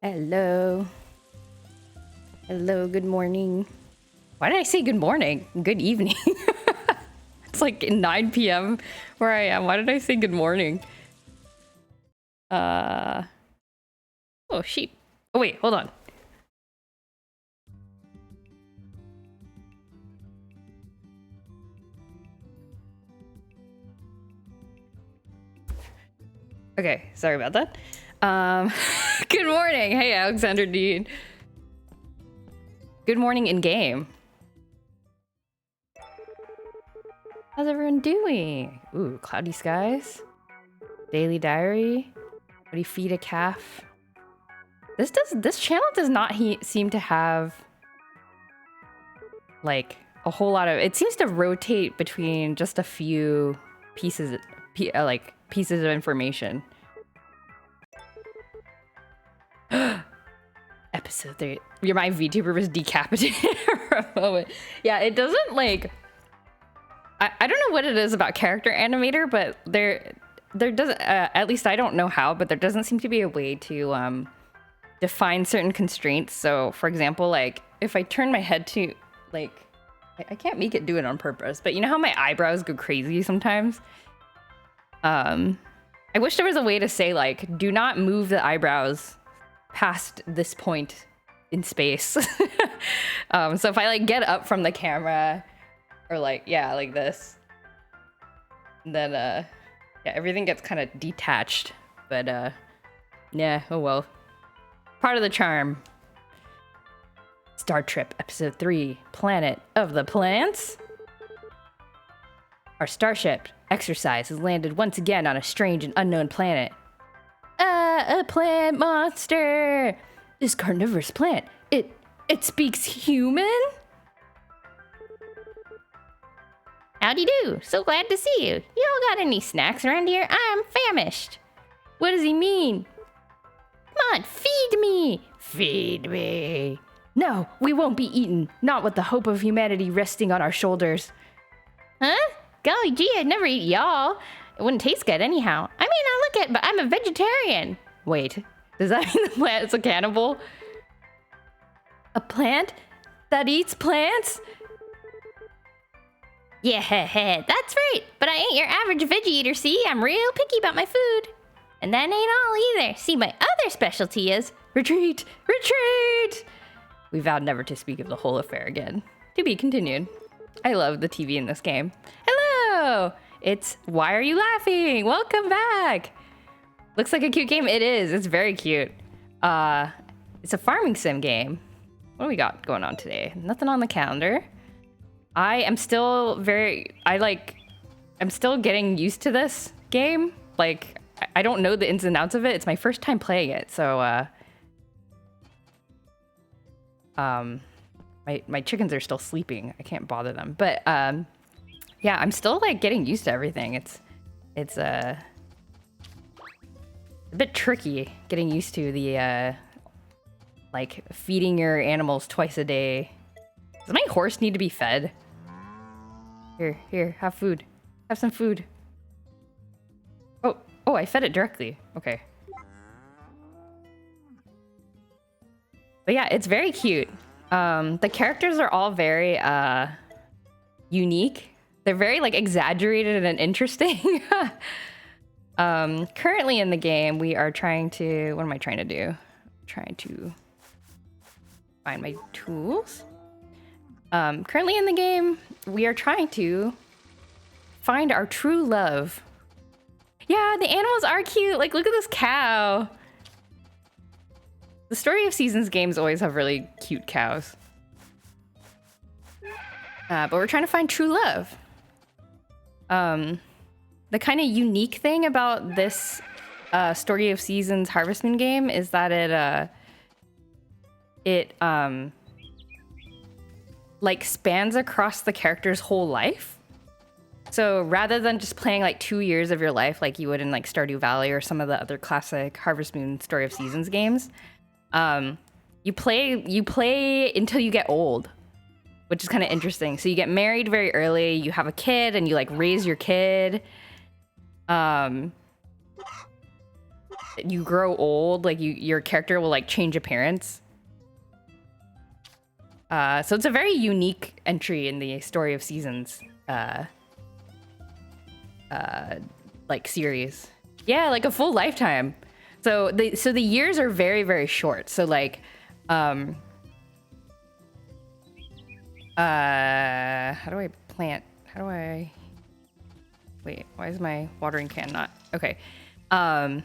Hello. Hello, good morning. Why did I say good morning? Good evening. It's like 9 p.m. where I am. Why did I say good morning? Oh, sheep. Oh, wait, hold on. Okay, sorry about that. Good morning. Hey, Alexander Dean. Good morning in game. How's everyone doing? Ooh, cloudy skies. Daily diary. What do you feed a calf? This channel does not seem to have like a whole lot of. It seems to rotate between just a few pieces of information. Episode 3. My VTuber was decapitated for a moment. Yeah, it doesn't like. I don't know what it is about Character Animator, but there doesn't. At least I don't know how, but there doesn't seem to be a way to define certain constraints. So, for example, like if I turn my head to like, I can't make it do it on purpose, but you know how my eyebrows go crazy sometimes. I wish there was a way to say like, do not move the eyebrows past this point in space. So if I like get up from the camera or like, yeah, like this, then yeah, everything gets kind of detached, but yeah, oh well, part of the charm. Star Trek Episode 3, Planet of the Plants. Our starship Exercise has landed once again on a strange and unknown planet. A plant monster! This carnivorous plant, it speaks human? Howdy do. So glad to see you. You all got any snacks around here? I'm famished. What does he mean? Come on, feed me. Feed me. No, we won't be eaten. Not with the hope of humanity resting on our shoulders. Huh? Golly gee, I'd never eat y'all. It wouldn't taste good anyhow. I mean, I look it, but I'm a vegetarian. Wait, does that mean the plant's a cannibal? A plant that eats plants? Yeah, that's right. But I ain't your average veggie eater, see? I'm real picky about my food. And that ain't all either. See, my other specialty is... Retreat! Retreat! We vowed never to speak of the whole affair again. To be continued. I love the TV in this game. Hello! It's Why Are You Laughing? Welcome back! Looks like a cute game. It is. It's very cute. It's a farming sim game. What do we got going on today? Nothing on the calendar. I am still I'm still getting used to this game. Like, I don't know the ins and outs of it. It's my first time playing it, so my chickens are still sleeping. I can't bother them. But yeah, I'm still like getting used to everything. It's a bit tricky getting used to the like feeding your animals twice a day. Does my horse need to be fed? Here, have food. Have some food. Oh, I fed it directly. Okay. But yeah, it's very cute. The characters are all very unique. They're very like exaggerated and interesting. Currently in the game, we are trying to... What am I trying to do? Trying to find my tools. Currently in the game, we are trying to find our true love. Yeah, the animals are cute. Like, look at this cow. The Story of Seasons games always have really cute cows. But we're trying to find true love. The kind of unique thing about this Story of Seasons Harvest Moon game is that it like spans across the character's whole life. So rather than just playing like 2 years of your life like you would in like Stardew Valley or some of the other classic Harvest Moon Story of Seasons games, you play until you get old, which is kind of interesting. So you get married very early, you have a kid, and you like raise your kid. You grow old, like your character will like change appearance. So it's a very unique entry in the Story of Seasons like series. Yeah, like a full lifetime. So the years are very, very short. So like how do I plant? How do I... Wait, why is my watering can not... Okay. That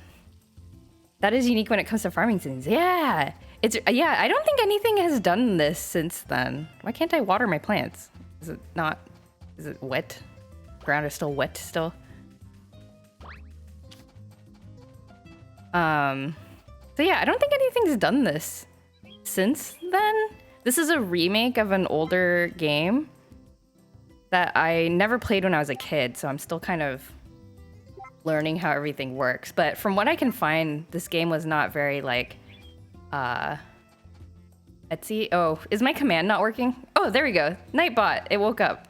is unique when it comes to farming sims. Yeah. Yeah, I don't think anything has done this since then. Why can't I water my plants? Is it wet? Ground is still wet still. So yeah, I don't think anything's done this since then. This is a remake of an older game that I never played when I was a kid, so I'm still kind of learning how everything works. But from what I can find, this game was not very like Etsy. Oh, is my command not working? Oh, there we go. Nightbot, it woke up.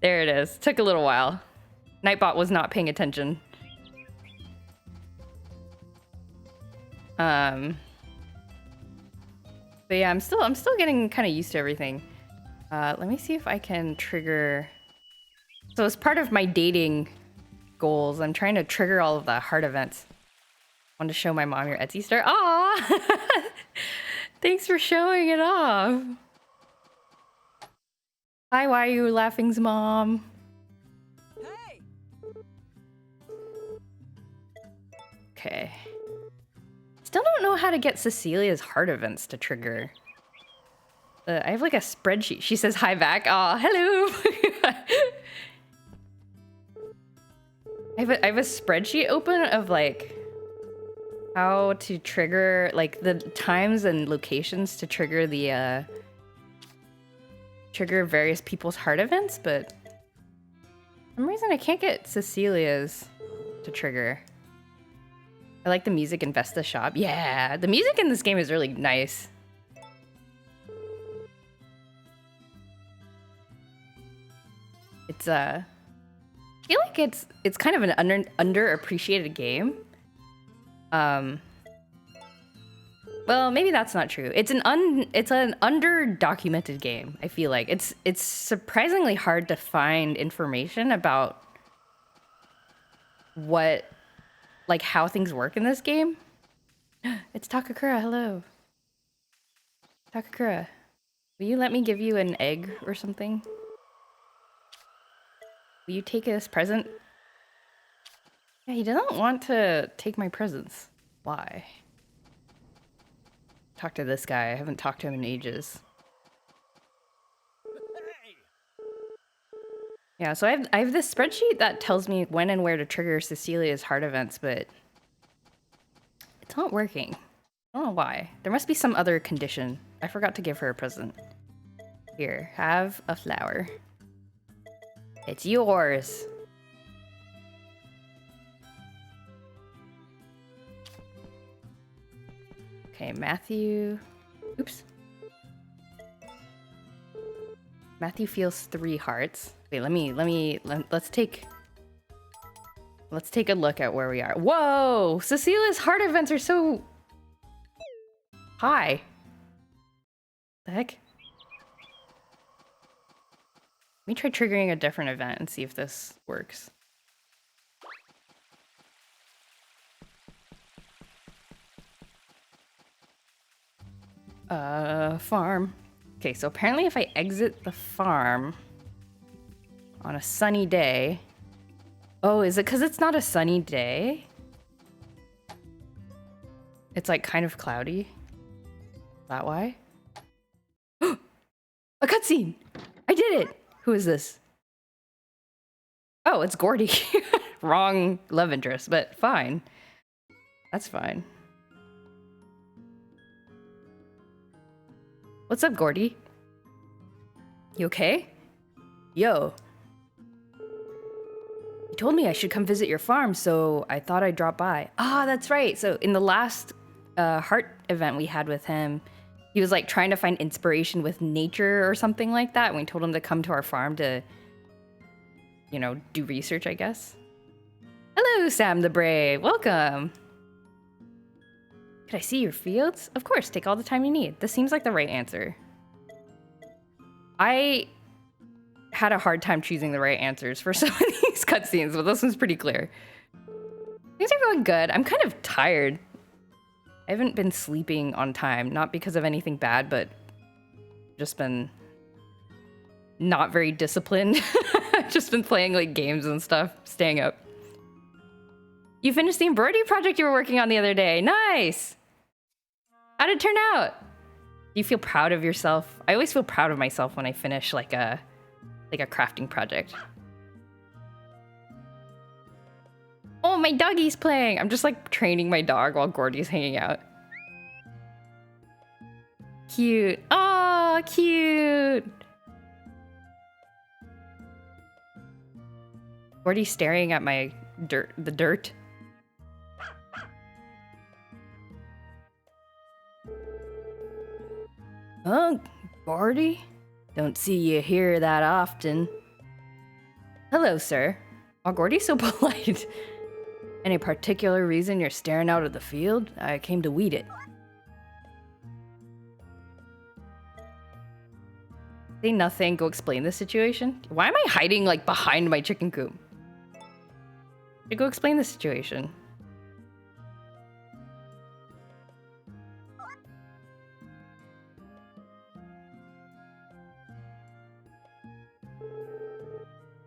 There it is. Took a little while. Nightbot was not paying attention. But yeah, I'm still getting kind of used to everything. Let me see if I can trigger. So as part of my dating goals, I'm trying to trigger all of the heart events. Want to show my mom your Etsy store? Aw! Thanks for showing it off. Hi, why are you laughing's mom? Hey. Okay. Still don't know how to get Cecilia's heart events to trigger. I have like a spreadsheet. She says hi back. Aw, hello. I have a spreadsheet open of like how to trigger like the times and locations to trigger the trigger various people's heart events, but for some reason I can't get Cecilia's to trigger. I like the music in Vesta Shop. Yeah, the music in this game is really nice. It's I feel like it's kind of an underappreciated game. Well, maybe that's not true. It's an under-documented game. I feel like it's surprisingly hard to find information about what, like, how things work in this game. It's Takakura. Hello, Takakura. Will you let me give you an egg or something? Will you take this present? Yeah, he doesn't want to take my presents. Why? Talk to this guy. I haven't talked to him in ages. Yeah, so I have this spreadsheet that tells me when and where to trigger Cecilia's heart events, but it's not working. I don't know why. There must be some other condition. I forgot to give her a present. Here, have a flower. It's yours. Okay, Matthew. Oops. Matthew feels 3 hearts. Wait, let's take a look at where we are. Whoa! Cecilia's heart events are so high. The heck? Let me try triggering a different event and see if this works. Farm. Okay, so apparently if I exit the farm on a sunny day... Oh, is it because it's not a sunny day? It's like kind of cloudy? Is that why? A cutscene! I did it! Who is this? Oh, it's Gordy. Wrong love interest, but fine. That's fine. What's up, Gordy? You okay? Yo. You told me I should come visit your farm, so I thought I'd drop by. Ah, that's right. So in the last heart event we had with him, he was like trying to find inspiration with nature or something like that. And we told him to come to our farm to, you know, do research, I guess. Hello, Sam the Brave. Welcome. Could I see your fields? Of course, take all the time you need. This seems like the right answer. I had a hard time choosing the right answers for some of these cutscenes, but this one's pretty clear. Things are going good. I'm kind of tired. I haven't been sleeping on time, not because of anything bad, but just been not very disciplined. Just been playing like games and stuff, staying up. You finished the embroidery project you were working on the other day. Nice! How'd it turn out? Do you feel proud of yourself? I always feel proud of myself when I finish like a crafting project. Oh, my doggy's playing! I'm just like training my dog while Gordy's hanging out. Cute. Oh, cute! Gordy's staring at my the dirt. Oh, Gordy? Don't see you here that often. Hello, sir. Oh, Gordy's so polite. Any particular reason you're staring out of the field? I came to weed it. Say nothing, go explain the situation. Why am I hiding like behind my chicken coop? Go explain the situation.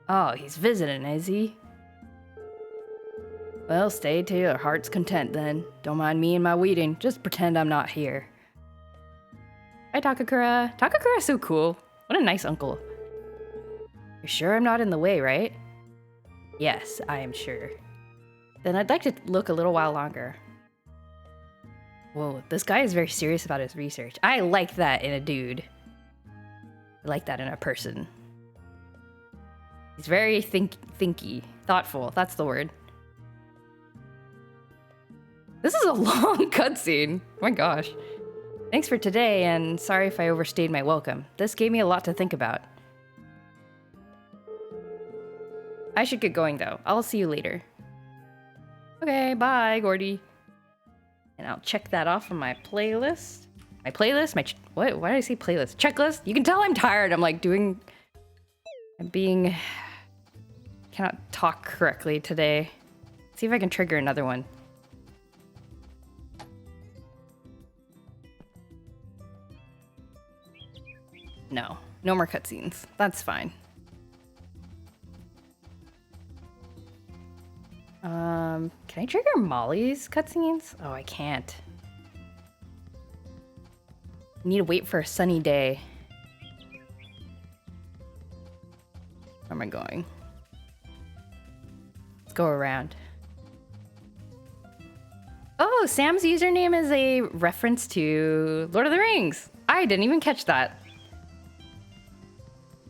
Oh, he's visiting, is he? Well, stay to your heart's content then. Don't mind me and my weeding. Just pretend I'm not here. Hi, Takakura. Takakura's so cool. What a nice uncle. You're sure I'm not in the way, right? Yes, I am sure. Then I'd like to look a little while longer. Whoa, this guy is very serious about his research. I like that in a dude. I like that in a person. He's very thinky, thoughtful. That's the word. This is a long cutscene. Oh my gosh. Thanks for today, and sorry if I overstayed my welcome. This gave me a lot to think about. I should get going, though. I'll see you later. Okay, bye, Gordy. And I'll check that off on my playlist. My playlist? What? Why did I say playlist? Checklist? You can tell I'm tired. I'm like doing... Cannot talk correctly today. See if I can trigger another one. No. No more cutscenes. That's fine. Can I trigger Molly's cutscenes? Oh, I can't. I need to wait for a sunny day. Where am I going? Let's go around. Oh, Sam's username is a reference to Lord of the Rings. I didn't even catch that.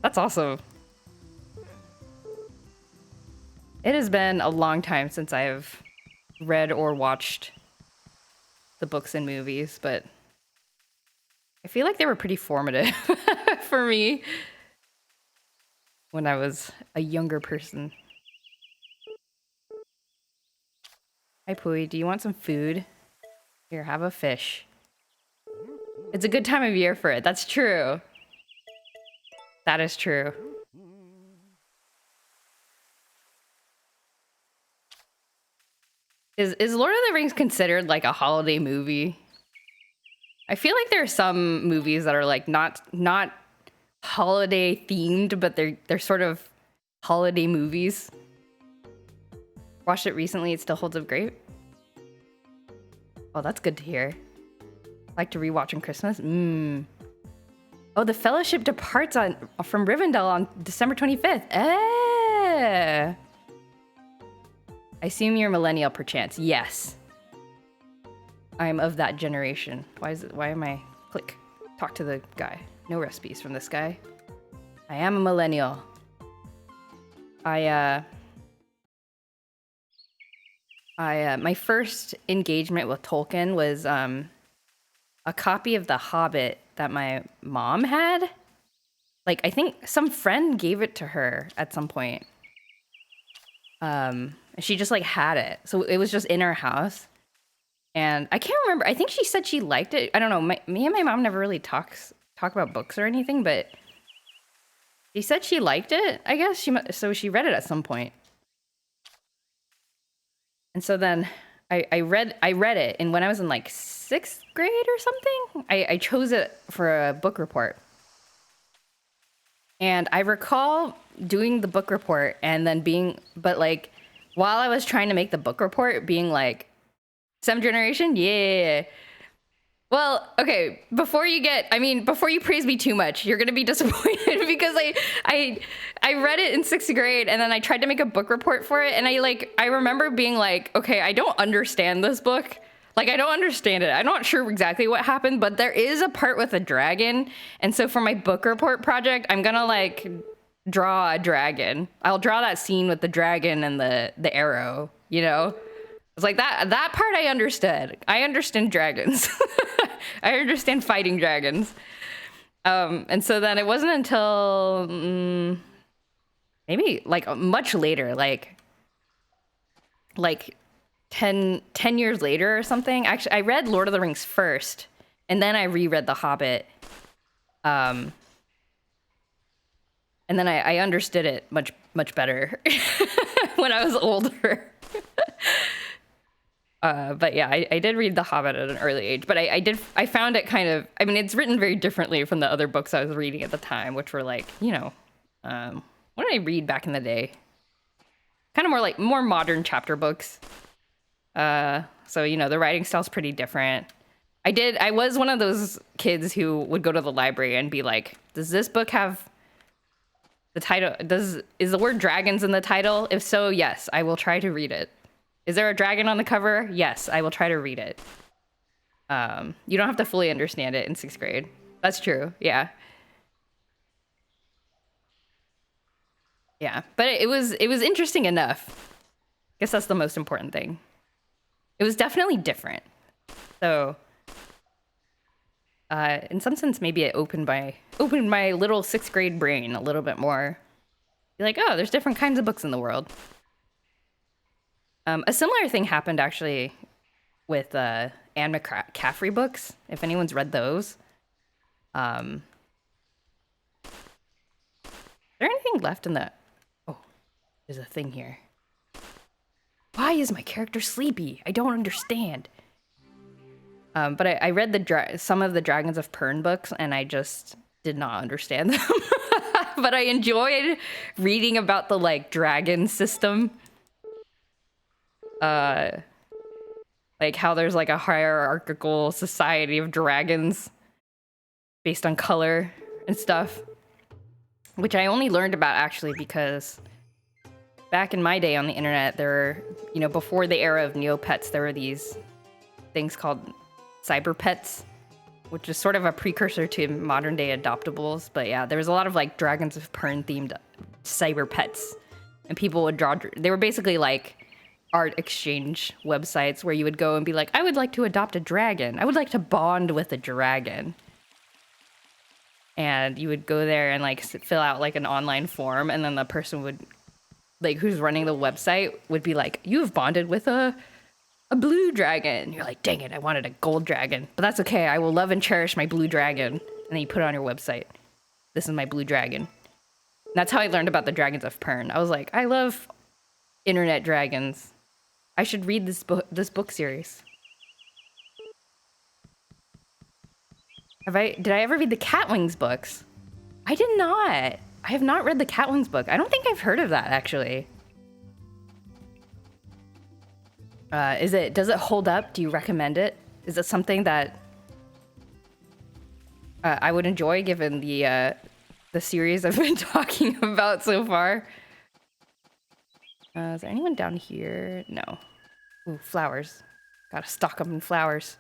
That's awesome. It has been a long time since I've read or watched the books and movies, but I feel like they were pretty formative for me when I was a younger person. Hi, Pui. Do you want some food? Here, have a fish. It's a good time of year for it. That's true. That is true. Is Lord of the Rings considered like a holiday movie? I feel like there are some movies that are like not holiday themed, but they're sort of holiday movies. Watched it recently. It still holds up great. Oh, that's good to hear. Like to rewatch on Christmas. Oh, the Fellowship departs from Rivendell on December 25th. Eh. I assume you're millennial, perchance. Yes. I'm of that generation. Why am I... Click. Talk to the guy. No recipes from this guy. I am a millennial. My first engagement with Tolkien was a copy of The Hobbit that my mom had. Like, I think some friend gave it to her at some point. She just like had it. So it was just in her house. And I can't remember. I think she said she liked it. I don't know. Me and my mom never really talk about books or anything, but she said she liked it, I guess. So she read it at some point. And so then I read it, and when I was in like 6th grade or something, I chose it for a book report. And I recall doing the book report and then while I was trying to make the book report, being like, 7th generation? Yeah. Well, okay, before you praise me too much, you're gonna be disappointed because I read it in 6th grade and then I tried to make a book report for it, and I remember being like, okay, I don't understand this book. Like, I don't understand it. I'm not sure exactly what happened, but there is a part with a dragon, and so for my book report project, I'm gonna like draw a dragon. I'll draw that scene with the dragon and the arrow, you know? It's like that part I understood. I understand dragons. I understand fighting dragons. And so then it wasn't until maybe like much later, like 10 years later or something. Actually, I read Lord of the Rings first, and then I reread The Hobbit. And then I understood it much better when I was older. But yeah, I did read The Hobbit at an early age, but I found it kind of, I mean, it's written very differently from the other books I was reading at the time, which were like, you know, what did I read back in the day? Kind of more modern chapter books. So, you know, the writing style's pretty different. I was one of those kids who would go to the library and be like, does this book have the title? Is the word dragons in the title? If so, yes, I will try to read it. Is there a dragon on the cover? Yes, I will try to read it. You don't have to fully understand it in 6th grade. That's true, yeah. Yeah, but it was interesting enough. I guess that's the most important thing. It was definitely different. So, in some sense, maybe it opened my little sixth grade brain a little bit more. Be like, oh, there's different kinds of books in the world. A similar thing happened actually with Anne McCaffrey books. If anyone's read those, is there anything left in the? Oh, there's a thing here. Why is my character sleepy? I don't understand. But I read some of the Dragons of Pern books, and I just did not understand them. But I enjoyed reading about the like dragon system. Like how there's like a hierarchical society of dragons based on color and stuff, which I only learned about actually because back in my day on the internet, there were, before the era of Neopets, there were these things called cyber pets, which is sort of a precursor to modern day adoptables. But yeah, there was a lot of like Dragons of Pern themed cyber pets, and people would draw. They were basically like art exchange websites where you would go and be like, I would like to adopt a dragon. I would like to bond with a dragon. And you would go there and like fill out like an online form, and then the person would like who's running the website would be like, you have bonded with a blue dragon. You're like, dang it, I wanted a gold dragon. But that's okay. I will love and cherish my blue dragon. And then you put it on your website. This is my blue dragon. And that's how I learned about the Dragons of Pern. I was like, I love internet dragons. I should read this book series. Did I ever read the Catwings books? I did not. I have not read the Catwings book. I don't think I've heard of that actually. Does it hold up? Do you recommend it? Is it something that I would enjoy given the series I've been talking about so far? Is there anyone down here? No. Ooh, flowers. Gotta stock up in flowers.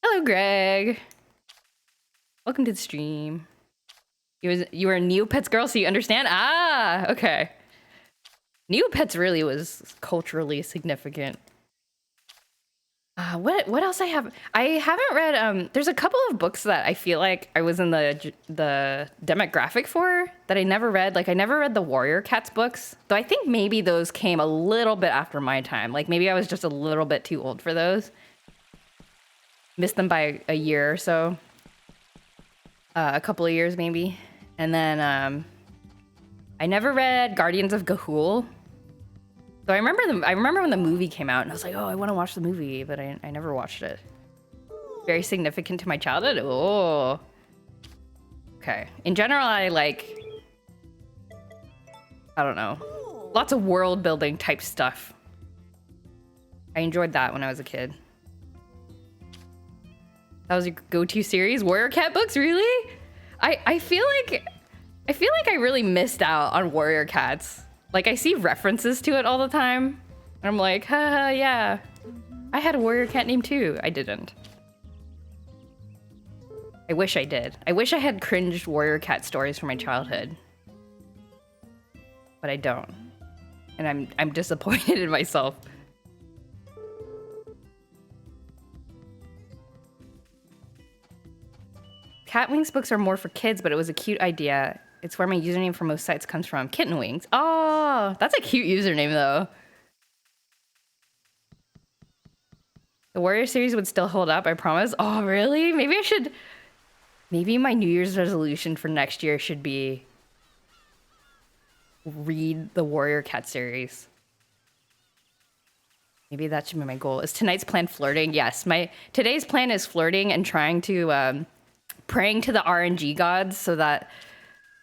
Hello, Greg. Welcome to the stream. You were a Neopets girl, so you understand? Ah, okay. Neopets really was culturally significant. What else I have? I haven't read. There's a couple of books that I feel like I was in the demographic for that I never read. Like I never read the Warrior Cats books, though I think maybe those came a little bit after my time. Like maybe I was just a little bit too old for those. Missed them by a year or so. A couple of years maybe. And then I never read Guardians of Ga'Hoole. So I remember when the movie came out, and I was like, oh, I want to watch the movie, but I never watched it. Very significant to my childhood. Oh. Okay. In general, I don't know, lots of world building type stuff. I enjoyed that when I was a kid. That was your go-to series? Warrior Cat books, really? I feel like I really missed out on Warrior Cats. Like, I see references to it all the time. And I'm like, haha, yeah. I had a Warrior Cat name too. I didn't. I wish I did. I wish I had cringed Warrior Cat stories from my childhood. But I don't. And I'm disappointed in myself. Catwings books are more for kids, but it was a cute idea. It's where my username for most sites comes from. Kitten Wings. Oh, that's a cute username, though. The Warrior series would still hold up, I promise. Oh, really? Maybe my New Year's resolution for next year should be read the Warrior Cat series. Maybe that should be my goal. Is tonight's plan flirting? Yes. Today's plan is flirting and trying to praying to the RNG gods so that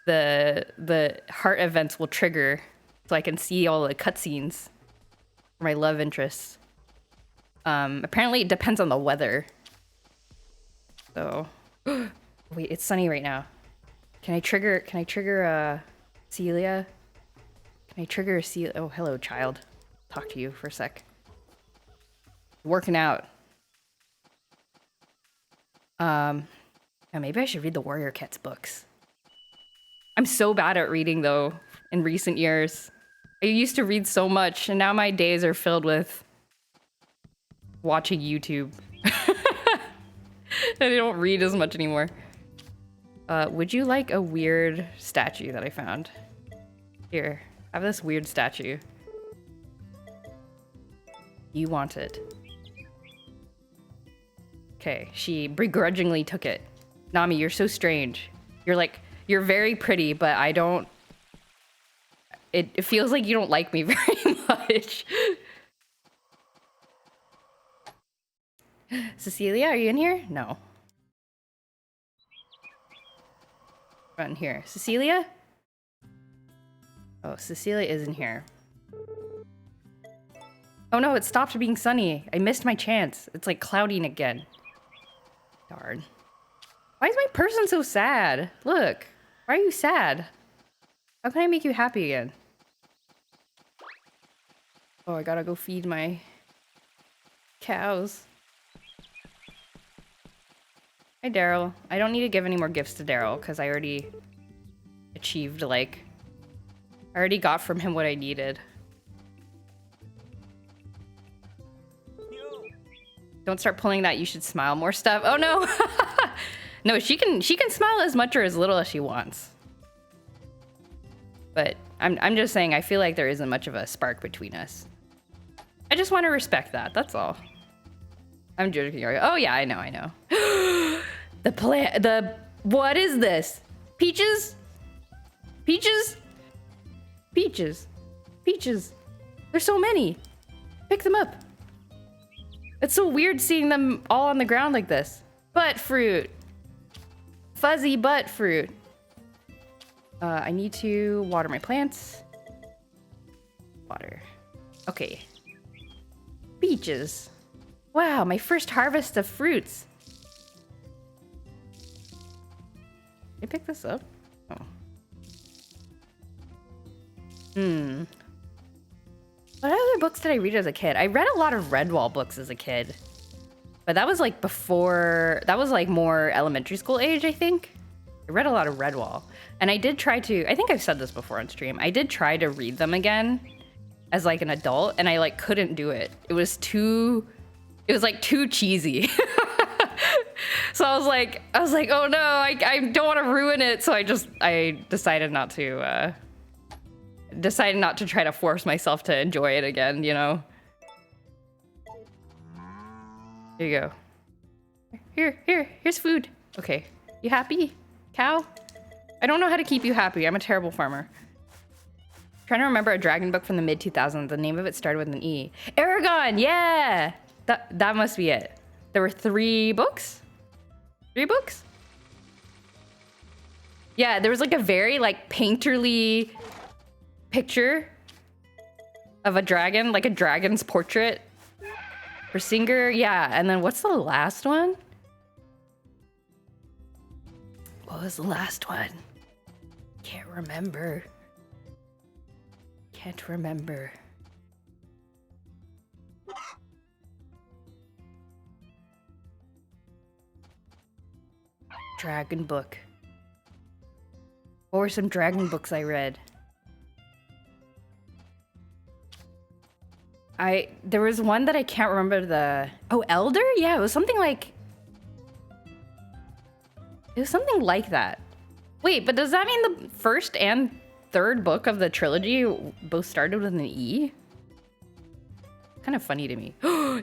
the heart events will trigger so I can see all the cutscenes for my love interests. Apparently it depends on the weather. So, wait, it's sunny right now. Can I trigger Celia? Can I trigger Celia? Oh, hello, child. Talk to you for a sec. Working out. Maybe I should read the Warrior Cats books. I'm so bad at reading, though, in recent years. I used to read so much, and now my days are filled with watching YouTube. I don't read as much anymore. Would you like a weird statue that I found? Here, I have this weird statue. You want it. Okay, she begrudgingly took it. Nami, you're so strange. You're very pretty, but I don't... It feels like you don't like me very much. Cecilia, are you in here? No. Run here. Cecilia? Oh, Cecilia isn't here. Oh no, it stopped being sunny. I missed my chance. It's like clouding again. Darn. Why is my person so sad? Look. Why are you sad? How can I make you happy again? Oh, I gotta go feed my cows. Hi, Daryl. I don't need to give any more gifts to Daryl because I already achieved, like... I already got from him what I needed. Don't start pulling that you should smile more stuff. Oh, no! No, she can smile as much or as little as she wants. But I'm just saying, I feel like there isn't much of a spark between us. I just want to respect that, that's all. I'm joking. Oh yeah, I know. What is this? Peaches? Peaches? Peaches. Peaches. There's so many. Pick them up. It's so weird seeing them all on the ground like this. Butt fruit. Fuzzy butt fruit. I need to water my plants. Water. Okay. Peaches. Wow, my first harvest of fruits. Did I pick this up? Oh. What other books did I read as a kid? I read a lot of Redwall books as a kid. But that was like before... That was like more elementary school age, I think. I read a lot of Redwall. And I did try to... I think I've said this before on stream. I did try to read them again as like an adult. And I like couldn't do it. It was like too cheesy. So I was like, oh no, I don't want to ruin it. So I decided not to try to force myself to enjoy it again, you know? Here you go. Here's food. Okay. You happy, cow? I don't know how to keep you happy. I'm a terrible farmer. Trying to remember a dragon book from the mid-2000s. The name of it started with an E. Aragon, yeah! That must be it. There were 3 books? 3 books? Yeah, there was like a very like painterly picture of a dragon, like a dragon's portrait. For Singer, yeah. And then what's the last one? What was the last one? Can't remember. Can't remember. Dragon book. What were some dragon books I read? There was one that I can't remember the... Oh, Elder? Yeah, it was something like... It was something like that. Wait, but does that mean the first and third book of the trilogy both started with an E? Kind of funny to me.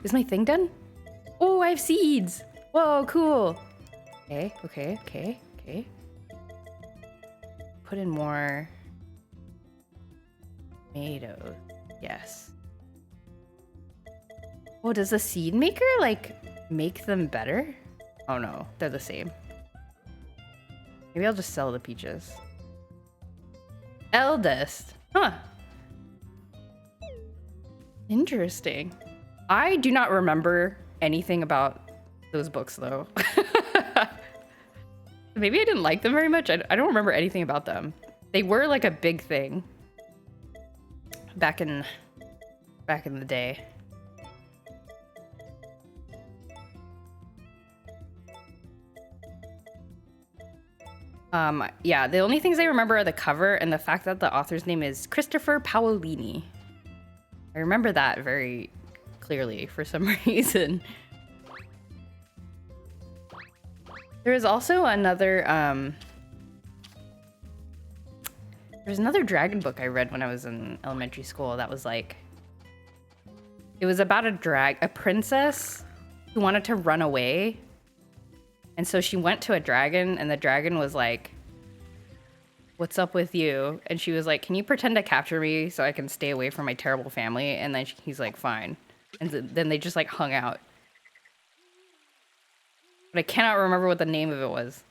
Is my thing done? Oh, I have seeds! Whoa, cool! Okay. Put in more... tomatoes. Yes. Oh, does the seed maker, like, make them better? Oh no, they're the same. Maybe I'll just sell the peaches. Eldest. Huh. Interesting. I do not remember anything about those books, though. Maybe I didn't like them very much. I don't remember anything about them. They were, like, a big thing. Back in the day. Yeah, the only things I remember are the cover and the fact that the author's name is Christopher Paolini. I remember that very clearly for some reason. There is also another, there's another dragon book I read when I was in elementary school that was like, it was about a princess who wanted to run away. And so she went to a dragon and the dragon was like, "What's up with you?" And she was like, "Can you pretend to capture me so I can stay away from my terrible family?" And then he's like, "Fine." And then they just like hung out. But I cannot remember what the name of it was.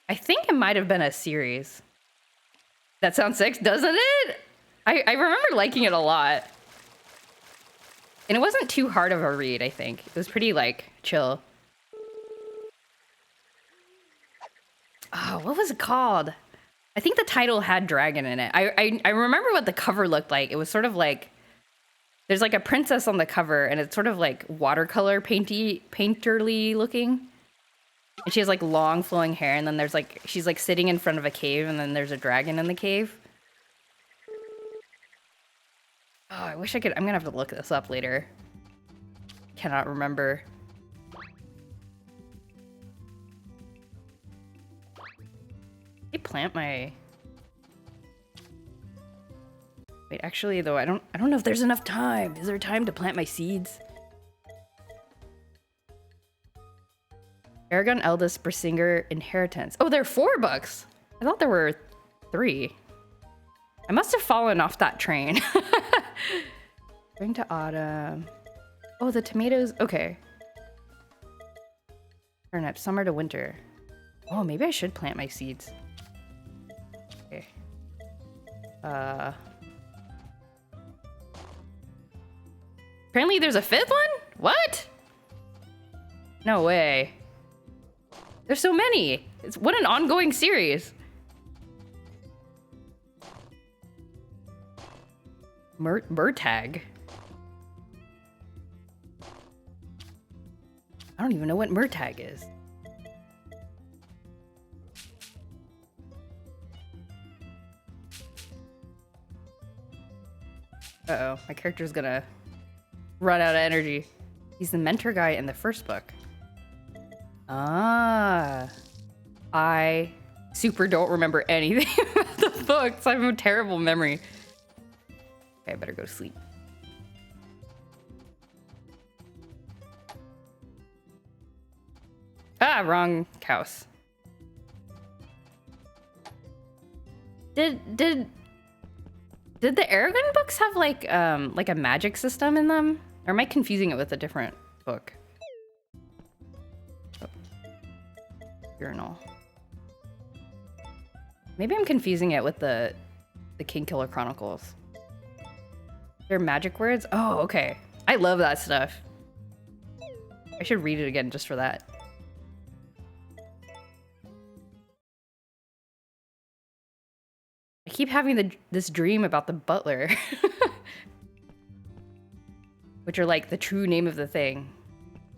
I think it might have been a series. That sounds sick, doesn't it? I remember liking it a lot. And it wasn't too hard of a read, I think. It was pretty like chill. Oh, what was it called? I think the title had dragon in it. I remember what the cover looked like. It was sort of like, there's like a princess on the cover and it's sort of like watercolor painterly looking. And she has like long flowing hair and then there's like, she's like sitting in front of a cave and then there's a dragon in the cave. Oh, I wish I could, I'm gonna have to look this up later. Cannot remember. I plant my... Wait, actually though, I don't know if there's enough time. Is there time to plant my seeds? Aragon Eldest Bersinger Inheritance. Oh, there are 4 books. I thought there were 3. I must have fallen off that train. Spring to autumn. Oh, the tomatoes. Okay. Turnip, summer to winter. Oh, maybe I should plant my seeds. Okay. Apparently there's a 5th one? What? No way. There's so many. What an ongoing series. Murtagh. I don't even know what Murtagh is. Uh-oh, my character's gonna run out of energy. He's the mentor guy in the first book. Ah. I super don't remember anything about the books. I have a terrible memory. Okay, I better go to sleep. Ah, wrong house. Did the Aragon books have like a magic system in them? Or am I confusing it with a different book? Oh. Journal. Maybe I'm confusing it with the Kingkiller Chronicles. They're magic words? Oh, okay. I love that stuff. I should read it again just for that. I keep having this dream about the butler. Which are like the true name of the thing.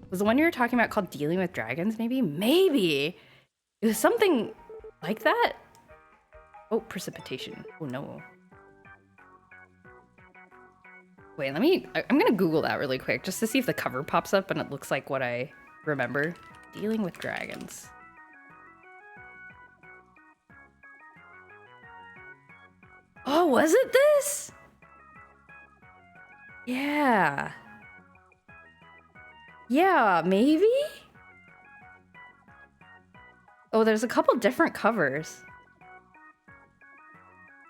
Was the one you were talking about called Dealing with Dragons, maybe? Maybe! It was something like that? Oh, precipitation. Oh no. Wait, I'm gonna Google that really quick just to see if the cover pops up and it looks like what I remember. Dealing with Dragons. Oh, was it this? Yeah. Yeah, maybe? Oh, there's a couple different covers.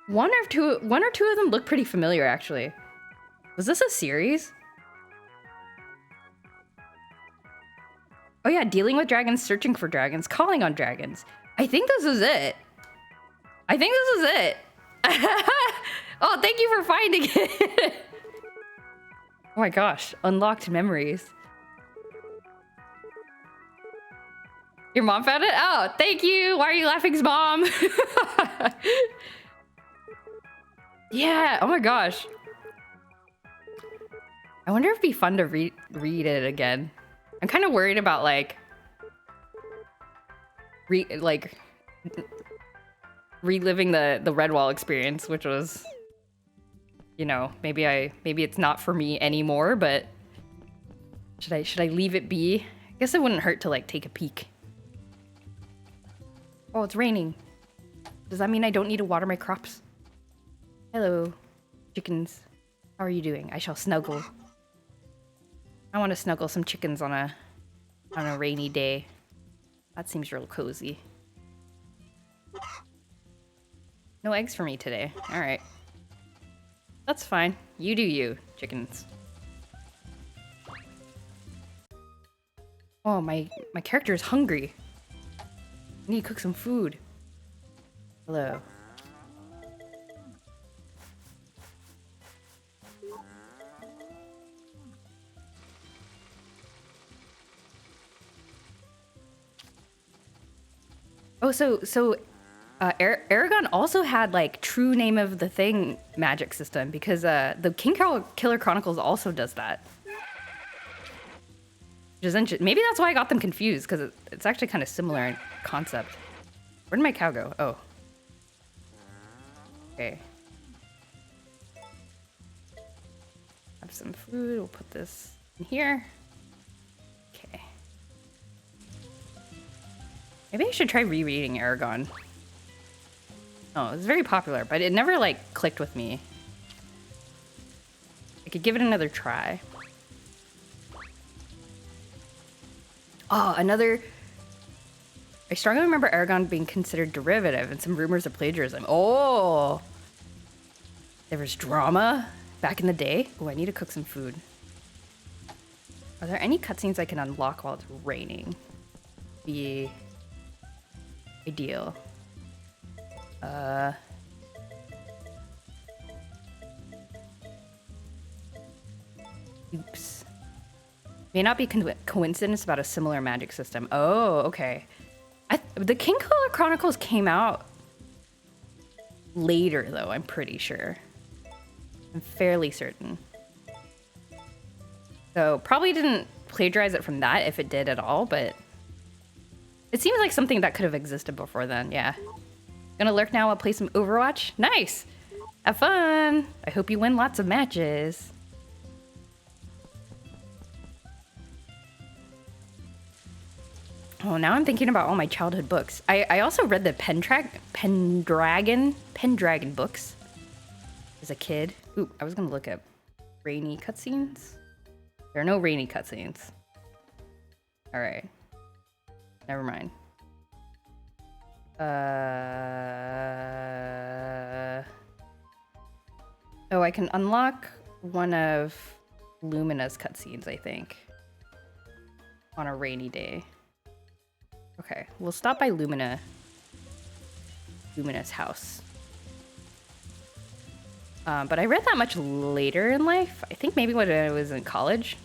One or two of them look pretty familiar, actually. Was this a series? Oh yeah, Dealing with Dragons, Searching for Dragons, Calling on Dragons. I think this is it. I think this is it. Oh, thank you for finding it. Oh my gosh, unlocked memories. Your mom found it? Oh, thank you. Why are you laughing, mom? Yeah, oh my gosh. I wonder if it'd be fun to read it again. I'm kind of worried about like reliving the Redwall experience, which was, you know, maybe it's not for me anymore, but should I leave it be? I guess it wouldn't hurt to like take a peek. Oh, it's raining. Does that mean I don't need to water my crops? Hello, chickens. How are you doing? I shall snuggle. I want to snuggle some chickens on a rainy day. That seems real cozy. No eggs for me today. All right. That's fine. You do you, chickens. Oh, my character is hungry. I need to cook some food. Hello. Oh, so Aragon also had like true name of the thing magic system because the Killer Chronicles also does that. Which is interesting. Maybe that's why I got them confused because it's actually kind of similar in concept. Where did my cow go? Oh. Okay. Have some food. We'll put this in here. Okay. Maybe I should try rereading Aragon. Oh, it's very popular, but it never like clicked with me. I could give it another try. Oh, another... I strongly remember Aragon being considered derivative and some rumors of plagiarism. Oh! There was drama back in the day. Oh, I need to cook some food. Are there any cutscenes I can unlock while it's raining? Be ideal. Oops. May not be coincidence about a similar magic system. Oh, okay. The Killer Chronicles came out later, though, I'm pretty sure. I'm fairly certain. So, probably didn't plagiarize it from that, if it did at all, but... It seems like something that could have existed before then, yeah. Gonna lurk now, I'll play some Overwatch. Nice! Have fun! I hope you win lots of matches. Oh, now I'm thinking about all my childhood books. I also read the Pendragon books as a kid. Ooh, I was gonna look up rainy cutscenes. There are no rainy cutscenes. All right. Never mind. Oh, I can unlock one of Lumina's cutscenes, I think, on a rainy day. Okay, we'll stop by Lumina's house. But I read that much later in life. I think maybe when I was in college.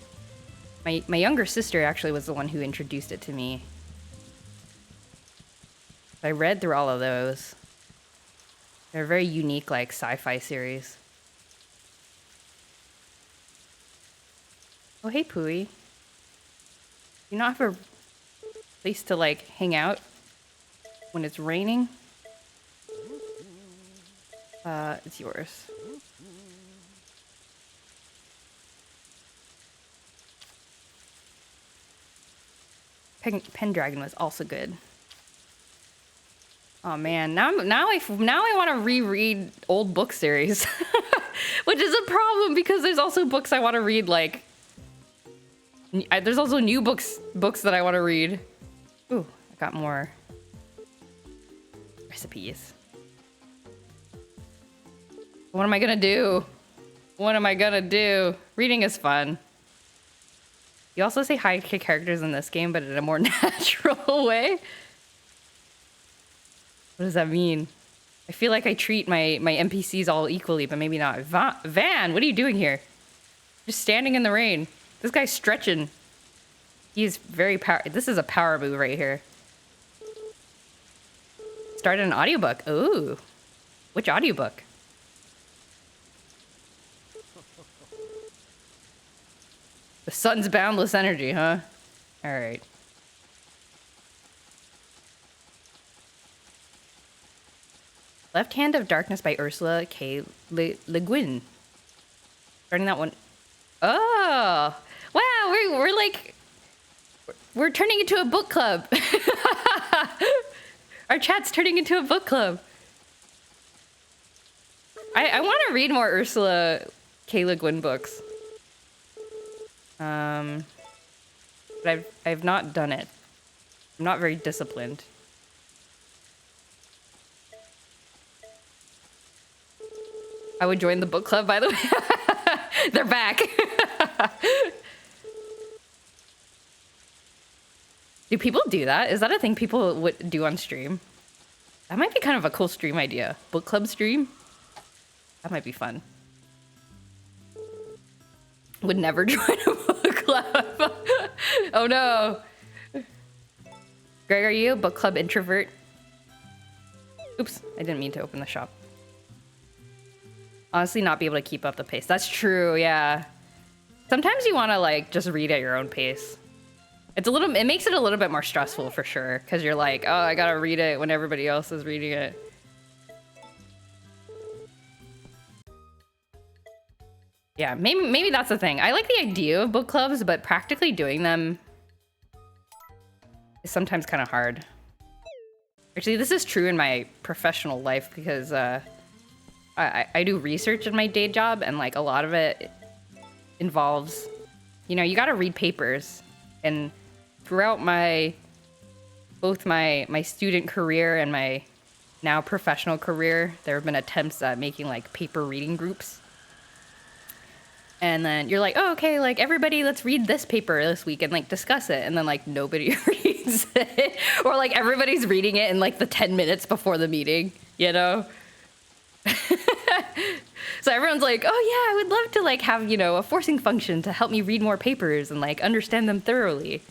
My younger sister actually was the one who introduced it to me. I read through all of those. They're a very unique, like, sci-fi series. Oh, hey, Pooey. You not have a place to, like, hang out when it's raining? It's yours. Pendragon was also good. Oh man, now I want to reread old book series, which is a problem because there's also books I want to read. Like, there's also new books that I want to read. Ooh, I got more recipes. What am I gonna do? What am I gonna do? Reading is fun. You also say hi to characters in this game, but in a more natural way. What does that mean? I feel like I treat my NPCs all equally, but maybe not. Van, what are you doing here? Just standing in the rain. This guy's stretching. He's very this is a power move right here. Started an audiobook. Ooh. Which audiobook? The sun's boundless energy, huh? All right. Left Hand of Darkness by Ursula K. Le Guin. Starting that one. Oh, wow! We're like, we're turning into a book club. Our chat's turning into a book club. I want to read more Ursula K. Le Guin books. But I've not done it. I'm not very disciplined. I would join the book club, by the way. They're back. Do people do that? Is that a thing people would do on stream? That might be kind of a cool stream idea. Book club stream? That might be fun. Would never join a book club. Oh no. Greg, are you a book club introvert? Oops, I didn't mean to open the shop. Honestly, not be able to keep up the pace. That's true, yeah. Sometimes you want to like just read at your own pace. It makes it a little bit more stressful for sure, because you're like, oh, I gotta read it when everybody else is reading it. Yeah, maybe that's the thing. I like the idea of book clubs, but practically doing them is sometimes kind of hard. Actually, this is true in my professional life because I do research in my day job, and like a lot of it involves, you gotta read papers. And throughout both my student career and my now professional career, there have been attempts at making like paper reading groups. And then you're like, oh, okay, like everybody, let's read this paper this week and like discuss it. And then like nobody reads it. Or like everybody's reading it in like the 10 minutes before the meeting, So everyone's like, oh yeah, I would love to like have, a forcing function to help me read more papers and like understand them thoroughly.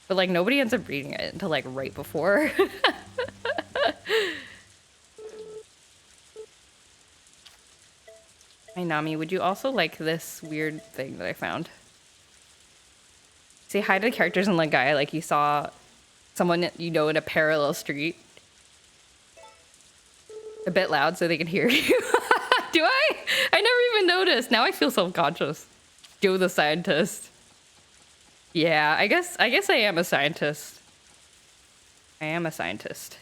But like nobody ends up reading it until like right before. Hi, Nami, would you also like this weird thing that I found? Say hi to the characters in Legaia like you saw someone in a parallel street. A bit loud so they can hear you. Do I? I never even noticed. Now I feel self-conscious. Joe the scientist. Yeah, I guess I am a scientist. I am a scientist.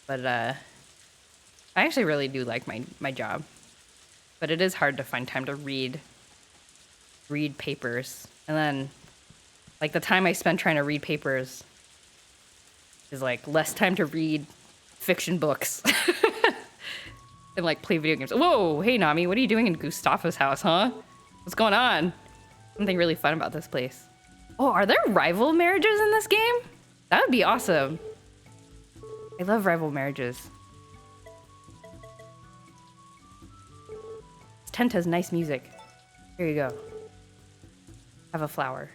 But I actually really do like my job. But it is hard to find time to read papers. And then like the time I spend trying to read papers is like less time to read fiction books. And like play video games. Whoa, hey Nami, what are you doing in Gustafa's house, huh? What's going on? Something really fun about this place. Oh, are there rival marriages in this game? That would be awesome. I love rival marriages. This tent has nice music. Here you go. Have a flower.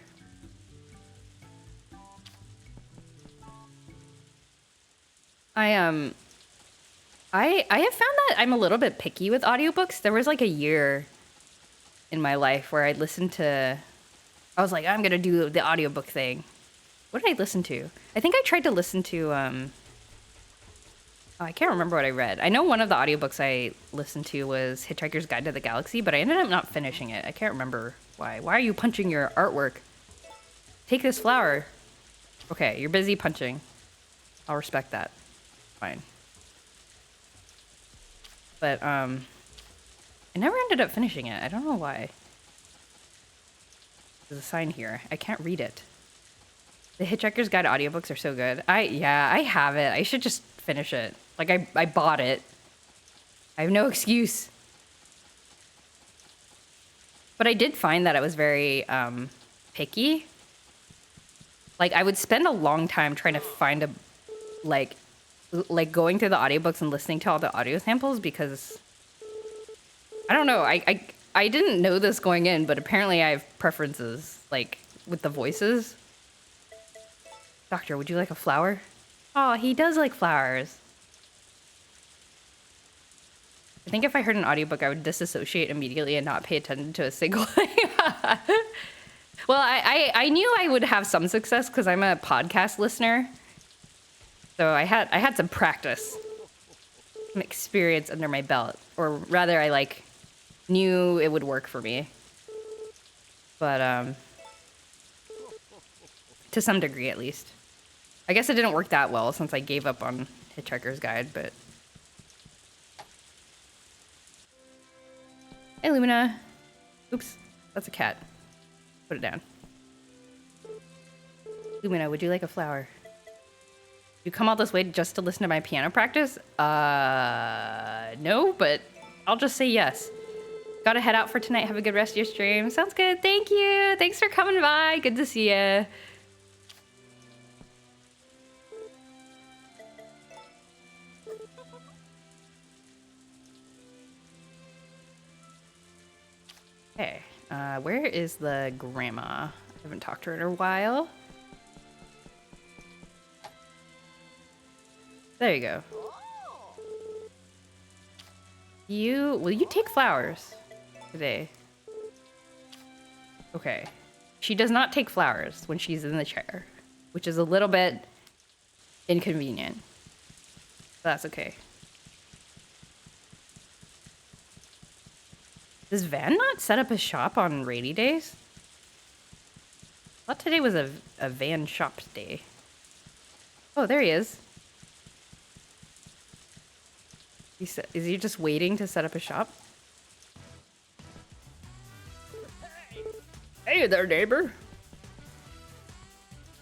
I have found that I'm a little bit picky with audiobooks. There was like a year in my life where I was like, I'm gonna do the audiobook thing. What did I listen to? I think I tried to listen to, I can't remember what I read. I know one of the audiobooks I listened to was Hitchhiker's Guide to the Galaxy, but I ended up not finishing it. I can't remember why. Why are you punching your artwork? Take this flower. Okay, you're busy punching. I'll respect that. Fine. But, I never ended up finishing it. I don't know why. There's a sign here. I can't read it. The Hitchhiker's Guide audiobooks are so good. I have it. I should just finish it. Like, I bought it. I have no excuse. But I did find that I was very, picky. Like, I would spend a long time trying to find like going through the audiobooks and listening to all the audio samples because I don't know. I didn't know this going in, but apparently I have preferences like with the voices. Doctor, would you like a flower? Oh, he does like flowers. I think if I heard an audiobook, I would disassociate immediately and not pay attention to a single thing. Well, I knew I would have some success because I'm a podcast listener. So I had some practice. some experience under my belt, or rather, I like knew it would work for me. But to some degree, at least. I guess it didn't work that well since I gave up on Hitchhiker's Guide, but. Hey, Lumina. Oops, that's a cat. Put it down. Lumina, would you like a flower? You come all this way just to listen to my piano practice? No, but I'll just say yes. Gotta head out for tonight. Have a good rest of your stream. Sounds good. Thank you. Thanks for coming by. Good to see you. Okay, where is the grandma? I haven't talked to her in a while. There you go. Will you take flowers today? Okay. She does not take flowers when she's in the chair, which is a little bit inconvenient. But that's okay. Does Van not set up his shop on rainy days? I thought today was a Van shop day. Oh, there he is. Is he just waiting to set up a shop? Hey there, neighbor.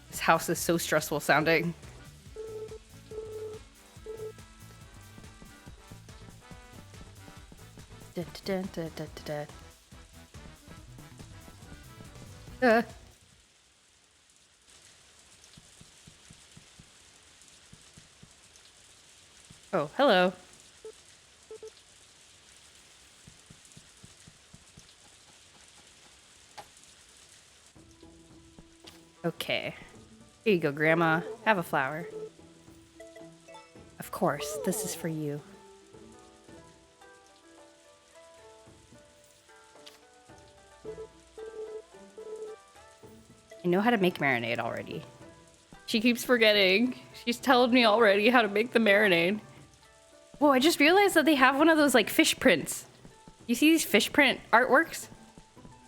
This house is so stressful sounding. Dun, dun, dun, dun, dun, dun. Oh, hello. Okay. Here you go, Grandma. Have a flower. Of course, this is for you. I know how to make marinade already. She keeps forgetting. She's telling me already how to make the marinade. Whoa, I just realized that they have one of those like fish prints. You see these fish print artworks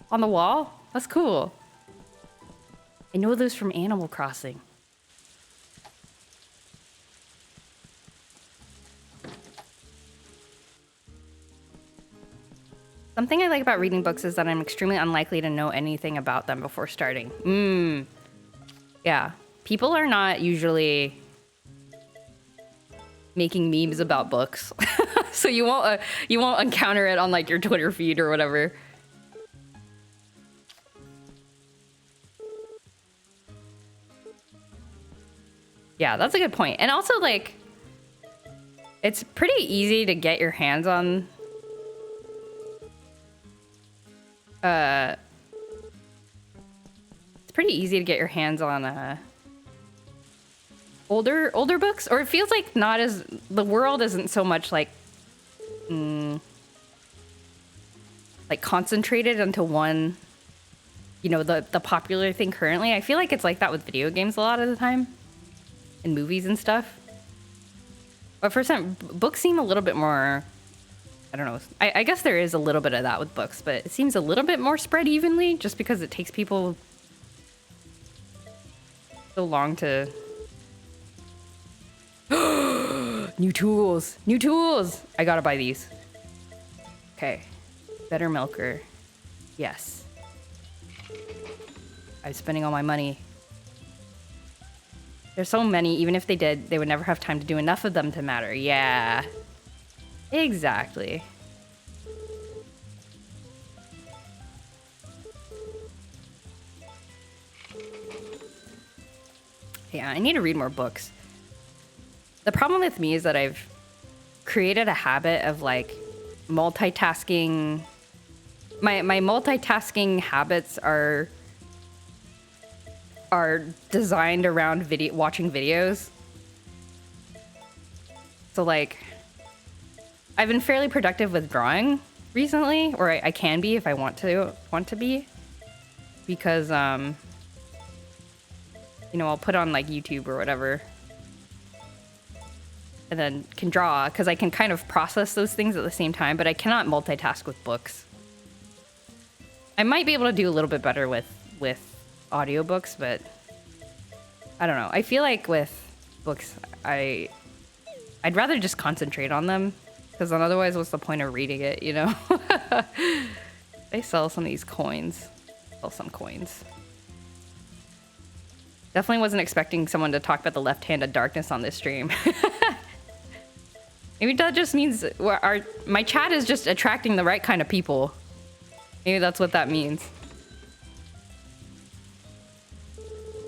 on the wall? That's cool. I know those from Animal Crossing. Something I like about reading books is that I'm extremely unlikely to know anything about them before starting. Yeah. People are not usually making memes about books. So you won't encounter it on like your Twitter feed or whatever. Yeah, that's a good point. And also like it's pretty easy to get your hands on it's pretty easy to get your hands on older books, or it feels like not as the world isn't so much like like concentrated into one, you know, the popular thing currently. I feel like it's like that with video games a lot of the time and movies and stuff. But for some books seem a little bit more, I don't know. I guess there is a little bit of that with books, but it seems a little bit more spread evenly just because it takes people so long to... New tools! New tools! I gotta buy these. Okay. Better milker. Yes. I'm spending all my money. There's so many, even if they did, they would never have time to do enough of them to matter. Yeah. Exactly. Yeah, I need to read more books. The problem with me is that I've created a habit of like multitasking. My multitasking habits are designed around watching videos. So like I've been fairly productive with drawing recently, or I can be if I want to be, because you know, I'll put on like YouTube or whatever. and then can draw, because I can kind of process those things at the same time, but I cannot multitask with books. I might be able to do a little bit better with audiobooks, but I don't know. I feel like with books, I'd rather just concentrate on them, because then otherwise what's the point of reading it, you know? They sell some of these coins. Sell some coins. Definitely wasn't expecting someone to talk about the left hand of darkness on this stream. Maybe that just means my chat is just attracting the right kind of people. Maybe that's what that means.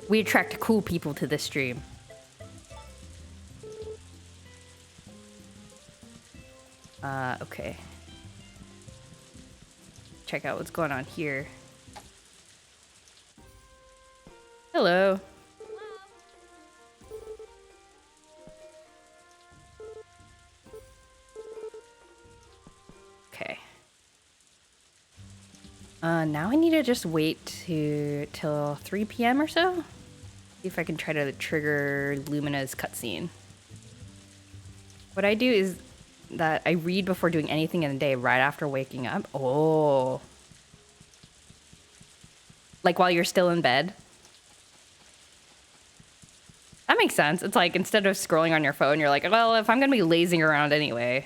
We attract cool people to this stream. Okay. Check out what's going on here. Hello. Okay. Now I need to just wait till 3 p.m. or so. See if I can try to trigger Lumina's cutscene. What I do is that I read before doing anything in the day right after waking up. Oh. Like while you're still in bed. That makes sense. It's like instead of scrolling on your phone, you're like, well, if I'm going to be lazing around anyway.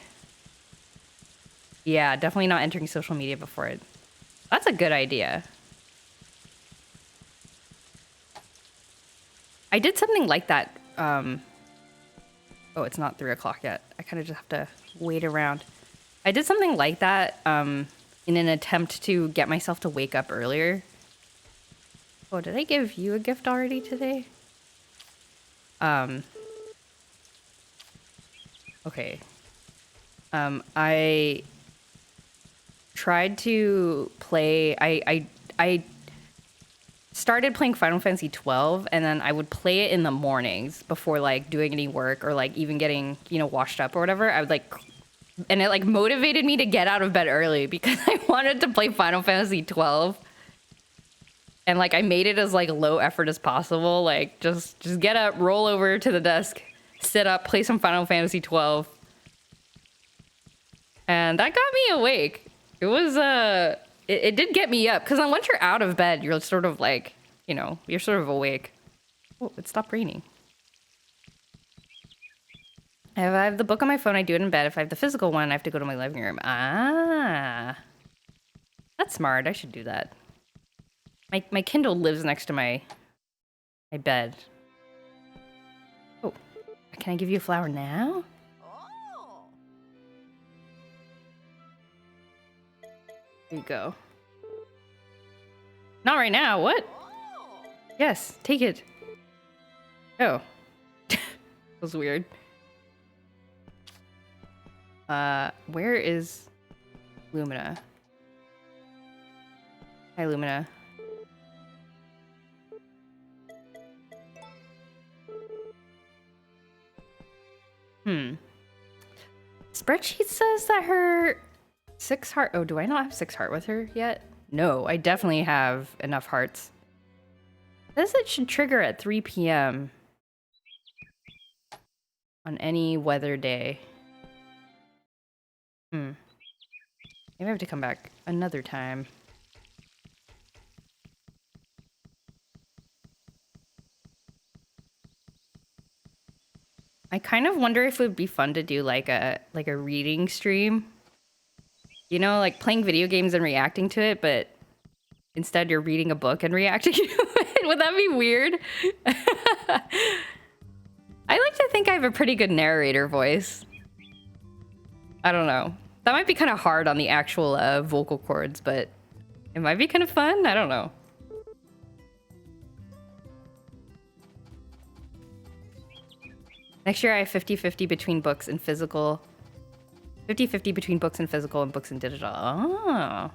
Yeah, definitely not entering social media before it. That's a good idea. I did something like that. Oh, it's not 3 o'clock yet. I kind of just have to wait around. I did something like that in an attempt to get myself to wake up earlier. Oh, did I give you a gift already today? Okay. I tried to play. I started playing Final Fantasy 12, and then I would play it in the mornings before like doing any work or like even getting, you know, washed up or whatever. I would like, and it like motivated me to get out of bed early because I wanted to play Final Fantasy 12. And like I made it as like low effort as possible. Like just get up, roll over to the desk, sit up, play some Final Fantasy 12. And that got me awake. It was it did get me up, because then once you're out of bed, you're sort of like, you know, you're sort of awake. Oh, it stopped raining. If I have the book on my phone, I do it in bed. If I have the physical one, I have to go to my living room. Ah. That's smart. I should do that. My Kindle lives next to my bed. Oh, can I give you a flower now? There you go. Not right now. What? Yes, take it. Oh. That was weird. Where is Lumina? Hi, Lumina. Spreadsheet says that her 6 heart. Oh, do I not have 6 heart with her yet? No, I definitely have enough hearts. It says it should trigger at 3 p.m. on any weather day. Maybe I have to come back another time. I kind of wonder if it would be fun to do like a reading stream. You know, like playing video games and reacting to it, but instead you're reading a book and reacting to it. Would that be weird? I like to think I have a pretty good narrator voice. I don't know. That might be kind of hard on the actual vocal cords, but it might be kind of fun. I don't know. Next year I have 50-50 between books and physical. 50-50 between books and physical and books and digital. Oh.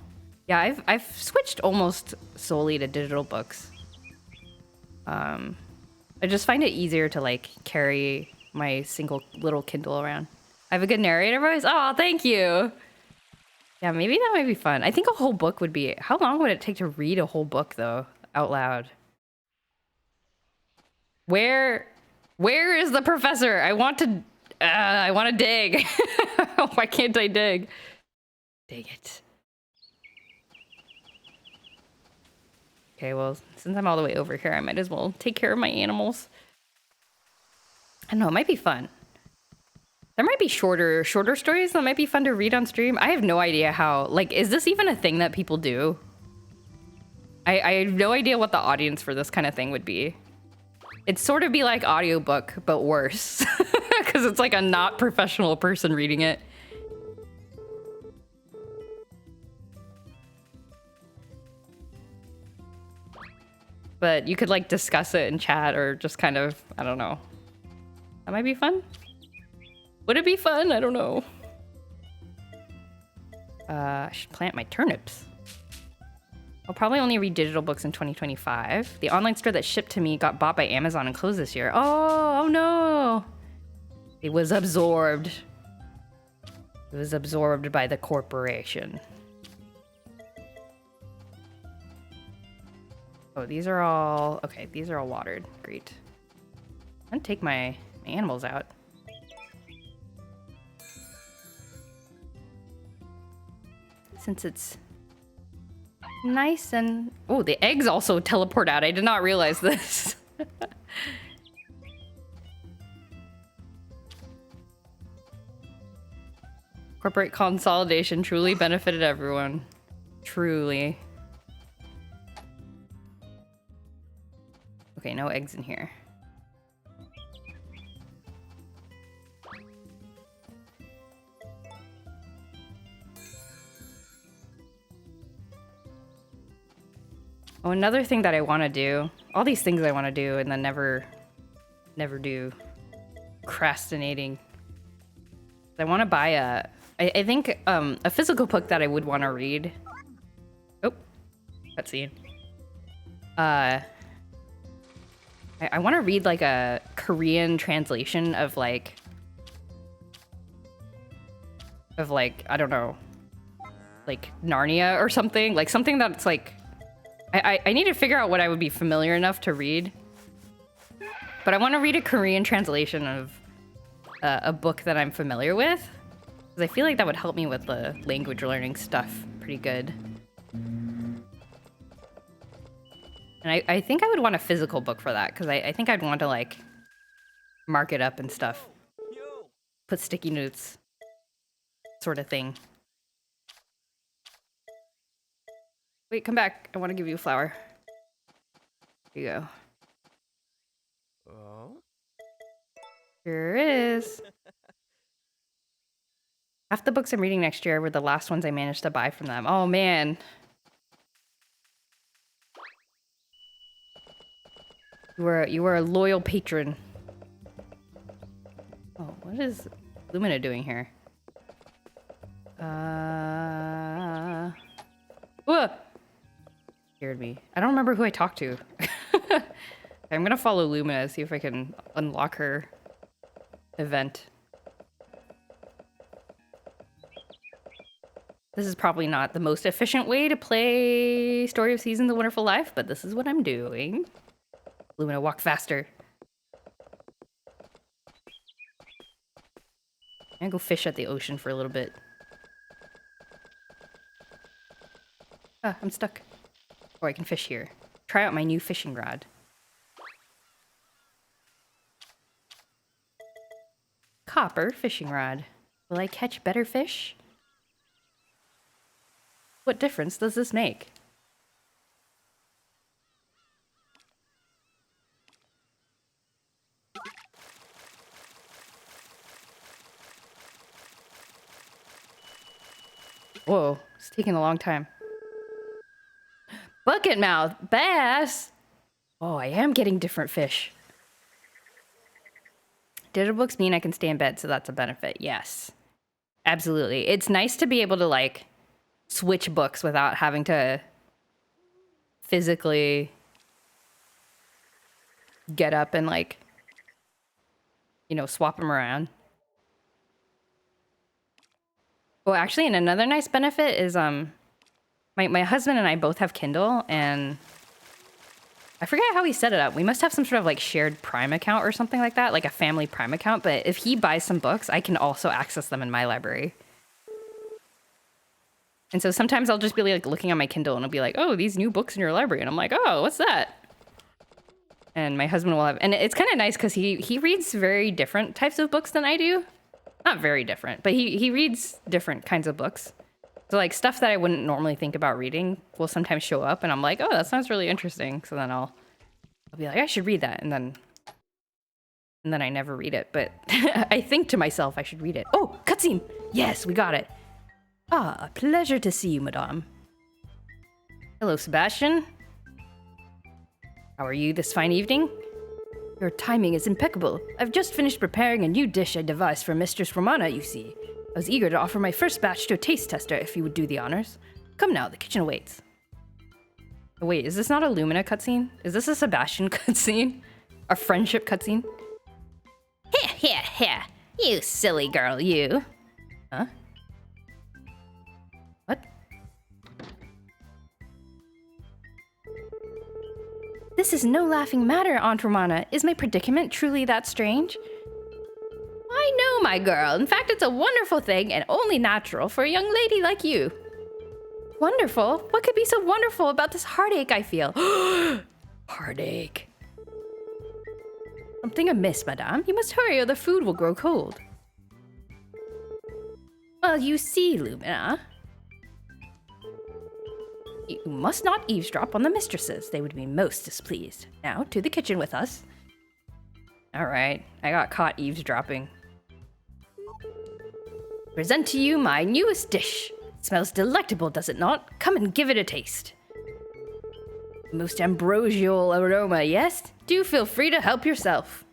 Yeah, I've switched almost solely to digital books. I just find it easier to like carry my single little Kindle around. I have a good narrator voice. Oh, thank you. Yeah, maybe that might be fun. I think a whole book would be... How long would it take to read a whole book, though, out loud? Where is the professor? I want I want to dig. Why can't I dig? Dig it. Okay, well, since I'm all the way over here, I might as well take care of my animals. I don't know, it might be fun. There might be shorter stories that might be fun to read on stream. I have no idea how, like, is this even a thing that people do? I have no idea what the audience for this kind of thing would be. It'd sort of be like audiobook, but worse. Because it's like a not professional person reading it. But you could like discuss it in chat or just kind of, I don't know. That might be fun. Would it be fun? I don't know. I should plant my turnips. I'll probably only read digital books in 2025. The online store that shipped to me got bought by Amazon and closed this year. Oh no. It was absorbed. It was absorbed by the corporation. Oh, these are all... Okay, these are all watered. Great. I'm gonna take my animals out. Since it's nice and... Oh, the eggs also teleport out. I did not realize this. Corporate consolidation truly benefited everyone. Truly. Okay, no eggs in here. Oh, another thing that I want to do. All these things I want to do and then never do. Procrastinating. I want to buy a... I think a physical book that I would want to read. Oh, cutscene. I want to read like a Korean translation of like, I don't know, like Narnia or something. Like something that's like, I need to figure out what I would be familiar enough to read. But I want to read a Korean translation of a book that I'm familiar with. Because I feel like that would help me with the language learning stuff pretty good. And I think I would want a physical book for that, because I think I'd want to, like, mark it up and stuff. Put sticky notes. Sort of thing. Wait, come back. I want to give you a flower. Here you go. Oh? Here it is. Half the books I'm reading next year were the last ones I managed to buy from them. Oh, man. You were a loyal patron. Oh, what is Lumina doing here? Whoa! Scared me. I don't remember who I talked to. I'm gonna follow Lumina, see if I can unlock her event. This is probably not the most efficient way to play Story of Seasons: The Wonderful Life, but this is what I'm doing. Lumina, walk faster. I'm gonna go fish at the ocean for a little bit. Ah, I'm stuck. Oh, I can fish here. Try out my new fishing rod. Copper fishing rod. Will I catch better fish? What difference does this make? Whoa, it's taking a long time. Bucket mouth, bass. Oh, I am getting different fish. Digital books mean I can stay in bed, so that's a benefit. Yes, absolutely. It's nice to be able to like switch books without having to physically get up and like, you know, swap them around. Oh, actually, and another nice benefit is my husband and I both have Kindle, and I forget how he set it up. We must have some sort of like shared Prime account or something like that, like a family Prime account. But if he buys some books, I can also access them in my library. And so sometimes I'll just be like looking on my Kindle and it'll be like, oh, these new books in your library. And I'm like, oh, what's that? And my husband will have, and it's kind of nice because he reads very different types of books than I do. Not very different, but he reads different kinds of books. So like stuff that I wouldn't normally think about reading will sometimes show up and I'm like, oh, that sounds really interesting. So then I'll be like, I should read that. And then I never read it, but I think to myself, I should read it. Oh, cutscene. Yes, we got it. Ah, a pleasure to see you, madame. Hello, Sebastian. How are you this fine evening? Your timing is impeccable. I've just finished preparing a new dish I devised for Mistress Romana, you see. I was eager to offer my first batch to a taste tester if you would do the honors. Come now, the kitchen awaits. Oh, wait, is this not a Lumina cutscene? Is this a Sebastian cutscene? A friendship cutscene? Here. You silly girl, you. Huh? What? This is no laughing matter, Aunt Romana. Is my predicament truly that strange? I know, my girl. In fact, it's a wonderful thing and only natural for a young lady like you. Wonderful? What could be so wonderful about this heartache I feel? Heartache. Something amiss, madame. You must hurry or the food will grow cold. Well, you see, Lumina. You must not eavesdrop on the mistresses. They would be most displeased. Now, to the kitchen with us. Alright, I got caught eavesdropping. Present to you my newest dish. It smells delectable, does it not? Come and give it a taste. Most ambrosial aroma, yes? Do feel free to help yourself.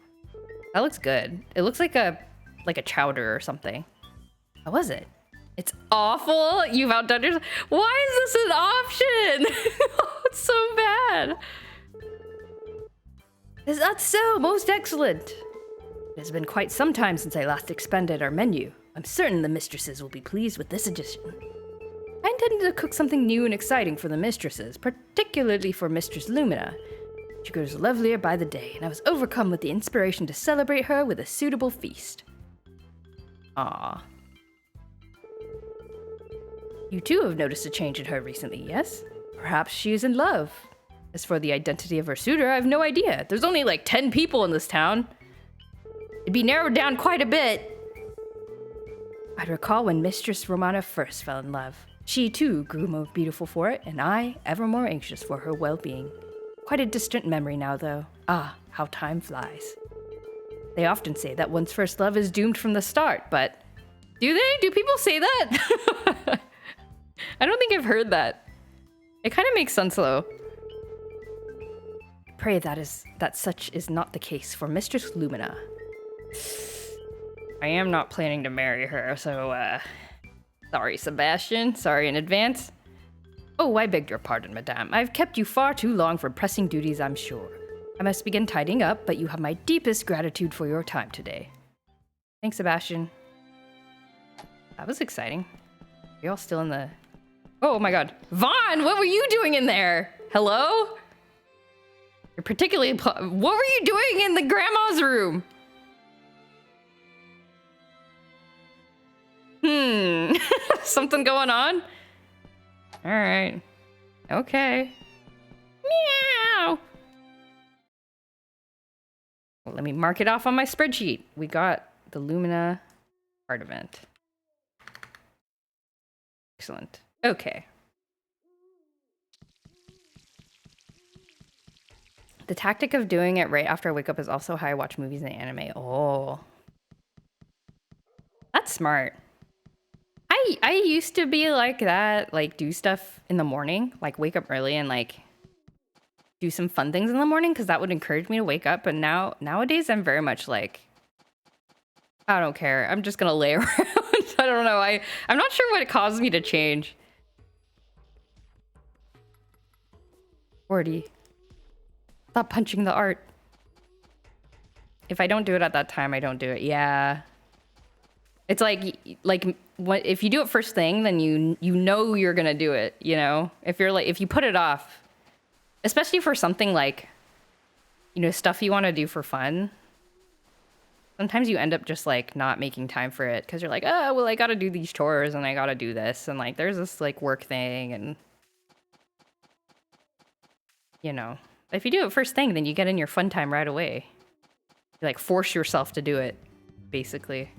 That looks good. It looks like a chowder or something. How was it? It's awful. You've outdone yourself. Why is this an option? It's so bad. Is that so? Most excellent. It has been quite some time since I last expanded our menu. I'm certain the mistresses will be pleased with this addition. I intended to cook something new and exciting for the mistresses, particularly for Mistress Lumina. She grows lovelier by the day, and I was overcome with the inspiration to celebrate her with a suitable feast. Ah. You too have noticed a change in her recently, yes? Perhaps she is in love. As for the identity of her suitor, I have no idea. There's only like 10 people in this town. It'd be narrowed down quite a bit. I'd recall when Mistress Romana first fell in love. She too grew more beautiful for it, and I ever more anxious for her well-being. Quite a distant memory now, though. Ah, how time flies. They often say that one's first love is doomed from the start, but do they? Do people say that? I don't think I've heard that. It kind of makes sense, though. Pray that such is not the case for Mistress Lumina. I am not planning to marry her, so, sorry, Sebastian. Sorry in advance. Oh, I beg your pardon, madame. I've kept you far too long for pressing duties, I'm sure. I must begin tidying up, but you have my deepest gratitude for your time today. Thanks, Sebastian. That was exciting. You're all still in the... Oh my god. Vaughn, what were you doing in there? Hello? You're particularly... What were you doing in the grandma's room? Something going on? Alright. Okay. Meow! Well, let me mark it off on my spreadsheet. We got the Lumina art event. Excellent. Okay. The tactic of doing it right after I wake up is also how I watch movies and anime. Oh. That's smart. I used to be like that, like do stuff in the morning, like wake up early and like do some fun things in the morning because that would encourage me to wake up. But nowadays I'm very much like, I don't care. I'm just gonna lay around. I don't know. I'm not sure what caused me to change. 40. Stop punching the art. If I don't do it at that time, I don't do it. Yeah. It's like what if you do it first thing, then you know you're gonna do it, you know? If you put it off, especially for something like you know, stuff you want to do for fun, sometimes you end up just like not making time for it because you're like, oh, well, I got to do these chores and I got to do this. And like, there's this like work thing. And, you know, if you do it first thing, then you get in your fun time right away. You like force yourself to do it, basically.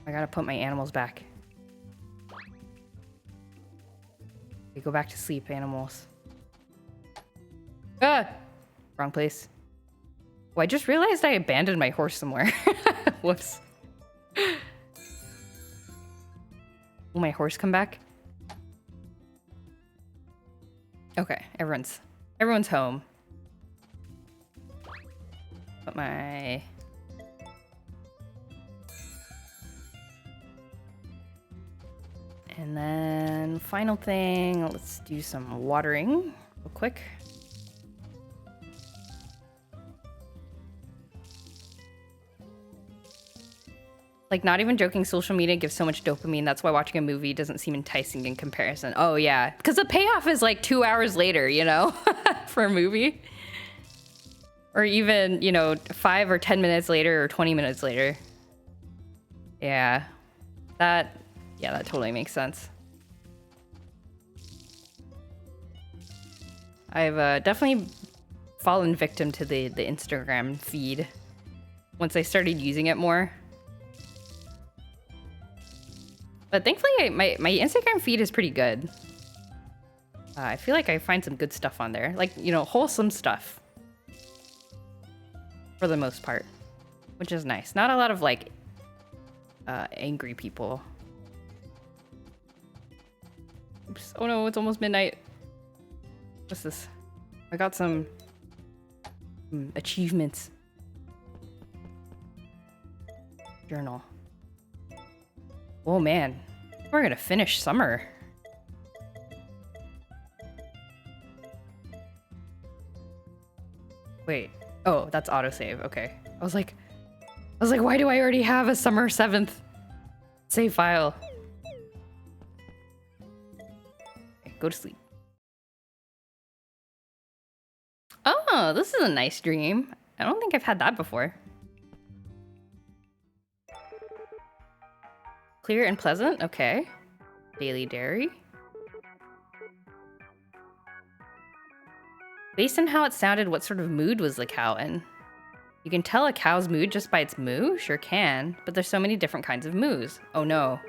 I got to put my animals back. We go back to sleep, animals. Ah! Wrong place. Oh, I just realized I abandoned my horse somewhere. Whoops. Will my horse come back? Okay, everyone's home. Put my... And then final thing, let's do some watering real quick. Like, not even joking, social media gives so much dopamine. That's why watching a movie doesn't seem enticing in comparison. Oh, yeah. Because the payoff is like 2 hours later, you know, for a movie. Or even, you know, 5 or 10 minutes later or 20 minutes later. Yeah. That totally makes sense. I've definitely fallen victim to the Instagram feed once I started using it more. But thankfully, my Instagram feed is pretty good. I feel like I find some good stuff on there. Like, you know, wholesome stuff. For the most part. Which is nice. Not a lot of, like, angry people. Oops. Oh no, it's almost midnight. What's this? I got some achievements. Journal. Oh man, we're gonna finish summer. Wait, oh, that's autosave, okay. I was like, why do I already have a summer 7th save file? Okay, go to sleep. Oh, this is a nice dream. I don't think I've had that before. Clear and pleasant, okay. Daily dairy. Based on how it sounded, what sort of mood was the cow in? You can tell a cow's mood just by its moo? Sure can, but there's so many different kinds of moos. Oh no.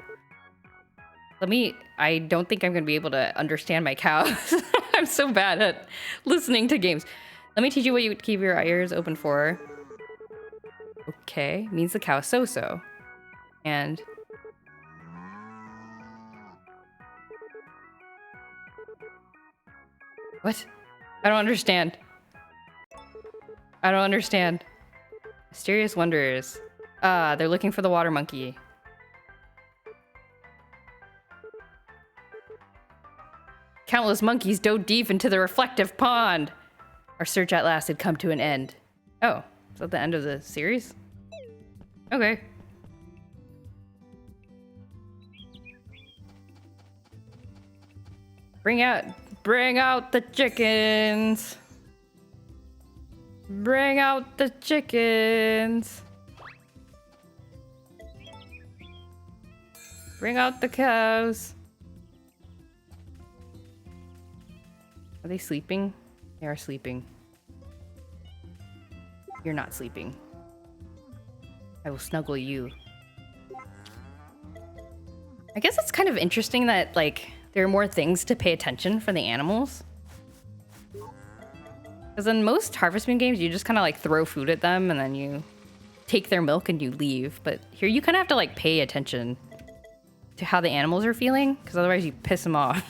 I don't think I'm gonna be able to understand my cows. I'm so bad at listening to games. Let me teach you what you keep your ears open for. Okay, means the cow is so-so. And... what? I don't understand. I don't understand. Mysterious wonders. Ah, they're looking for the water monkey. Countless monkeys dove deep into the reflective pond. Our search at last had come to an end. Oh, is that the end of the series? Okay. Bring out the chickens. Bring out the chickens. Bring out the cows. Are they sleeping? They are sleeping. You're not sleeping. I will snuggle you. I guess it's kind of interesting that, like, there are more things to pay attention for the animals. Because in most Harvest Moon games, you just kind of like throw food at them and then you take their milk and you leave. But here you kind of have to like pay attention to how the animals are feeling, because otherwise you piss them off.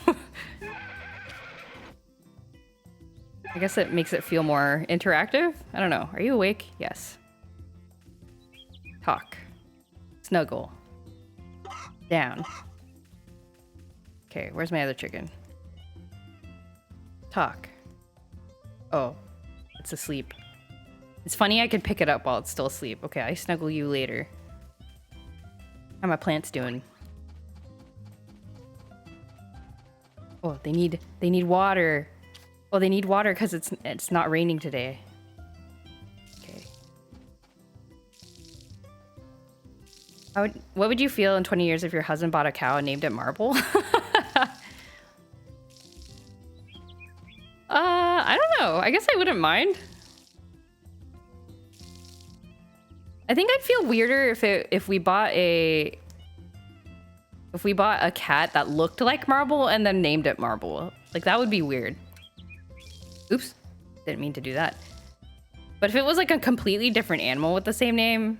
I guess it makes it feel more interactive. I don't know. Are you awake? Yes. Talk. Snuggle. Down. Okay, where's my other chicken? Talk. Oh, it's asleep. It's funny I could pick it up while it's still asleep. Okay, I snuggle you later. How my plants doing? Oh, they need water. Well, they need water because it's not raining today. Okay. What would you feel in 20 years if your husband bought a cow and named it Marble? I don't know. I guess I wouldn't mind. I think I'd feel weirder if we bought a cat that looked like Marble and then named it Marble. Like, that would be weird. Oops. Didn't mean to do that. But if it was like a completely different animal with the same name,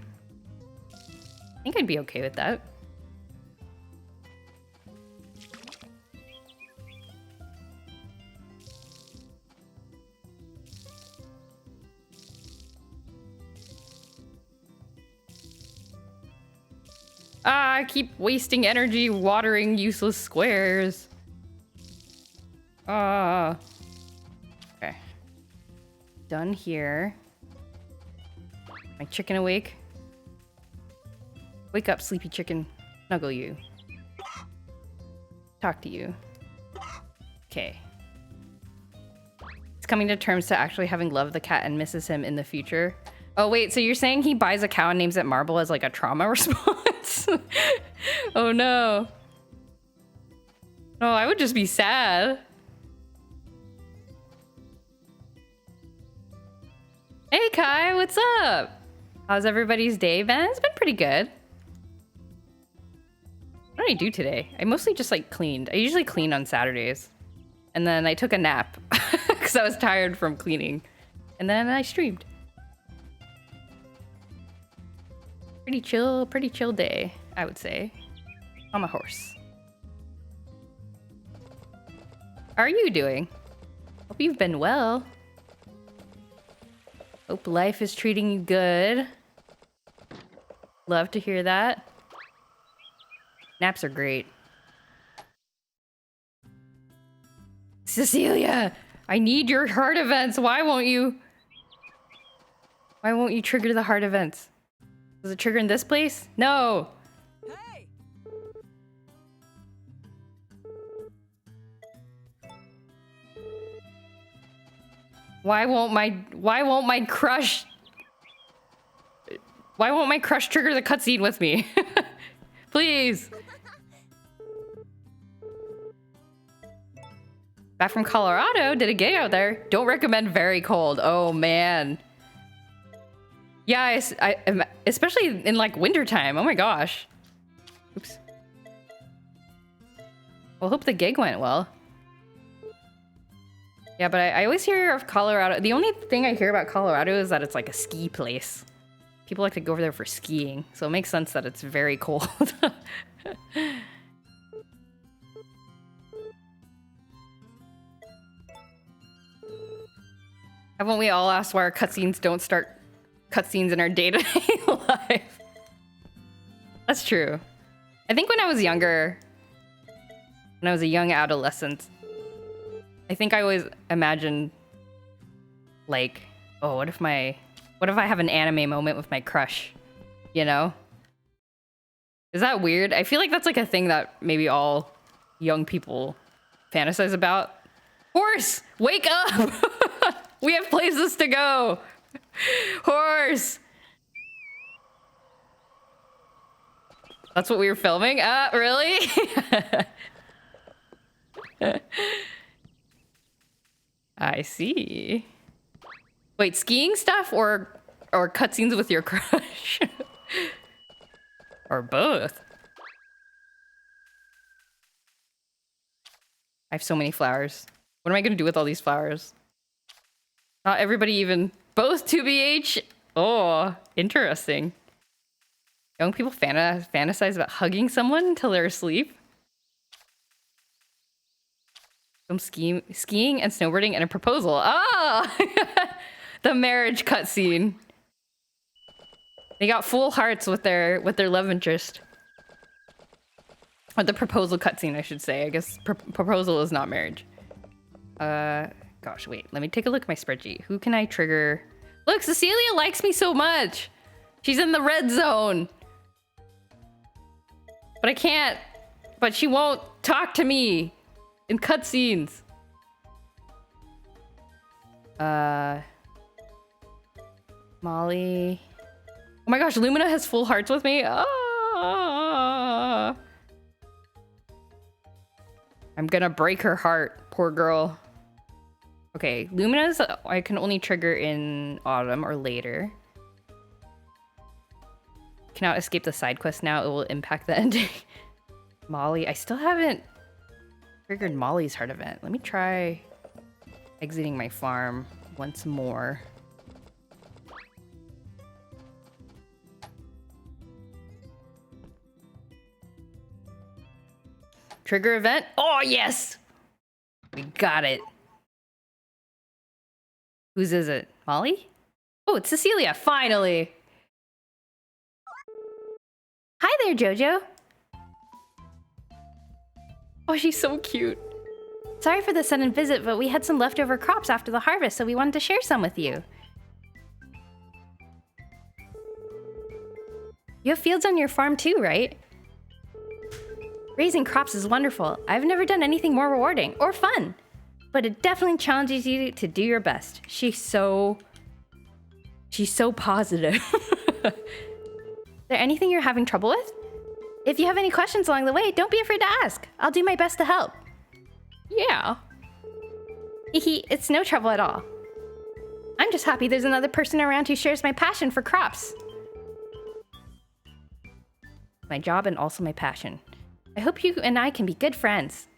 I think I'd be okay with that. I keep wasting energy watering useless squares. Okay. Done here. My chicken awake? Wake up, sleepy chicken. Snuggle you. Talk to you. Okay. It's coming to terms to actually having loved the cat and misses him in the future. Oh wait, so you're saying he buys a cow and names it Marble as like a trauma response? Oh no. No, I would just be sad. Hey Kai, what's up? How's everybody's day been? It's been pretty good. What did I do today? I mostly just like cleaned. I usually clean on Saturdays. And then I took a nap because I was tired from cleaning. And then I streamed. Pretty chill day, I would say. On my horse. How are you doing? Hope you've been well. Hope life is treating you good. Love to hear that. Naps are great. Cecilia, I need your heart events. Why won't you trigger the heart events? Does it trigger in this place? No. Hey. Why won't my crush trigger the cutscene with me? Please. Back from Colorado, did it get out there? Don't recommend very cold. Oh man. Yeah, especially in like wintertime. Oh my gosh. Oops. Well, hope the gig went well. Yeah, but I always hear of Colorado. The only thing I hear about Colorado is that it's like a ski place. People like to go over there for skiing, so it makes sense that it's very cold. Haven't we all asked why our cutscenes don't start cutscenes in our day-to-day life? That's true. I think when I was younger, when I was a young adolescent, I think I always imagined, like, oh, what if I have an anime moment with my crush, you know? Is that weird? I feel like that's like a thing that maybe all young people fantasize about. Horse, wake up! We have places to go. Horse. That's what we were filming? Really? I see. Wait, skiing stuff or cutscenes with your crush? Or both? I have so many flowers. What am I gonna do with all these flowers? Not everybody even... Both 2BH? Oh, interesting. Young people fantasize about hugging someone until they're asleep. Some skiing and snowboarding and a proposal. Ah! The marriage cutscene. They got full hearts with their love interest. Or the proposal cutscene, I should say. I guess proposal is not marriage. Gosh, wait. Let me take a look at my spreadsheet. Who can I trigger? Look, Cecilia likes me so much. She's in the red zone. But I can't. But she won't talk to me in cutscenes. Molly. Oh my gosh, Lumina has full hearts with me. Ah. I'm gonna break her heart, poor girl. Okay, Lumina's I can only trigger in autumn or later. Cannot escape the side quest now, it will impact the ending. Molly, I still haven't triggered Molly's heart event. Let me try exiting my farm once more. Trigger event? Oh, yes! We got it. Whose is it? Molly? Oh, it's Cecilia, finally! Hi there, Jojo. Oh, she's so cute. Sorry for the sudden visit, but we had some leftover crops after the harvest, so we wanted to share some with you. You have fields on your farm too, right? Raising crops is wonderful. I've never done anything more rewarding or fun, but it definitely challenges you to do your best. She's so positive. Is there anything you're having trouble with? If you have any questions along the way, don't be afraid to ask. I'll do my best to help. Yeah. It's no trouble at all. I'm just happy there's another person around who shares my passion for crops. My job and also my passion. I hope you and I can be good friends.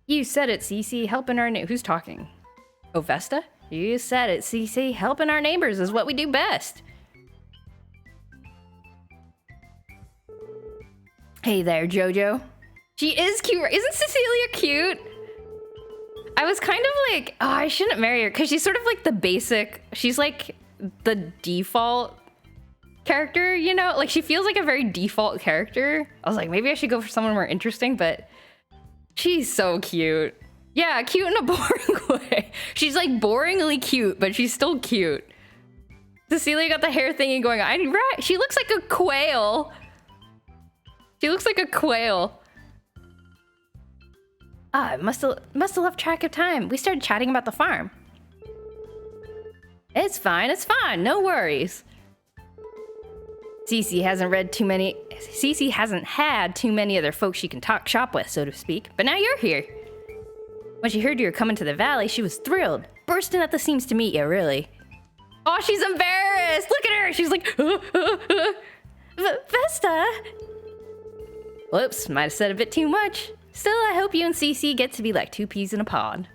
You said it, Cece. Helping our who's talking? Oh, Vesta? You said it, Cece. Helping our neighbors is what we do best. Hey there, Jojo. She is cute. Isn't Cecilia cute? I was kind of like, oh, I shouldn't marry her because she's sort of like the basic. She's like the default character, you know? Like she feels like a very default character. I was like, maybe I should go for someone more interesting, but she's so cute. Yeah, cute in a boring way. She's like boringly cute, but she's still cute. Cecilia got the hair thingy going on. Right, she looks like a quail. She looks like a quail. Ah, must have lost track of time. We started chatting about the farm. It's fine, no worries. Cece hasn't had too many other folks she can talk shop with, so to speak. But now you're here. When she heard you were coming to the valley, she was thrilled, bursting at the seams to meet you, really. Oh, she's embarrassed. Look at her. She's like, Vesta. Whoops, might have said a bit too much. Still, I hope you and Cece get to be like two peas in a pod.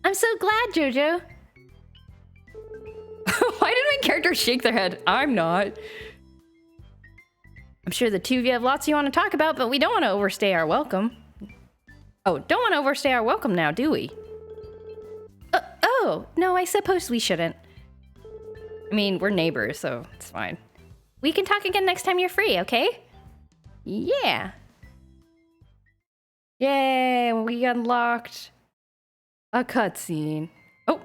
I'm so glad, Jojo. Why did my character shake their head? I'm not. I'm sure the two of you have lots you want to talk about, but we don't want to overstay our welcome. Oh, don't want to overstay our welcome now, do we? Oh, no, I suppose we shouldn't. I mean, we're neighbors, so it's fine. We can talk again next time you're free, okay? Yeah. Yay, we unlocked a cutscene. Oh.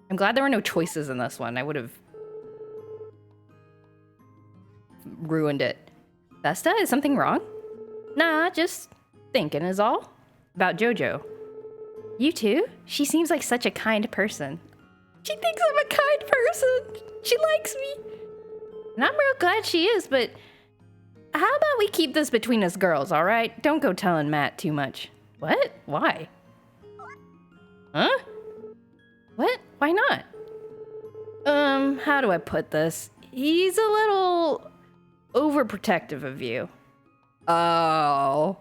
I'm glad there were no choices in this one. I would have ruined it. Vesta, is something wrong? Nah, just thinking is all. About Jojo. You too? She seems like such a kind person. She thinks I'm a kind person. She likes me. And I'm real glad she is, but how about we keep this between us girls, all right? Don't go telling Matt too much. What? Why? Huh? What? Why not? How do I put this? He's a little overprotective of you. Oh.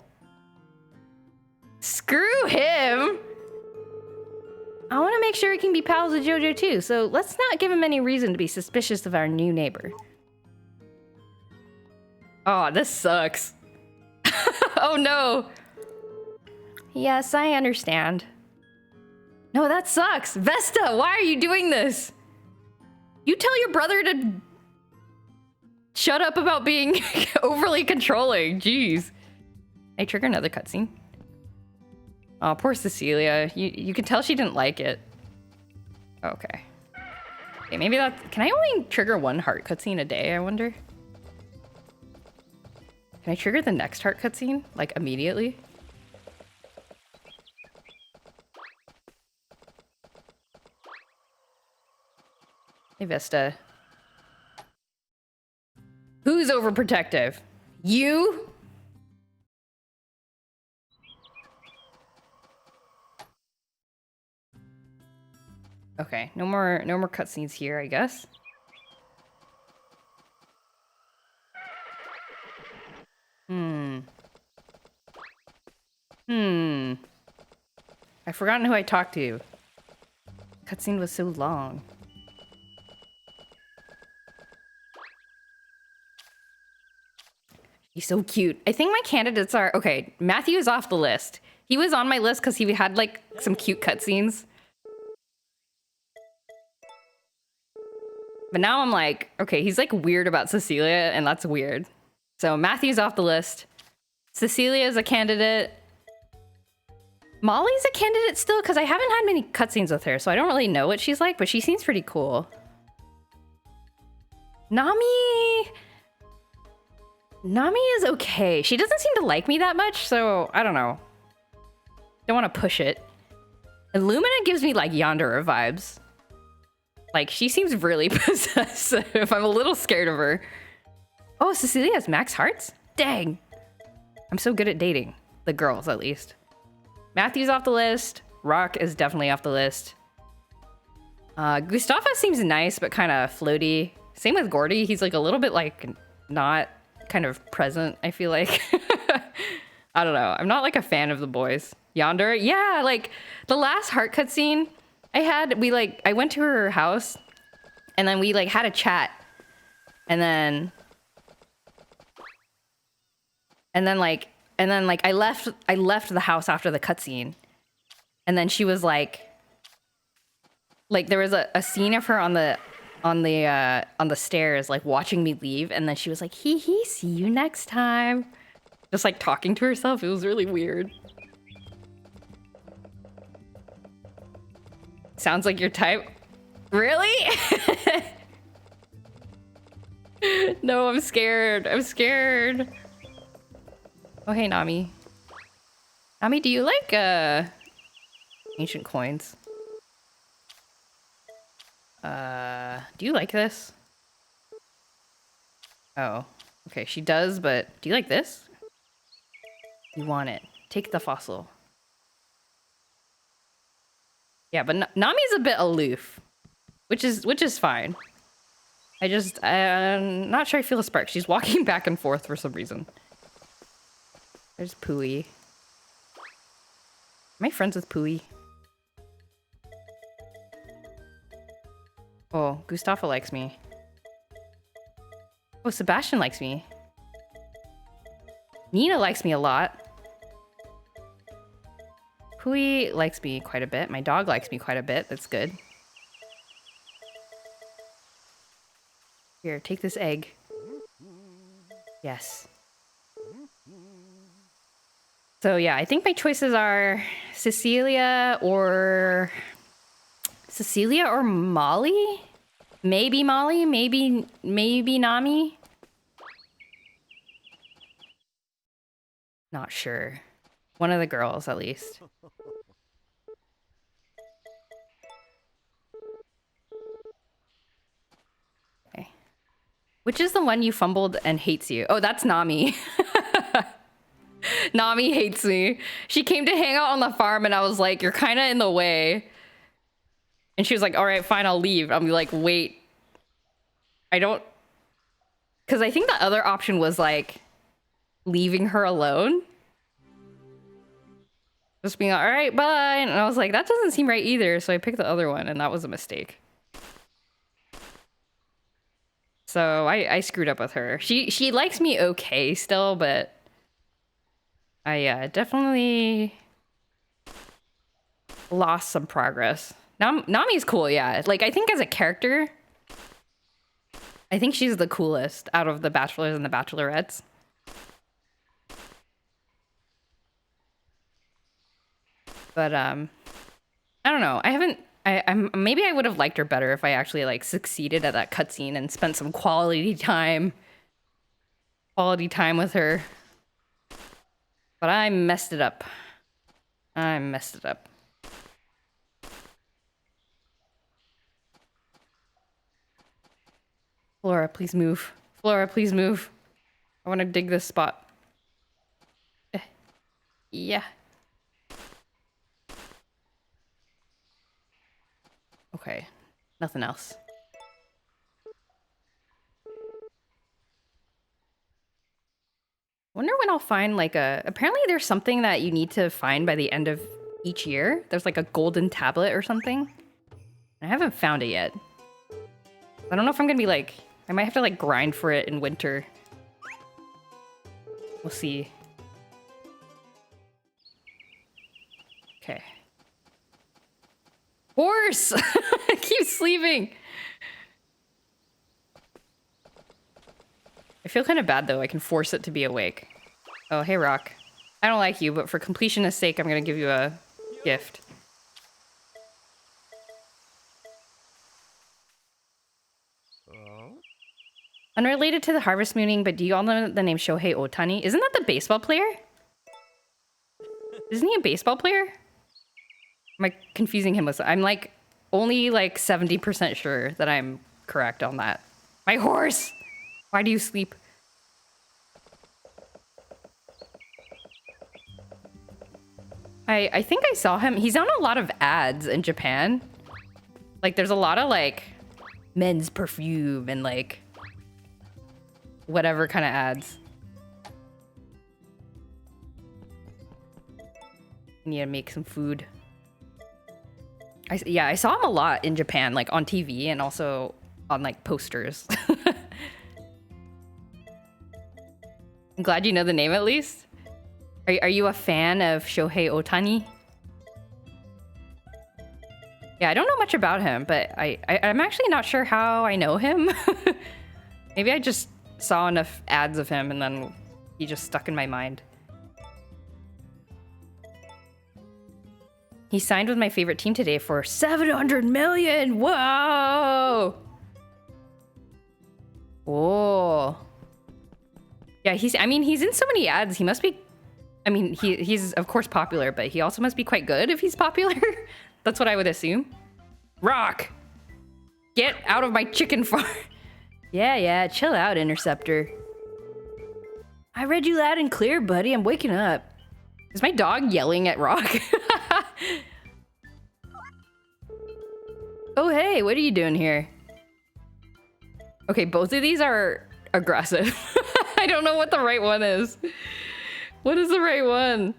Screw him! I want to make sure we can be pals with Jojo too, so let's not give him any reason to be suspicious of our new neighbor. Oh, this sucks. Oh no. Yes, I understand. No, that sucks. Vesta, why are you doing this? You tell your brother to shut up about being overly controlling. Jeez. I trigger another cutscene. Oh, poor Cecilia. You can tell she didn't like it. Okay. Okay, maybe that's... Can I only trigger one heart cutscene a day, I wonder? Can I trigger the next heart cutscene? Like, immediately? Hey, Vista. Who's overprotective? You? Okay, no more cutscenes here, I guess. I've forgotten who I talked to. Cutscene was so long. He's so cute. I think my candidates are... Okay, Matthew is off the list. He was on my list because he had, like, some cute cutscenes. But now I'm like, okay, he's, like, weird about Cecilia, and that's weird. So Matthew's off the list. Cecilia's a candidate. Molly's a candidate still, because I haven't had many cutscenes with her, so I don't really know what she's like, but she seems pretty cool. Nami is okay. She doesn't seem to like me that much, so I don't know. Don't want to push it. Illumina gives me like Yandere vibes. Like, she seems really possessive. I'm a little scared of her. Oh, Cecilia has max hearts? Dang. I'm so good at dating. The girls, at least. Matthew's off the list. Rock is definitely off the list. Gustafa seems nice, but kind of floaty. Same with Gordy. He's like a little bit like not kind of present, I feel like. I don't know. I'm not like a fan of the boys. Yandere, yeah, like the last heart cutscene I went to her house and then we like had a chat and then I left the house after the cutscene and then she was like there was a scene of her on the stairs like watching me leave and then she was like hee hee, see you next time, just like talking to herself. It was really weird. Sounds like your type. Really? No, I'm scared. I'm scared. Oh, hey, Nami. Nami, do you like ancient coins? Do you like this? Oh, okay, she does, but do you like this? You want it. Take the fossil. Yeah, but Nami's a bit aloof, which is fine. I'm not sure I feel a spark. She's walking back and forth for some reason. There's Pui. Am I friends with Pui? Oh, Gustafa likes me. Oh, Sebastian likes me. Nina likes me a lot. Pui likes me quite a bit. My dog likes me quite a bit. That's good. Here, take this egg. Yes. So yeah, I think my choices are Cecilia or Molly? Maybe Molly, maybe Nami. Not sure. One of the girls, at least. Okay. Which is the one you fumbled and hates you? Oh, that's Nami. Nami hates me. She came to hang out on the farm and I was like, you're kind of in the way. And she was like, all right, fine, I'll leave. I'm like, wait. I don't... Because I think the other option was like leaving her alone. Just being like, all right, bye. And I was like, that doesn't seem right either. So I picked the other one and that was a mistake. So I screwed up with her. She likes me okay still, but I definitely lost some progress. Nami's cool, yeah. Like, I think as a character, I think she's the coolest out of the Bachelors and the Bachelorettes. But I don't know. I'm maybe I would have liked her better if I actually like succeeded at that cutscene and spent some quality time quality time with her. But I messed it up. I messed it up. Flora, please move. Flora, please move. I want to dig this spot. Yeah. Okay. Nothing else. Wonder when I'll find like a... Apparently there's something that you need to find by the end of each year. There's like a golden tablet or something. I haven't found it yet. I don't know if I'm gonna be like... I might have to like grind for it in winter. We'll see. Okay. Horse! I keep sleeping. I feel kind of bad though. I can force it to be awake. Oh, hey, Rock. I don't like you, but for completionist's sake, I'm gonna give you a gift. Unrelated to the Harvest Mooning, but do you all know the name Shohei Ohtani? Isn't that the baseball player? Isn't he a baseball player? Am I confusing him with... I'm like only like 70% sure that I'm correct on that. My horse! Why do you sleep? I think I saw him. He's on a lot of ads in Japan. Like there's a lot of like men's perfume and like whatever kind of ads. I need to make some food. Yeah, I saw him a lot in Japan, like on TV and also on like posters. I'm glad you know the name at least. Are you a fan of Shohei Ohtani? Yeah, I don't know much about him, but I'm actually not sure how I know him. Maybe I just saw enough ads of him and then he just stuck in my mind. He signed with my favorite team today for 700 million. Whoa. Whoa. Yeah, he's in so many ads. He must be, I mean, he's of course popular, but he also must be quite good if he's popular. That's what I would assume. Rock! Get out of my chicken farm. Yeah, chill out, Interceptor. I read you loud and clear, buddy. I'm waking up. Is my dog yelling at Rock? Oh, hey, what are you doing here? Okay, both of these are aggressive. I don't know what the right one is. What is the right one?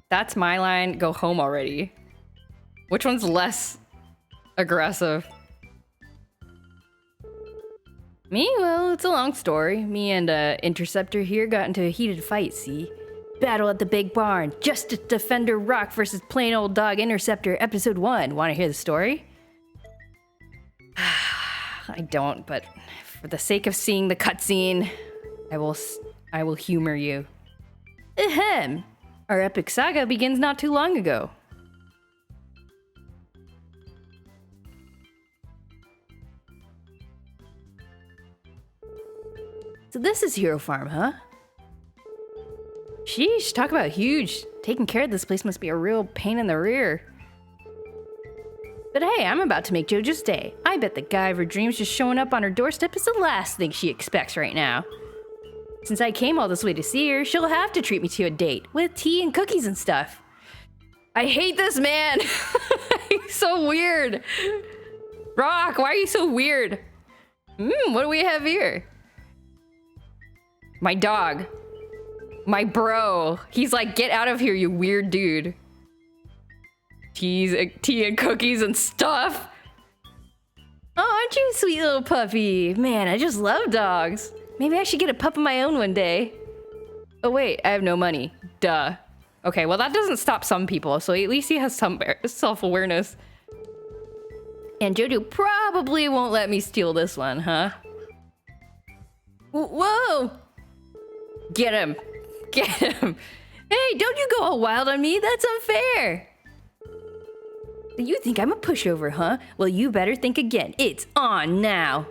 That's my line. Go home already. Which one's less aggressive? Me? Well, it's a long story. Me and Interceptor here got into a heated fight, see? Battle at the big barn. Justice Defender Rock versus plain old dog Interceptor, episode 1. Want to hear the story? I don't, but for the sake of seeing the cutscene, I will humor you. Ahem. Our epic saga begins not too long ago. So this is Hero Farm, huh? Sheesh, talk about huge. Taking care of this place must be a real pain in the rear. But hey, I'm about to make JoJo's day. I bet the guy of her dreams just showing up on her doorstep is the last thing she expects right now. Since I came all this way to see her, she'll have to treat me to a date with tea and cookies and stuff. I hate this man. He's so weird. Rock, why are you so weird? What do we have here? My dog. My bro. He's like, get out of here, you weird dude. Tea and cookies and stuff. Oh, aren't you a sweet little puppy? Man, I just love dogs. Maybe I should get a pup of my own one day. Oh wait, I have no money. Duh. Okay, well that doesn't stop some people, so at least he has some self-awareness. And JoJo probably won't let me steal this one, huh? Whoa! Get him. Get him. Hey, don't you go all wild on me. That's unfair. You think I'm a pushover, huh? Well, you better think again. It's on now.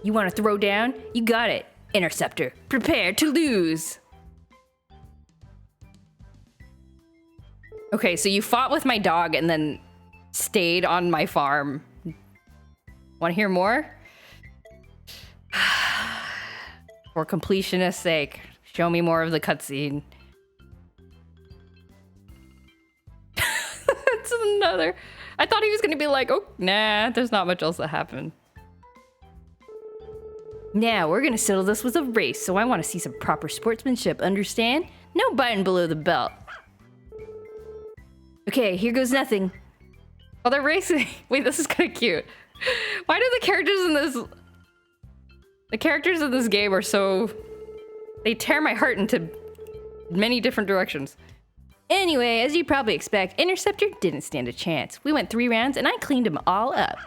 You want to throw down? You got it. Interceptor, prepare to lose. Okay, so you fought with my dog and then stayed on my farm. Want to hear more? For completionist's sake, show me more of the cutscene. That's another. I thought he was gonna be like, oh, nah, there's not much else that happened. Now, we're gonna settle this with a race, so I want to see some proper sportsmanship, understand? No biting below the belt. Okay, here goes nothing. Oh, they're racing. Wait, this is kind of cute. Why do the characters in this... The characters in this game are so... They tear my heart into many different directions. Anyway, as you probably expect, Interceptor didn't stand a chance. We went 3 rounds and I cleaned them all up.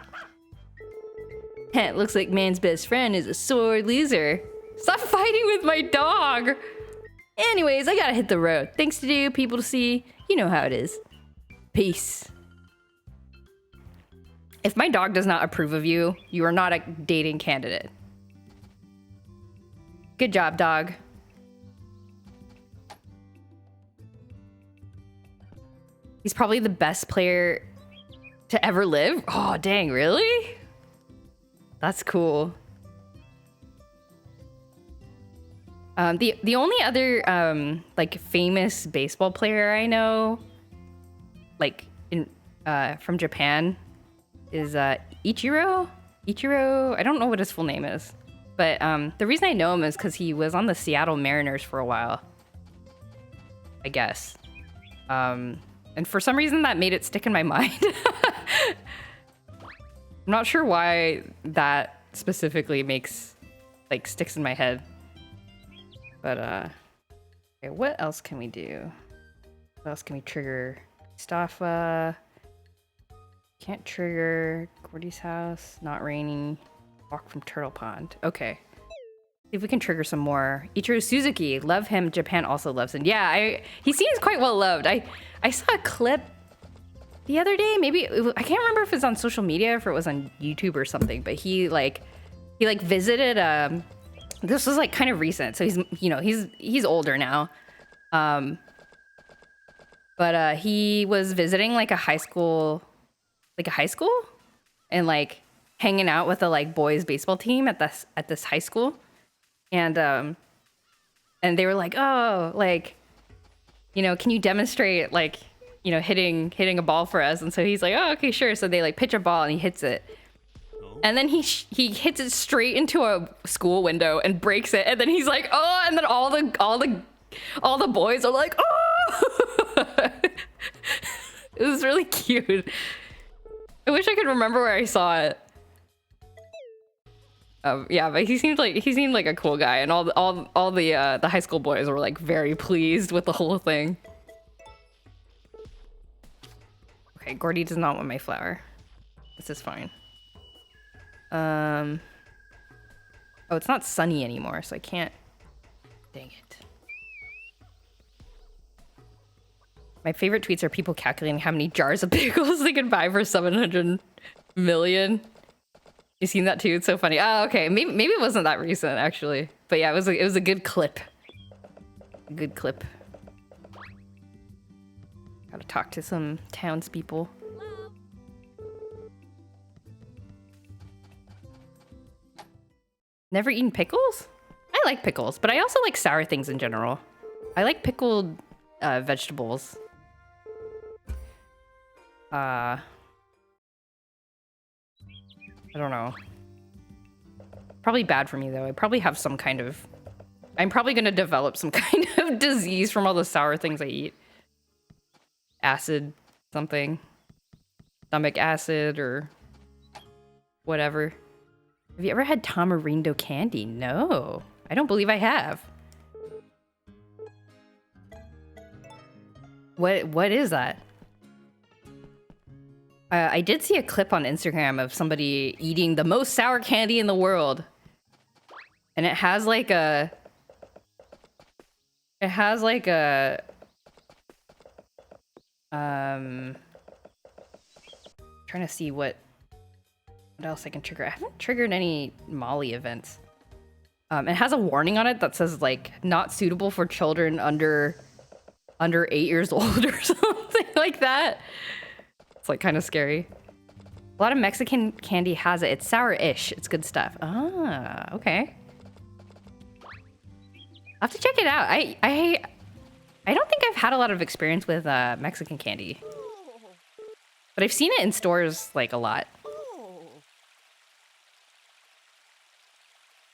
It looks like man's best friend is a sore loser. Stop fighting with my dog! Anyways, I gotta hit the road. Things to do, people to see. You know how it is. Peace. If my dog does not approve of you, you are not a dating candidate. Good job, dog. He's probably the best player to ever live. Oh, dang, really? That's cool. The only other like famous baseball player I know, like in from Japan, is Ichiro. I don't know what his full name is, but the reason I know him is because he was on the Seattle Mariners for a while, I guess. And for some reason that made it stick in my mind. I'm not sure why that specifically sticks in my head. But okay, what else can we do? What else can we trigger? Staffa. Can't trigger Gordy's house. Not raining. Walk from Turtle Pond. Okay. See if we can trigger some more. Ichiro Suzuki. Love him. Japan also loves him. Yeah, he seems quite well loved. I saw a clip the other day. Maybe I can't remember if it's on social media or if it was on YouTube or something. But he visited. This was like kind of recent, so he's older now. But he was visiting like a high school, and like hanging out with the like boys baseball team at this high school. And they were like, oh, like, can you demonstrate like, hitting a ball for us? And so he's like, oh, okay, sure. So they like pitch a ball and he hits it. And then he hits it straight into a school window and breaks it. And then he's like, oh, and then all the boys are like, oh. It was really cute. I wish I could remember where I saw it. Yeah, but he seemed like a cool guy, and all the high school boys were like very pleased with the whole thing. Okay, Gordy does not want my flower. This is fine. Oh, it's not sunny anymore, so I can't. Dang it. My favorite tweets are people calculating how many jars of pickles they can buy for 700 million. You seen that too? It's so funny. Oh, okay. Maybe it wasn't that recent actually, but yeah, it was a good clip. A good clip. Gotta talk to some townspeople. Never eaten pickles? I like pickles, but I also like sour things in general. I like pickled vegetables. I don't know. Probably bad for me though. I probably have some kind of... I'm probably gonna develop some kind of disease from all the sour things I eat. Acid something. Stomach acid or whatever. Have you ever had tamarindo candy? No. I don't believe I have. What is that? I did see a clip on Instagram of somebody eating the most sour candy in the world. And it has like a... Trying to see what else I can trigger. I haven't triggered any Molly events. It has a warning on it that says like not suitable for children under 8 years old or something like that. It's like kind of scary. A lot of Mexican candy has it. It's sour-ish. It's good stuff. Ah, okay. I'll have to check it out. I don't think I've had a lot of experience with Mexican candy. But I've seen it in stores like a lot.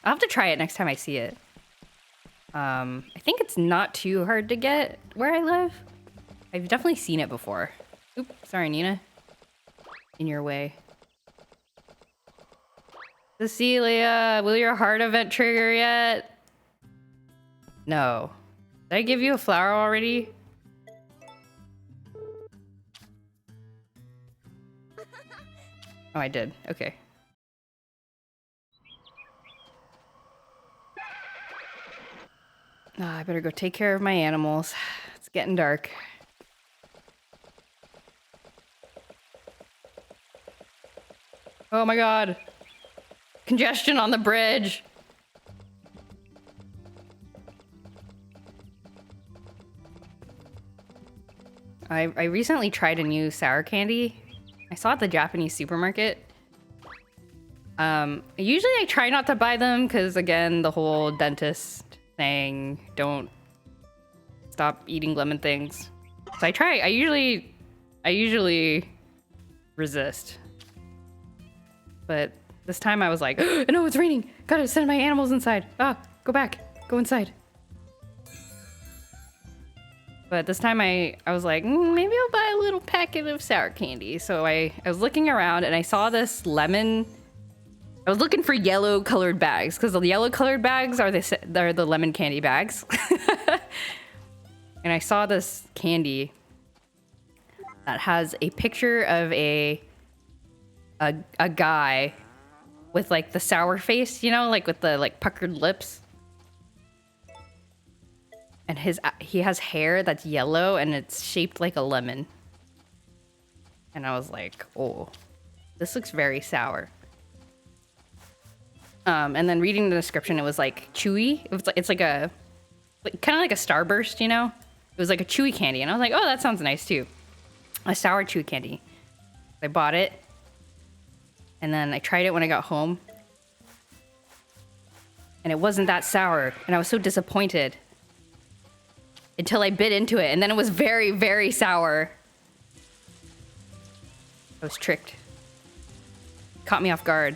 I'll have to try it next time I see it. I think it's not too hard to get where I live. I've definitely seen it before. Oop, sorry, Nina. In your way. Cecilia, will your heart event trigger yet? No. Did I give you a flower already? Oh, I did. Okay. Oh, I better go take care of my animals. It's getting dark. Oh my god. Congestion on the bridge. I recently tried a new sour candy. I saw it at the Japanese supermarket. Usually I try not to buy them because, again, the whole dentist thing, don't stop eating lemon things. So I try. I usually resist. But this time I was like, oh, no, it's raining. Gotta send my animals inside. Ah, go back. Go inside. But this time I was like, maybe I'll buy a little packet of sour candy. So I was looking around and I saw this lemon. I was looking for yellow colored bags because the yellow colored bags are the lemon candy bags. And I saw this candy that has a picture of a guy with like the sour face, you know, like with the like puckered lips. And he has hair that's yellow and it's shaped like a lemon. And I was like, oh, this looks very sour. And then reading the description, it was like chewy. It's like kind of like a Starburst, you know? It was like a chewy candy. And I was like, oh, that sounds nice too. A sour chewy candy. I bought it. And then I tried it when I got home. And it wasn't that sour. And I was so disappointed. Until I bit into it. And then it was very, very sour. I was tricked. Caught me off guard.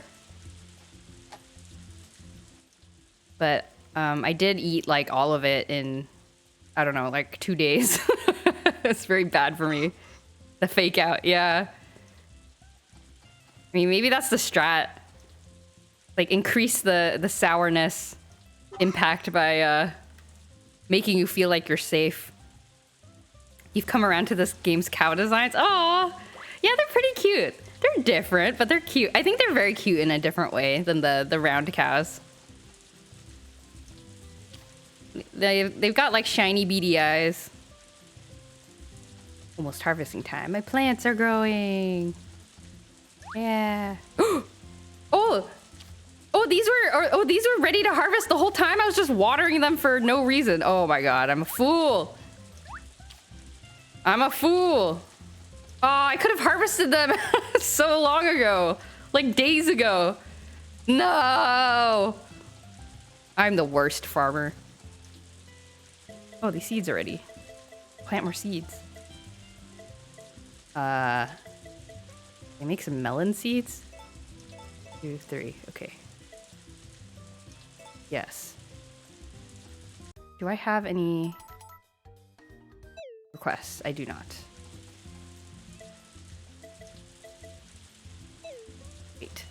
But I did eat like all of it in, I don't know, like 2 days. It's very bad for me. The fake out, yeah. I mean, maybe that's the strat. Like increase the sourness impact by making you feel like you're safe. You've come around to this game's cow designs. Oh, yeah, they're pretty cute. They're different, but they're cute. I think they're very cute in a different way than the round cows. They've got like shiny beady eyes. Almost harvesting time. My plants are growing. Yeah. Oh, these were ready to harvest the whole time. I was just watering them for no reason. Oh my god, I'm a fool. I'm a fool. Oh, I could have harvested them so long ago, like days ago. No. I'm the worst farmer. Oh, these seeds already. Plant more seeds. They make some melon seeds. 2, 3. Okay. Yes. Do I have any requests? I do not. Wait.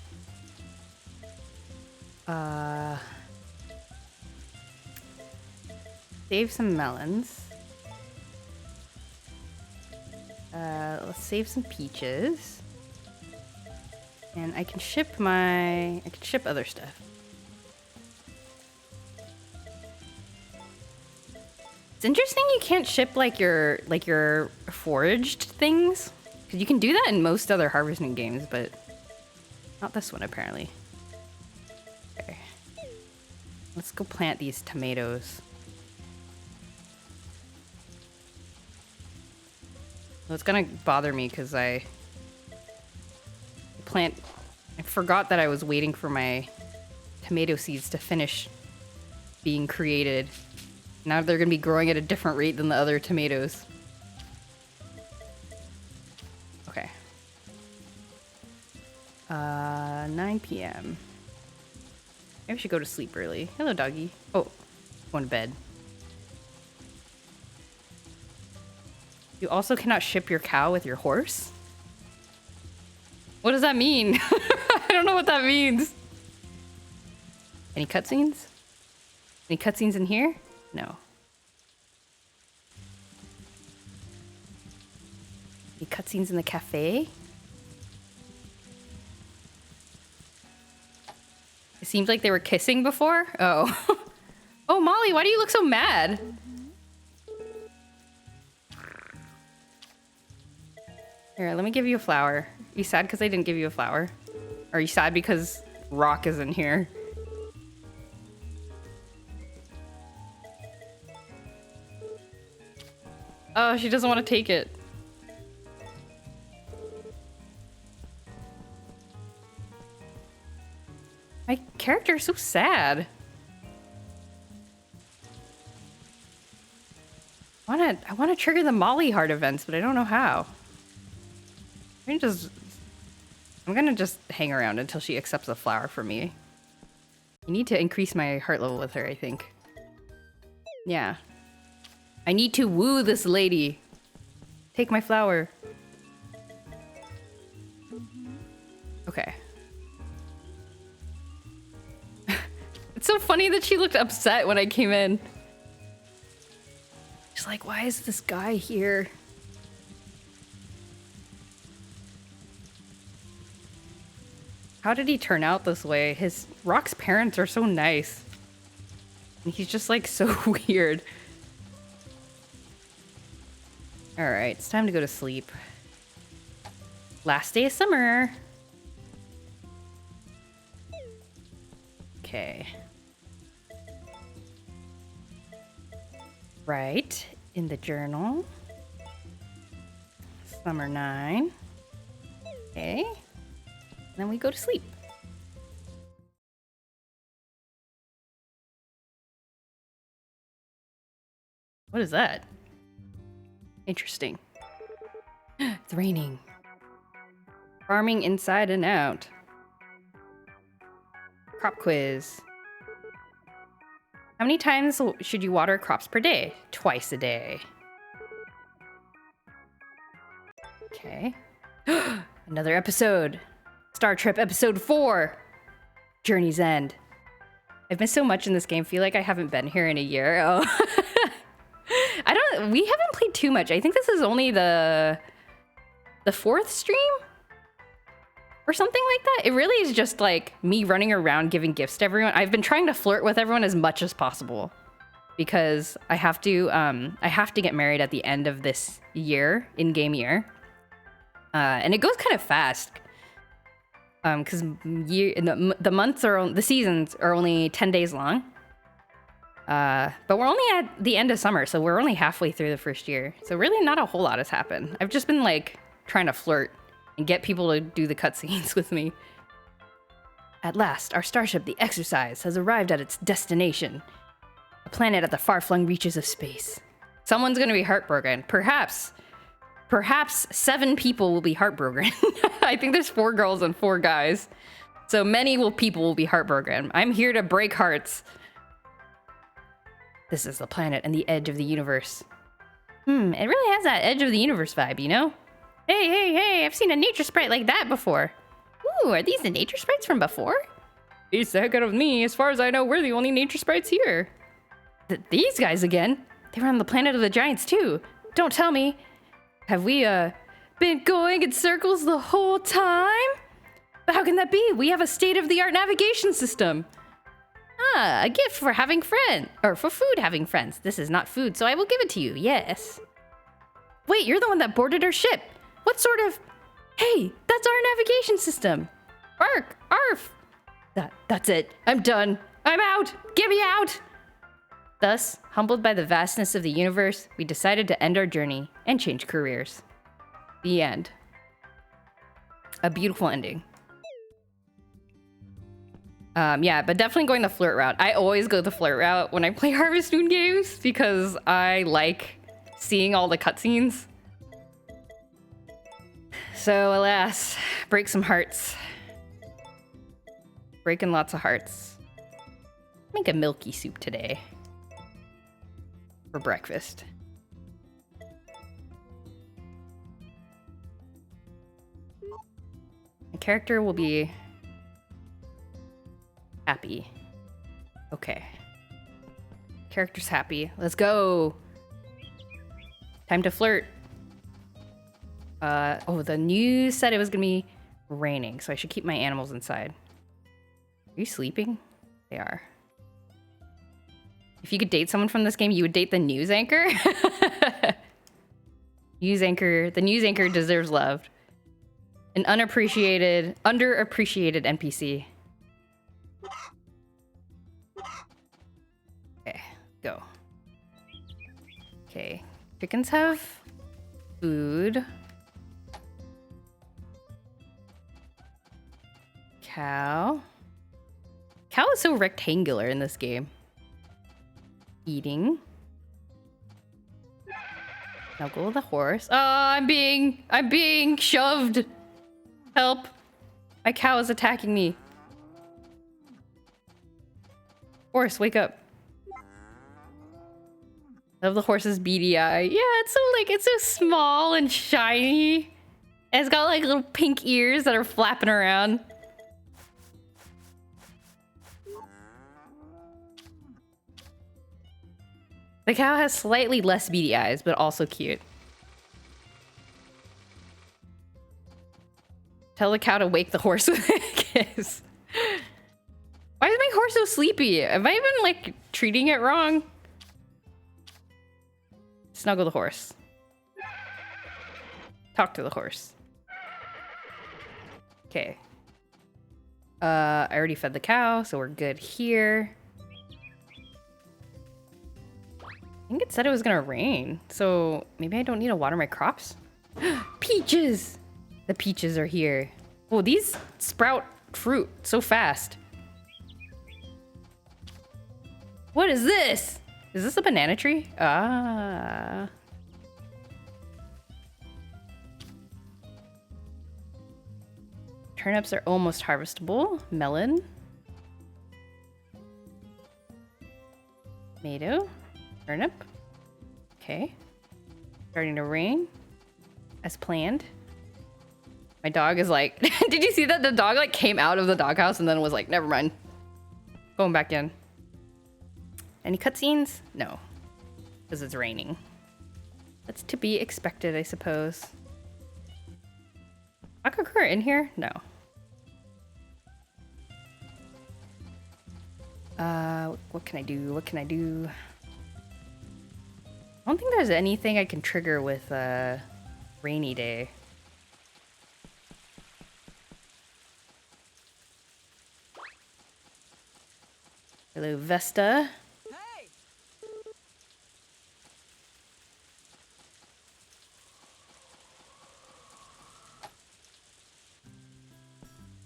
Save some melons. Let's save some peaches. And I can ship other stuff. It's interesting you can't ship like your foraged things. Because you can do that in most other harvesting games, but not this one, apparently. Okay. Let's go plant these tomatoes. Well, it's gonna bother me because I forgot that I was waiting for my tomato seeds to finish being created. Now they're gonna be growing at a different rate than the other tomatoes. Okay. 9 p.m. Maybe I should go to sleep early. Hello, doggy. Oh, going to bed. You also cannot ship your cow with your horse? What does that mean? I don't know what that means. Any cutscenes? Any cutscenes in here? No. Any cutscenes in the cafe? It seems like they were kissing before. Oh. Oh, Molly, why do you look so mad? Here, let me give you a flower. Are you sad because I didn't give you a flower? Or are you sad because Rock is in here? Oh, she doesn't want to take it. My character is so sad. I wanna trigger the Molly heart events, but I don't know how. I'm gonna just hang around until she accepts the flower from me. I need to increase my heart level with her, I think. Yeah. I need to woo this lady. Take my flower. Okay. It's so funny that she looked upset when I came in. She's like, why is this guy here? How did he turn out this way? Rock's parents are so nice. And he's just like so weird. Alright, it's time to go to sleep. Last day of summer. Okay. Right, in the journal. Summer 9. Okay. Then we go to sleep. What is that? Interesting. It's raining. Farming inside and out. Crop quiz. How many times should you water crops per day? Twice a day. Okay. Another episode. Star Trek Episode 4. Journey's End. I've missed so much in this game. Feel like I haven't been here in a year. Oh. We haven't played too much. I think this is only the 4th stream? Or something like that. It really is just like me running around giving gifts to everyone. I've been trying to flirt with everyone as much as possible. Because I have to get married at the end of this year, in-game year. And it goes kind of fast. Because the seasons are only 10 days long. But we're only at the end of summer, so we're only halfway through the first year. So really not a whole lot has happened. I've just been like trying to flirt and get people to do the cutscenes with me. At last, our starship, the Exercise, has arrived at its destination. A planet at the far-flung reaches of space. Someone's gonna be heartbroken. Perhaps 7 people will be heartbroken. I think there's 4 girls and 4 guys. So people will be heartbroken. I'm here to break hearts. This is the planet and the edge of the universe. It really has that edge of the universe vibe, you know? Hey, I've seen a nature sprite like that before. Ooh, are these the nature sprites from before? Beats the heck out of me. As far as I know, we're the only nature sprites here. These guys again? They were on the planet of the giants too. Don't tell me. Have we, been going in circles the whole time? But how can that be? We have a state-of-the-art navigation system. Ah, a gift for having friends. Or for food having friends. This is not food, so I will give it to you, yes. Wait, you're the one that boarded our ship. What sort of... Hey, that's our navigation system. Ark, arf. That's it. I'm done. I'm out. Get me out. Thus, humbled by the vastness of the universe, we decided to end our journey and change careers. The end. A beautiful ending. Yeah, but definitely going the flirt route. I always go the flirt route when I play Harvest Moon games because I like seeing all the cutscenes. So alas, break some hearts. Breaking lots of hearts. Make a milky soup today. For breakfast. My character will be happy. Okay. Character's happy. Let's go. Time to flirt. Oh, the news said it was gonna be raining, so I should keep my animals inside. Are you sleeping? They are. If you could date someone from this game, you would date the news anchor? News anchor. The news anchor deserves love. An underappreciated NPC. Okay, go. Okay, chickens have food. Cow. Cow is so rectangular in this game. Eating. Now go with the horse. Oh, I'm being shoved. Help. My cow is attacking me. Horse, wake up. Love the horse's beady eye. Yeah, it's so small and shiny. And it's got like little pink ears that are flapping around. The cow has slightly less beady eyes, but also cute. Tell the cow to wake the horse with a kiss. Why is my horse so sleepy? Have I been like treating it wrong? Snuggle the horse. Talk to the horse. Okay. I already fed the cow, so we're good here. I think it said it was gonna rain, so maybe I don't need to water my crops? Peaches! The peaches are here. Oh, these sprout fruit so fast. What is this? Is this a banana tree? Ah. Turnips are almost harvestable. Melon. Tomato. Turnip. Okay. Starting to rain. As planned. My dog is like... Did you see that? The dog like came out of the doghouse and then was like, never mind. Going back in. Any cutscenes? No. Because it's raining. That's to be expected, I suppose. Akakura in here? No. What can I do? What can I do? I don't think there's anything I can trigger with rainy day. Hello, Vesta. Hey.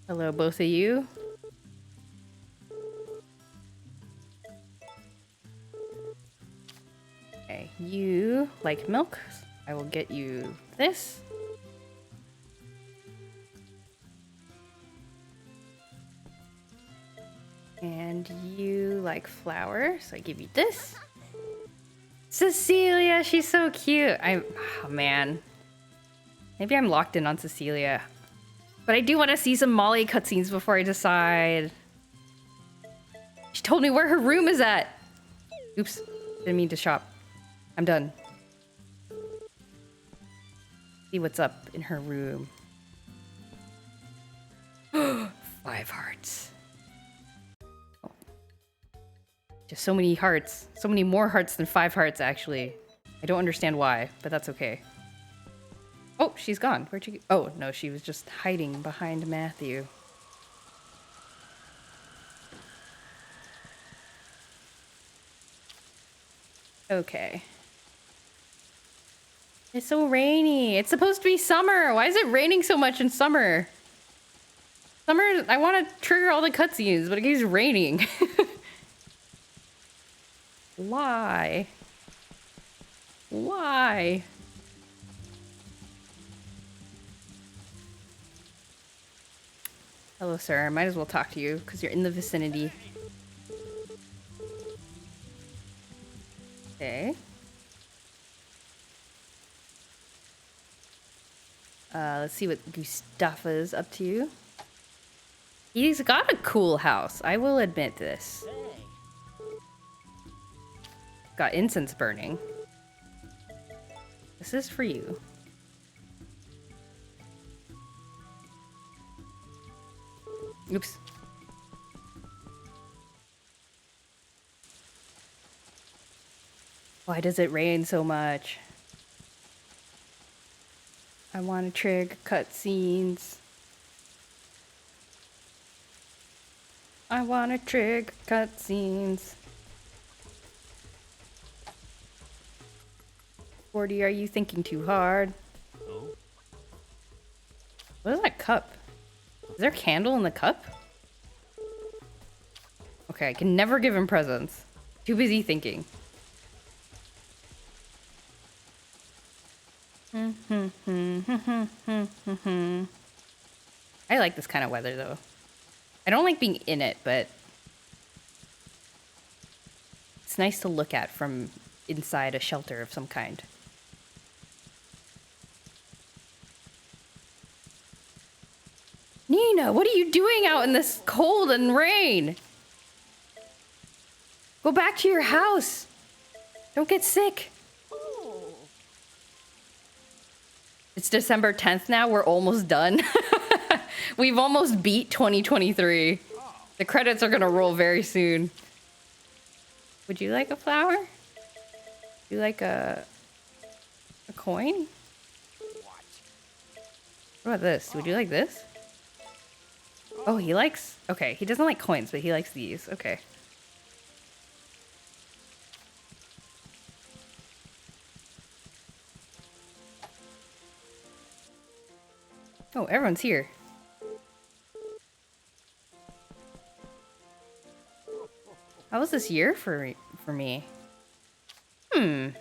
Hello, both of you. Okay, you like milk. I will get you this. And you like flour, so I give you this. Cecilia, she's so cute. Oh man. Maybe I'm locked in on Cecilia. But I do want to see some Molly cutscenes before I decide. She told me where her room is at. Oops, didn't mean to shop. I'm done. See what's up in her room. 5 hearts. Just so many hearts. So many more hearts than 5 hearts, actually. I don't understand why, but that's okay. Oh, she's gone. Where'd she go? Oh, no, she was just hiding behind Matthew. Okay. It's so rainy. It's supposed to be summer. Why is it raining so much in summer? Summer, I want to trigger all the cutscenes, but it keeps raining. Why? Why? Hello, sir. I might as well talk to you because you're in the vicinity. Okay. Let's see what Gustafa's up to. He's got a cool house. I will admit this. Got incense burning. This is for you. Oops. Why does it rain so much? I want to trigger cutscenes. I want to trigger cutscenes. 40, are you thinking too hard? Oh. What is that cup? Is there a candle in the cup? Okay, I can never give him presents. Too busy thinking. I like this kind of weather though. I don't like being in it, but it's nice to look at from inside a shelter of some kind. Nina, what are you doing out in this cold and rain? Go back to your house. Don't get sick. It's December 10th now. We're almost done. We've almost beat 2023. The credits are going to roll very soon. Would you like a flower? Would you like a coin? What about this? Would you like this? Oh, he likes... Okay, he doesn't like coins, but he likes these. Okay. Oh, everyone's here. How was this year for me? I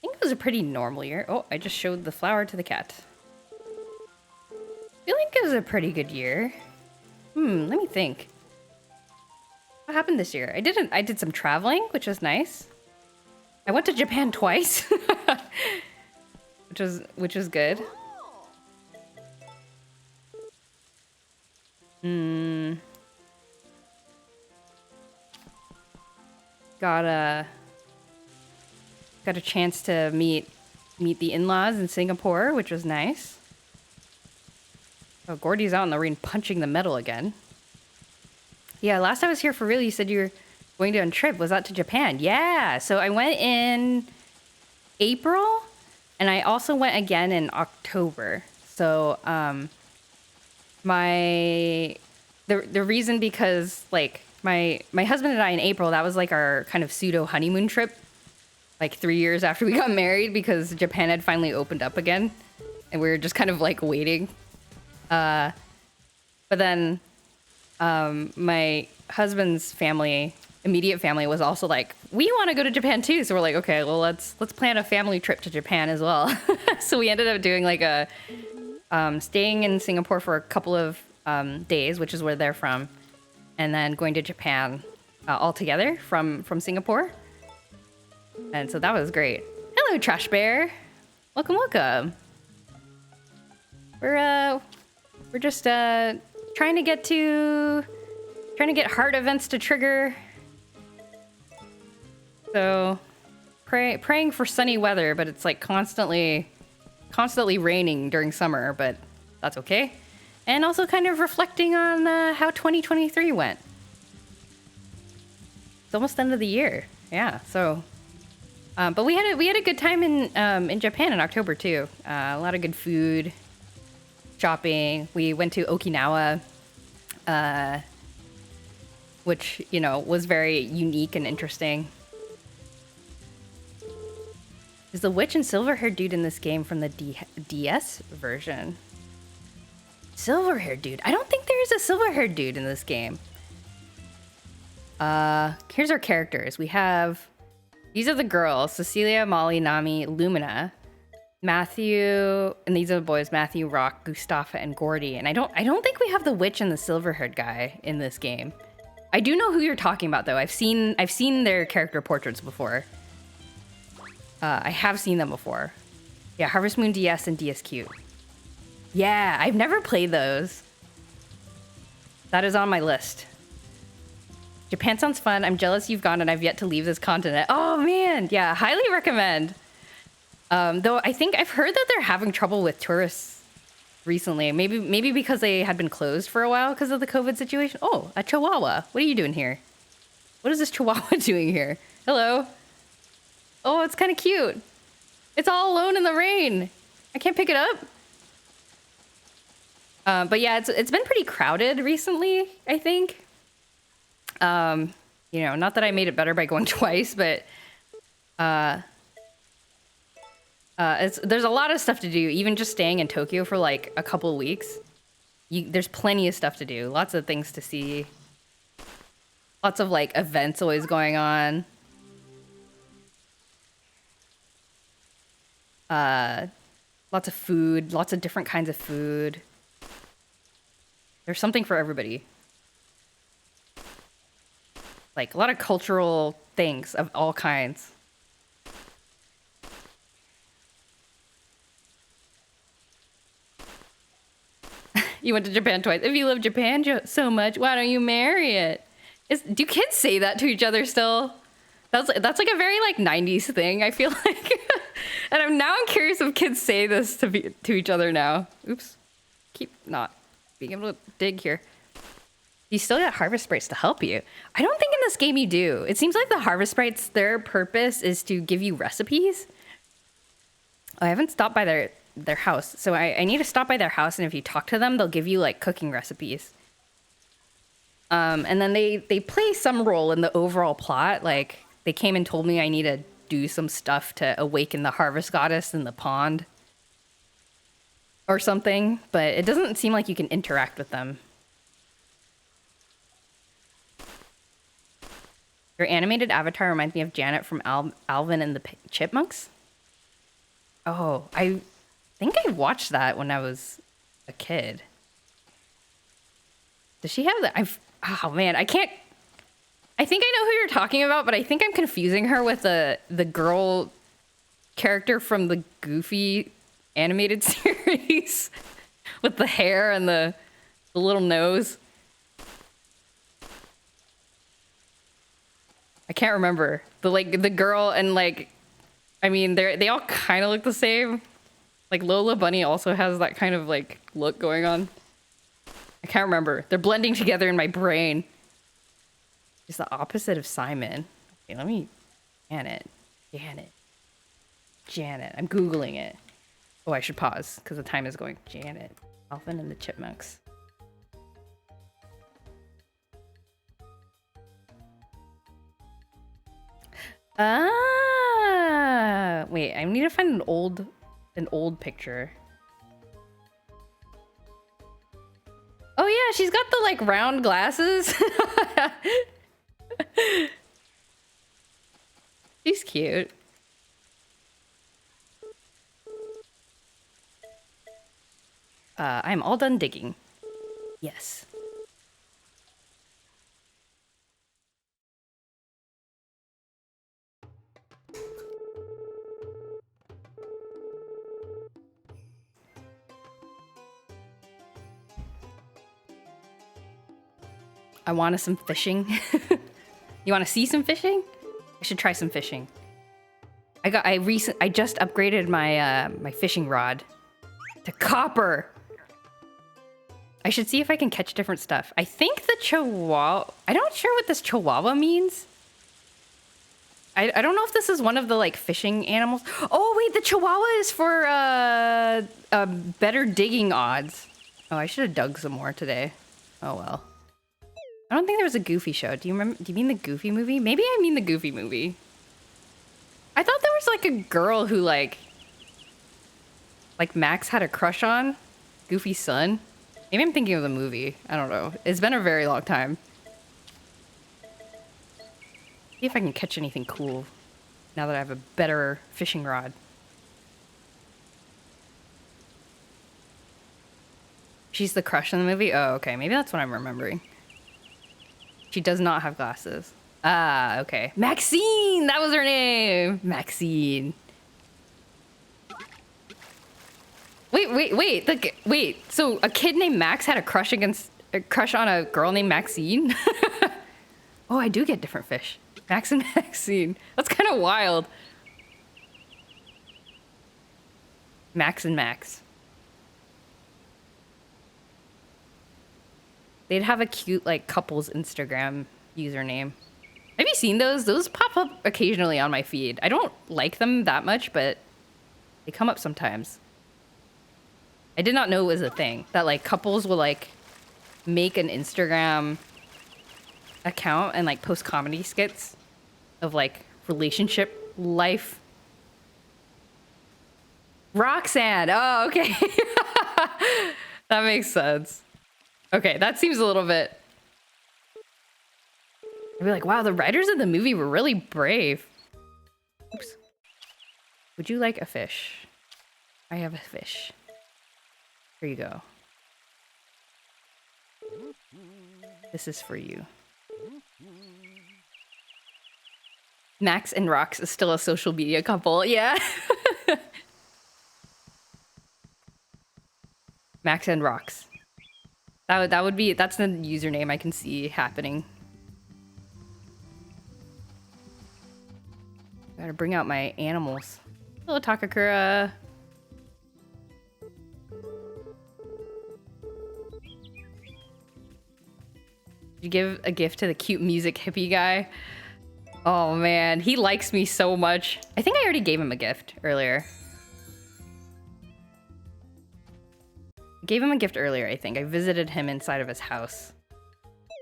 think it was a pretty normal year. Oh, I just showed the flower to the cat. I feel like it was a pretty good year. Let me think. What happened this year? I did some traveling, which was nice. I went to Japan twice. which was good. Got a chance to meet the in-laws in Singapore, which was nice. Oh, Gordy's out in the rain punching the metal again. Yeah, last I was here for real, you said you were going to a trip. Was that to Japan? Yeah, so I went in April, and I also went again in October. So, the reason because, like, my husband and I in April, that was like our kind of pseudo honeymoon trip, like 3 years after we got married, because Japan had finally opened up again, and we were just kind of like waiting. But then my husband's family, immediate family, was also like, we want to go to Japan too. So we're like, okay, well let's plan a family trip to Japan as well. So we ended up doing like a staying in Singapore for a couple of days, which is where they're from, and then going to Japan all together from Singapore. And so that was great. Hello, Trash Bear. Welcome, welcome. We're just trying to get heart events to trigger. So praying for sunny weather, but it's like constantly raining during summer, but that's okay. And also kind of reflecting on how 2023 went. It's almost the end of the year. Yeah, so But we had a good time in Japan in October too. A lot of good food, shopping. We went to Okinawa, which, you know, was very unique and interesting. Is the witch and silver-haired dude in this game from the DS version? Silver-haired dude? I don't think there is a silver-haired dude in this game. Here's our characters. We have... These are the girls. Cecilia, Molly, Nami, Lumina, Matthew, and these are the boys, Matthew, Rock, Gustafa, and Gordy. And I don't think we have the witch and the silver-haired guy in this game. I do know who you're talking about, though. I've seen their character portraits before. I have seen them before. Yeah, Harvest Moon DS and DSQ. Yeah, I've never played those. That is on my list. Japan sounds fun. I'm jealous you've gone and I've yet to leave this continent. Oh man, yeah, highly recommend. Though I think I've heard that they're having trouble with tourists recently. Maybe because they had been closed for a while because of the COVID situation. Oh, a chihuahua. What are you doing here? What is this chihuahua doing here? Hello. Oh, it's kind of cute. It's all alone in the rain. I can't pick it up. But yeah, it's been pretty crowded recently, I think. You know, not that I made it better by going twice, but there's a lot of stuff to do. Even just staying in Tokyo for like a couple of weeks, there's plenty of stuff to do. Lots of things to see. Lots of like events always going on. Lots of food, lots of different kinds of food. There's something for everybody. Like a lot of cultural things of all kinds. You went to Japan twice. If you love Japan so much, why don't you marry it? Do kids say that to each other still? That's like a very like 90s thing, I feel like. And I'm curious if kids say this to each other now. Oops. Keep not being able to dig here. You still got harvest sprites to help you. I don't think in this game you do. It seems like the harvest sprites, their purpose is to give you recipes. Oh, I haven't stopped by their house. So I need to stop by their house, and if you talk to them, they'll give you like cooking recipes. And then they play some role in the overall plot. Like they came and told me I need to do some stuff to awaken the harvest goddess in the pond or something, but it doesn't seem like you can interact with them. Your animated avatar reminds me of Janet from Alvin and the Chipmunks. Oh, I think I watched that when I was a kid. Does she have that? Oh man, I think I know who you're talking about, but I think I'm confusing her with the girl character from the Goofy animated series with the hair and the little nose. I can't remember the girl and like, I mean they all kind of look the same. Like Lola Bunny also has that kind of like look going on. I can't remember. They're blending together in my brain. It's the opposite of Simon. Okay, let me... Janet. I'm Googling it. Oh, I should pause because the time is going. Janet. Alvin and the Chipmunks. Ah, wait, I need to find an old picture. Oh yeah, she's got the like round glasses. She's cute. I'm all done digging. Yes. I want some fishing. You want to see some fishing? I should try some fishing. I just upgraded my my fishing rod to copper. I should see if I can catch different stuff. I think the chihuahua... I'm not sure what this chihuahua means. I don't know if this is one of the like fishing animals. Oh wait, the Chihuahua is for better digging odds. Oh, I should have dug some more today. Oh well. I don't think there was a Goofy show. Do you remember? Do you mean the Goofy movie? Maybe I mean the Goofy movie. I thought there was like a girl who like Max had a crush on. Goofy's son. Maybe I'm thinking of the movie. I don't know. It's been a very long time. See if I can catch anything cool now that I have a better fishing rod. She's the crush in the movie? Oh, okay. Maybe that's what I'm remembering. She does not have glasses. Ah, okay. Maxine! That was her name! Maxine. Wait. So a kid named Max had a crush on a girl named Maxine? Oh, I do get different fish. Max and Maxine. That's kind of wild. Max and Max. They'd have a cute, like, couple's Instagram username. Have you seen those? Those pop up occasionally on my feed. I don't like them that much, but they come up sometimes. I did not know it was a thing. That, like, couples will, like, make an Instagram account and, like, post comedy skits of, like, relationship life. Roxanne! Oh, okay. That makes sense. Okay, that seems a little bit... I'd be like, wow, the writers of the movie were really brave. Oops. Would you like a fish? I have a fish. Here you go. This is for you. Max and Rox is still a social media couple, yeah. Max and Rox. That would be, that's the username I can see happening. Gotta bring out my animals. Hello, Takakura. Did you give a gift to the cute music hippie guy? Oh man, he likes me so much. I think I already gave him a gift earlier. Gave him a gift earlier, I think. I visited him inside of his house.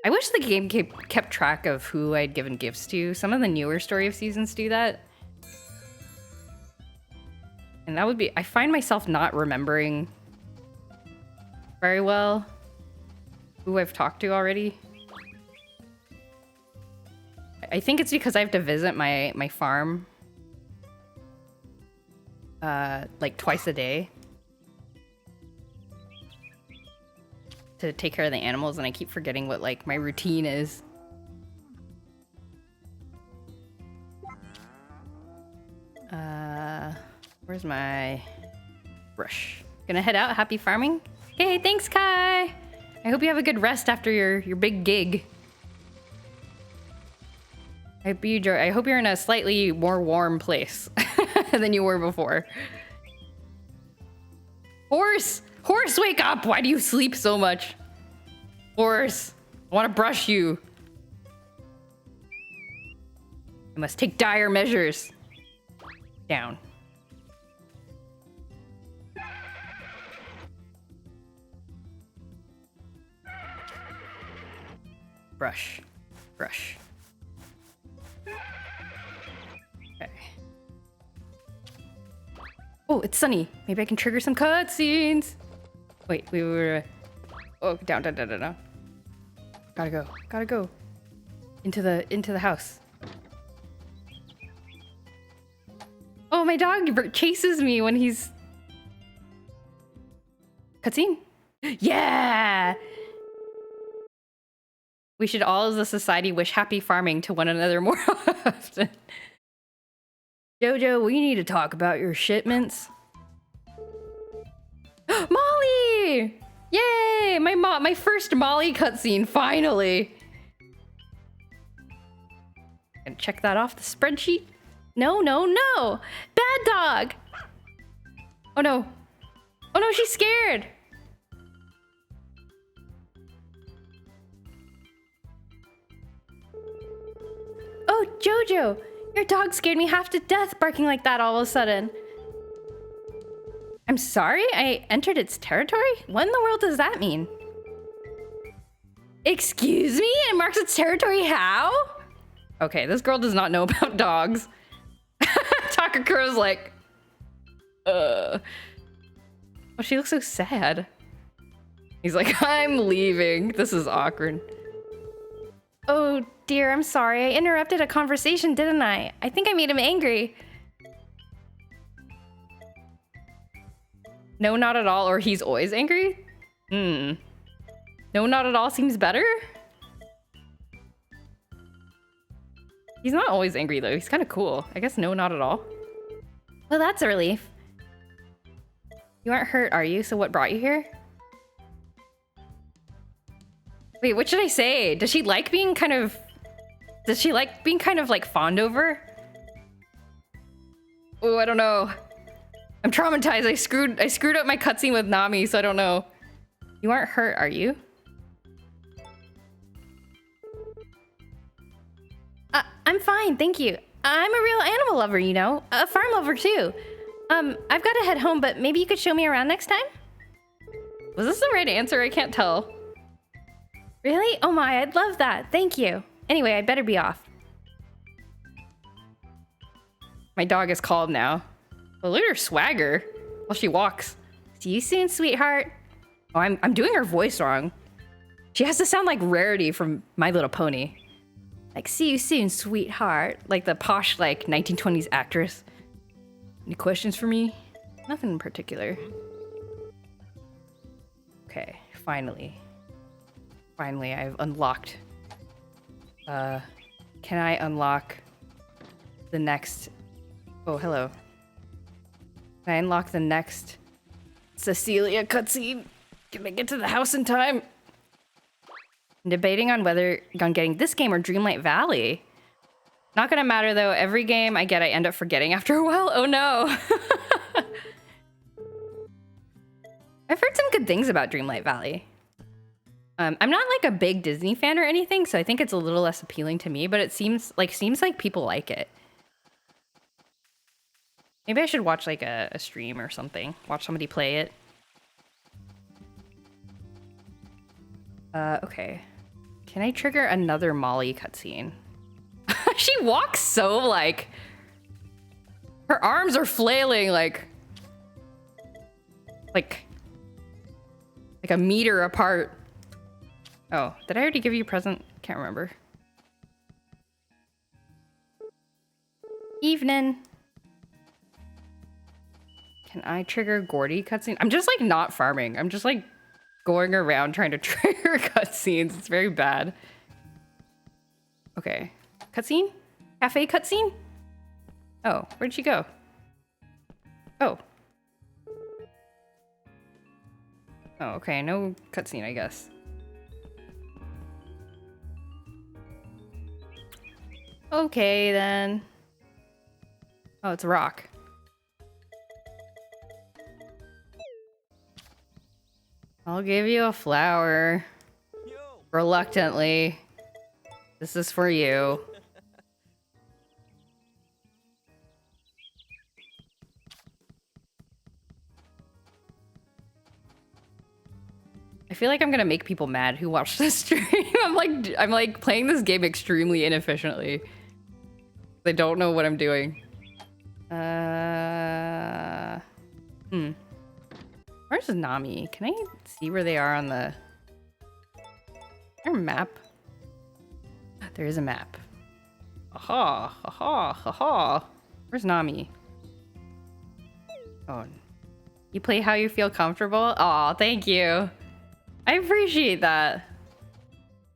I wish the game kept track of who I'd given gifts to. Some of the newer Story of Seasons do that. And that would be... I find myself not remembering very well who I've talked to already. I think it's because I have to visit my farm like twice a day to take care of the animals, and I keep forgetting what like my routine is. Where's my brush? Gonna head out. Happy farming. Okay, thanks, Kai. I hope you have a good rest after your big gig. I hope you're in a slightly more warm place than you were before. Horse! Horse, wake up! Why do you sleep so much? Horse, I want to brush you. I must take dire measures. Down. Brush. Brush. Okay. Oh, it's sunny. Maybe I can trigger some cutscenes. Wait. Oh, down. Gotta go. Into the house. Oh, my dog chases me when he's... Cutscene? Yeah! We should all as a society wish happy farming to one another more often. Jojo, we need to talk about your shipments. Molly! Yay! My first Molly cutscene, finally! Gonna check that off the spreadsheet. No! Bad dog! Oh no, she's scared! Oh, Jojo! Your dog scared me half to death barking like that all of a sudden. I'm sorry? I entered its territory? What in the world does that mean? Excuse me? It marks its territory how? Okay, this girl does not know about dogs. Takakuro's like, Oh, she looks so sad. He's like, I'm leaving. This is awkward. Oh dear, I'm sorry. I interrupted a conversation, didn't I? I think I made him angry. No, not at all, or he's always angry? No, not at all seems better? He's not always angry though. He's kind of cool. I guess no, not at all. Well, that's a relief. You aren't hurt, are you? So what brought you here? Wait, what should I say? Does she like being kind of... Does she like being kind of like fawned over? Oh, I don't know. I'm traumatized. I screwed up my cutscene with Nami, so I don't know. You aren't hurt, are you? I'm fine, thank you. I'm a real animal lover, you know? A farm lover, too. I've got to head home, but maybe you could show me around next time? Was this the right answer? I can't tell. Really? Oh my, I'd love that. Thank you. Anyway, I'd better be off. My dog is calm now. Oh, look at her swagger while she walks. See you soon, sweetheart. Oh, I'm doing her voice wrong. She has to sound like Rarity from My Little Pony. Like, see you soon, sweetheart. Like the posh, like, 1920s actress. Any questions for me? Nothing in particular. Okay, finally. Finally, I've unlocked. Can I unlock the next... Oh, hello. Can I unlock the next Cecilia cutscene? Can I get to the house in time? I'm debating on whether on getting this game or Dreamlight Valley. Not gonna matter though. Every game I get, I end up forgetting after a while. Oh no. I've heard some good things about Dreamlight Valley. I'm not like a big Disney fan or anything, so I think it's a little less appealing to me, but it seems like people like it. Maybe I should watch like a stream or something. Watch somebody play it. Okay. Can I trigger another Molly cutscene? She walks so like... Her arms are flailing like a meter apart. Oh, did I already give you a present? Can't remember. Evening. Can I trigger Gordy cutscene? I'm just like not farming. I'm just like going around trying to trigger cutscenes. It's very bad. Okay. Cutscene? Cafe cutscene? Oh, where'd she go? Oh. Oh, okay. No cutscene, I guess. Okay, then. Oh, it's a rock. I'll give you a flower. Reluctantly. This is for you. I feel like I'm gonna make people mad who watch this stream. I'm like playing this game extremely inefficiently. They don't know what I'm doing. Where's Nami? Can I see where they are on the... Is there a map? There is a map. Aha, aha, aha. Where's Nami? Oh. You play how you feel comfortable? Aw, thank you. I appreciate that.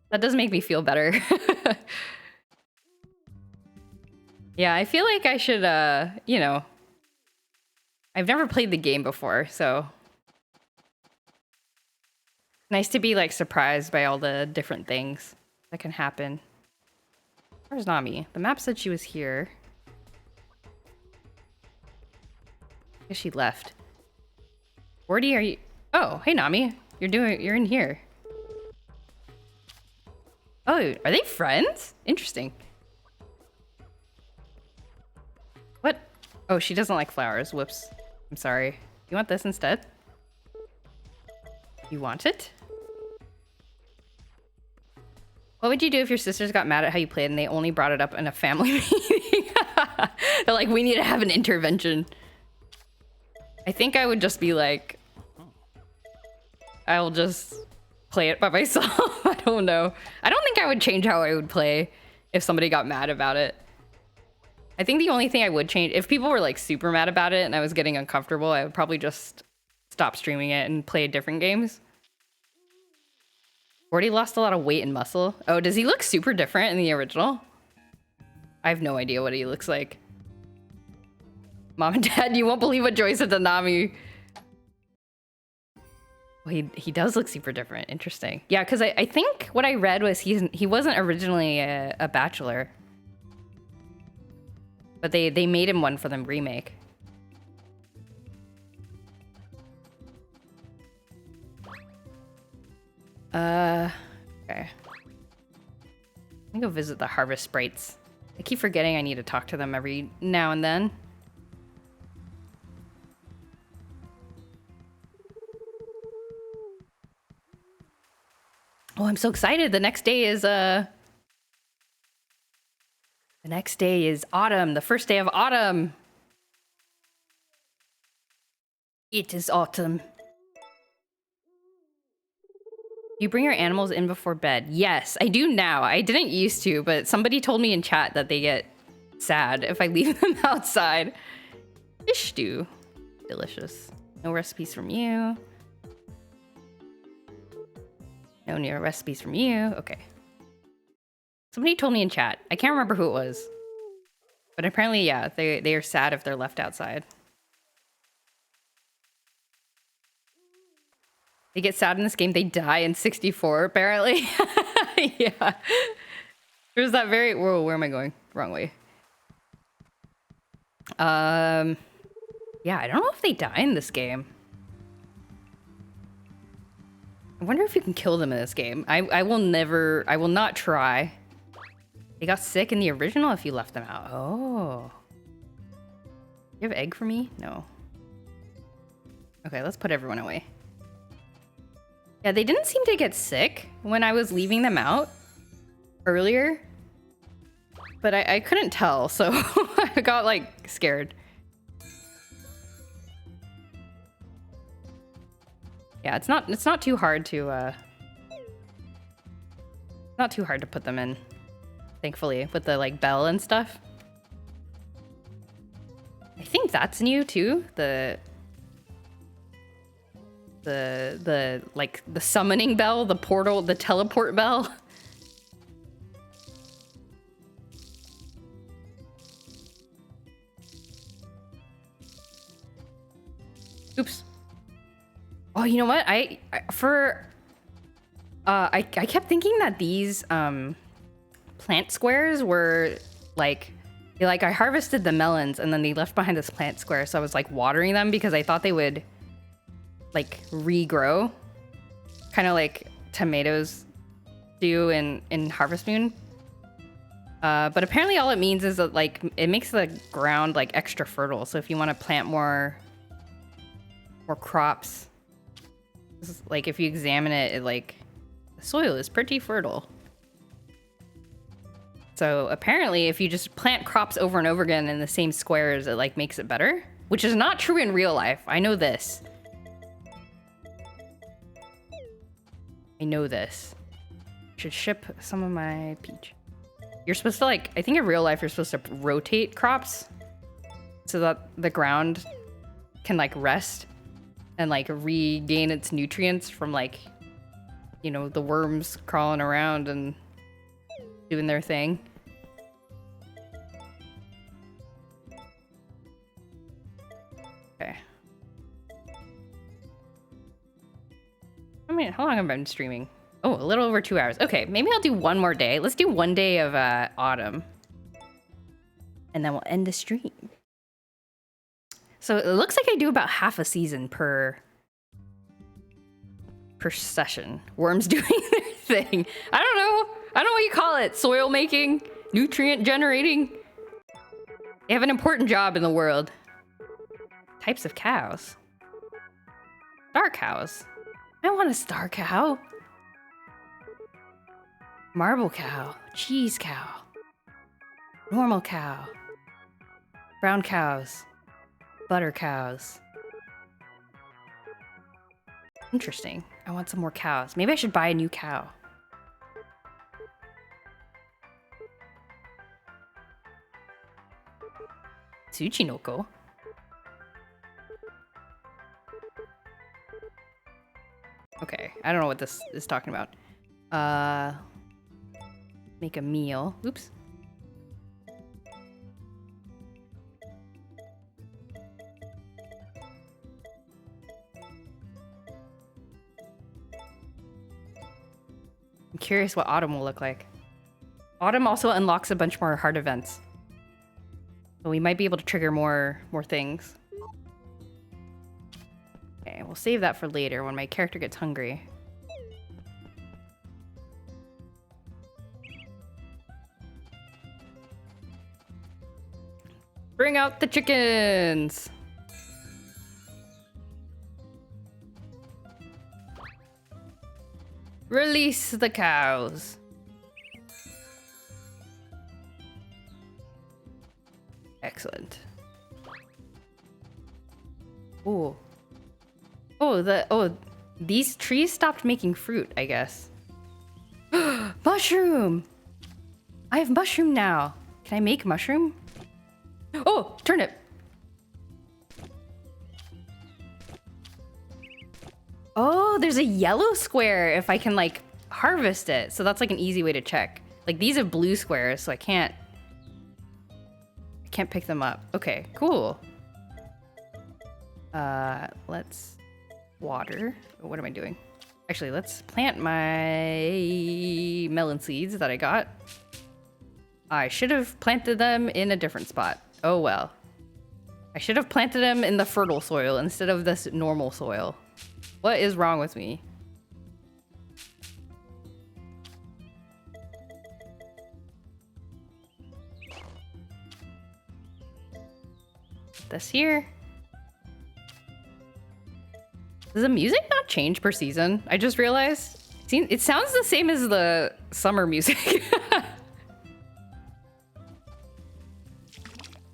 That does make me feel better. Yeah, I feel like I should, you know... I've never played the game before, so... Nice to be, like, surprised by all the different things that can happen. Where's Nami? The map said she was here. I guess she left. Gordy, are you... Oh, hey, Nami. You're in here. Oh, are they friends? Interesting. Oh, she doesn't like flowers. Whoops. I'm sorry. You want this instead? You want it? What would you do if your sisters got mad at how you played and they only brought it up in a family meeting? They're like, we need to have an intervention. I think I would just be like, I'll just play it by myself. I don't know. I don't think I would change how I would play if somebody got mad about it. I think the only thing I would change, if people were like super mad about it and I was getting uncomfortable, I would probably just stop streaming it and play different games. Already lost a lot of weight and muscle. Oh, does he look super different in the original? I have no idea what he looks like. Mom and Dad, you won't believe what Joy said to Nami. Well, he does look super different. Interesting. Yeah, because I think what I read was he wasn't originally a bachelor. But they made him one for the remake. Okay. Let me go visit the Harvest Sprites. I keep forgetting I need to talk to them every now and then. Oh, I'm so excited. The next day is autumn, the first day of autumn. It is autumn. You bring your animals in before bed. Yes, I do now. I didn't used to, but somebody told me in chat that they get sad if I leave them outside. Fish stew. Delicious. No recipes from you. No new recipes from you. Okay. Somebody told me in chat. I can't remember who it was. But apparently, yeah, they are sad if they're left outside. They get sad in this game. They die in 64, apparently. Yeah. There's that very... Whoa, where am I going? Wrong way. Yeah, I don't know if they die in this game. I wonder if you can kill them in this game. I will not try. They got sick in the original if you left them out. Oh. You have egg for me? No. Okay, let's put everyone away. Yeah, they didn't seem to get sick when I was leaving them out earlier. But I couldn't tell, so I got, like, scared. Yeah, it's not too hard to not too hard to put them in, thankfully, with the like bell and stuff. I think that's new too. The like the summoning bell, the portal, the teleport bell. Oops. Oh, you know what? I kept thinking that these plant squares were like I harvested the melons and then they left behind this plant square, so I was like watering them because I thought they would like regrow, kind of like tomatoes do in Harvest Moon. But apparently all it means is that like it makes the ground like extra fertile. So if you want to plant more crops, like if you examine it, like the soil is pretty fertile. So apparently if you just plant crops over and over again in the same squares, it like makes it better, which is not true in real life. I know this. Should ship some of my peach. You're supposed to like, I think in real life you're supposed to rotate crops so that the ground can like rest and like regain its nutrients from like, you know, the worms crawling around and doing their thing. Okay. I mean, how long have I been streaming? Oh, a little over 2 hours. Okay, maybe I'll do one more day. Let's do one day of autumn. And then we'll end the stream. So it looks like I do about half a season per session. Worms doing their thing. I don't know what you call it. Soil making, nutrient generating. They have an important job in the world. Types of cows. Star cows. I want a star cow. Marble cow. Cheese cow. Normal cow. Brown cows. Butter cows. Interesting. I want some more cows. Maybe I should buy a new cow. Tsuchinoko? Okay, I don't know what this is talking about. Make a meal. Oops. I'm curious what autumn will look like. Autumn also unlocks a bunch more hard events. So we might be able to trigger more things. Okay, we'll save that for later when my character gets hungry. Bring out the chickens! Release the cows! Excellent. Ooh. Oh, these trees stopped making fruit, I guess. Mushroom! I have mushroom now. Can I make mushroom? Oh, turnip! Oh, there's a yellow square if I can, like, harvest it. So that's, like, an easy way to check. Like, these have blue squares, so I can't pick them up. Okay, cool. Let's water. What am I doing? Actually, let's plant my melon seeds that I got. I should have planted them in a different spot. Oh well. I should have planted them in the fertile soil instead of this normal soil. What is wrong with me? This here. Does the music not change per season? I just realized. It sounds the same as the summer music.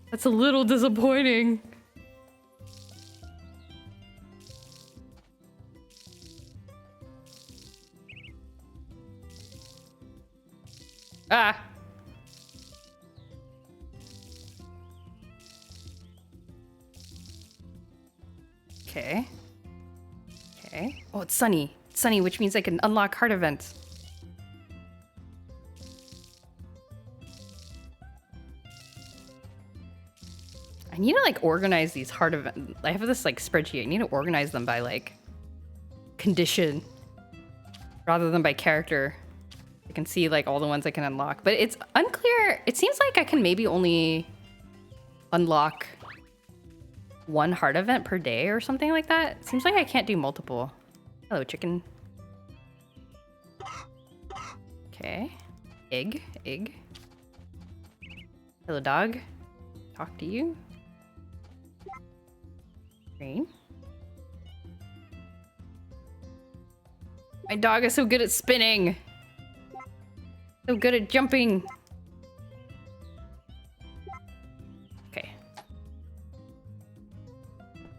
That's a little disappointing. Ah. Okay. Okay. Oh, it's sunny. It's sunny, which means I can unlock heart events. I need to, like, organize these heart events. I have this, like, spreadsheet. I need to organize them by, like, condition rather than by character. I can see, like, all the ones I can unlock. But it's unclear. It seems like I can maybe only unlock one heart event per day or something like that. It seems like I can't do multiple. Hello, chicken. Okay. Egg. Hello, dog. Talk to you. Green. My dog is so good at spinning. So good at jumping. Okay.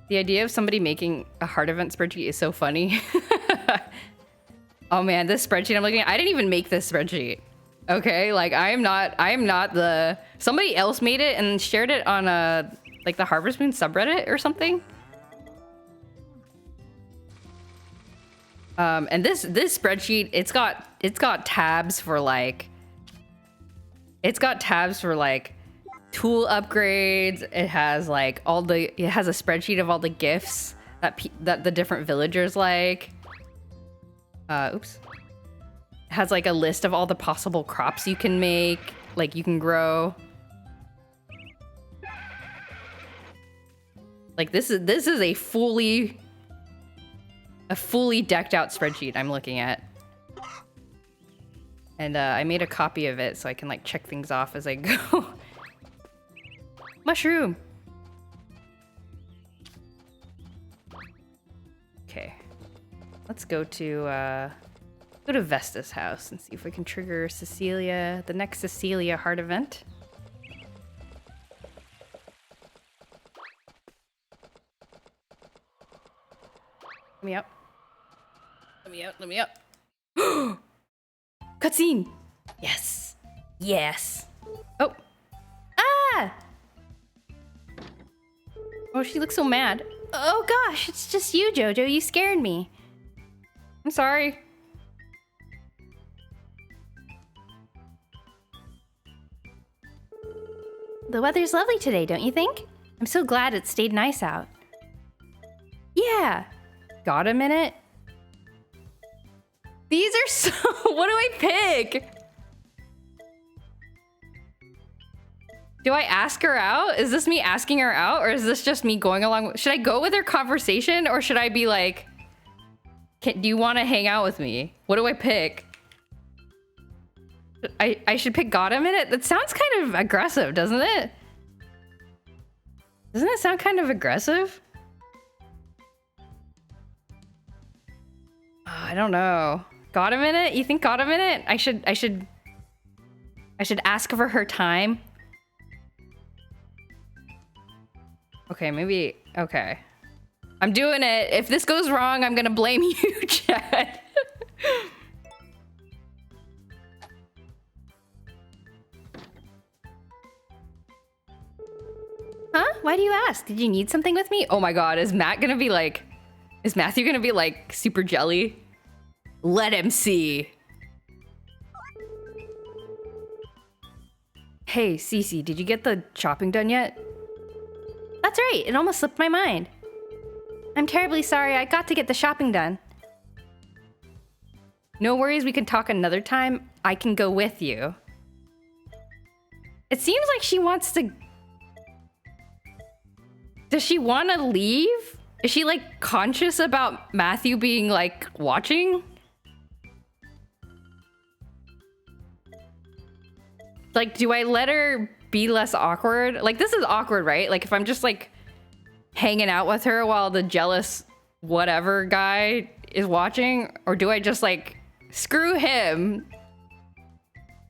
The idea of somebody making a heart event spreadsheet is so funny. Oh man, this spreadsheet I'm looking at, I didn't even make this spreadsheet. Okay, like I am not the, somebody else made it and shared it on like the Harvest Moon subreddit or something. And this spreadsheet, it's got tabs for like, tool upgrades. It has like it has a spreadsheet of all the gifts that the different villagers like. Oops. It has like a list of all the possible crops you can make, like you can grow. Like this is a fully decked out spreadsheet I'm looking at. And I made a copy of it so I can like check things off as I go. Mushroom. let's go to Vesta's house and see if we can trigger Cecilia, the next Cecilia heart event. Let me up. Let me out. Let me up. Cutscene. Yes. Yes. Oh. Ah! Oh, she looks so mad. Oh gosh, it's just you, Jojo. You scared me. I'm sorry. The weather's lovely today, don't you think? I'm so glad it stayed nice out. Yeah. Got a minute? These are so... What do I pick? Do I ask her out? Is this me asking her out? Or is this just me going along? Should I go with her conversation? Or should I be like... do you want to hang out with me? What do I pick? I should pick got a minute? That sounds kind of aggressive, doesn't it? Doesn't it sound kind of aggressive? Oh, I don't know. Got a minute? You think got a minute? I should ask for her time. Okay, maybe. Okay. I'm doing it. If this goes wrong, I'm gonna blame you, Chad. Huh? Why do you ask? Did you need something with me? Oh my god, is Matt gonna be like... Is Matthew gonna be like super jelly? Let him see. Hey, Cece, did you get the shopping done yet? That's right, it almost slipped my mind. I'm terribly sorry, I got to get the shopping done. No worries, we can talk another time. I can go with you. It seems like she wants to... Does she want to leave? Is she like conscious about Matthew being like watching? Like, do I let her be less awkward? Like, this is awkward, right? Like, if I'm just like hanging out with her while the jealous whatever guy is watching, or do I just like screw him?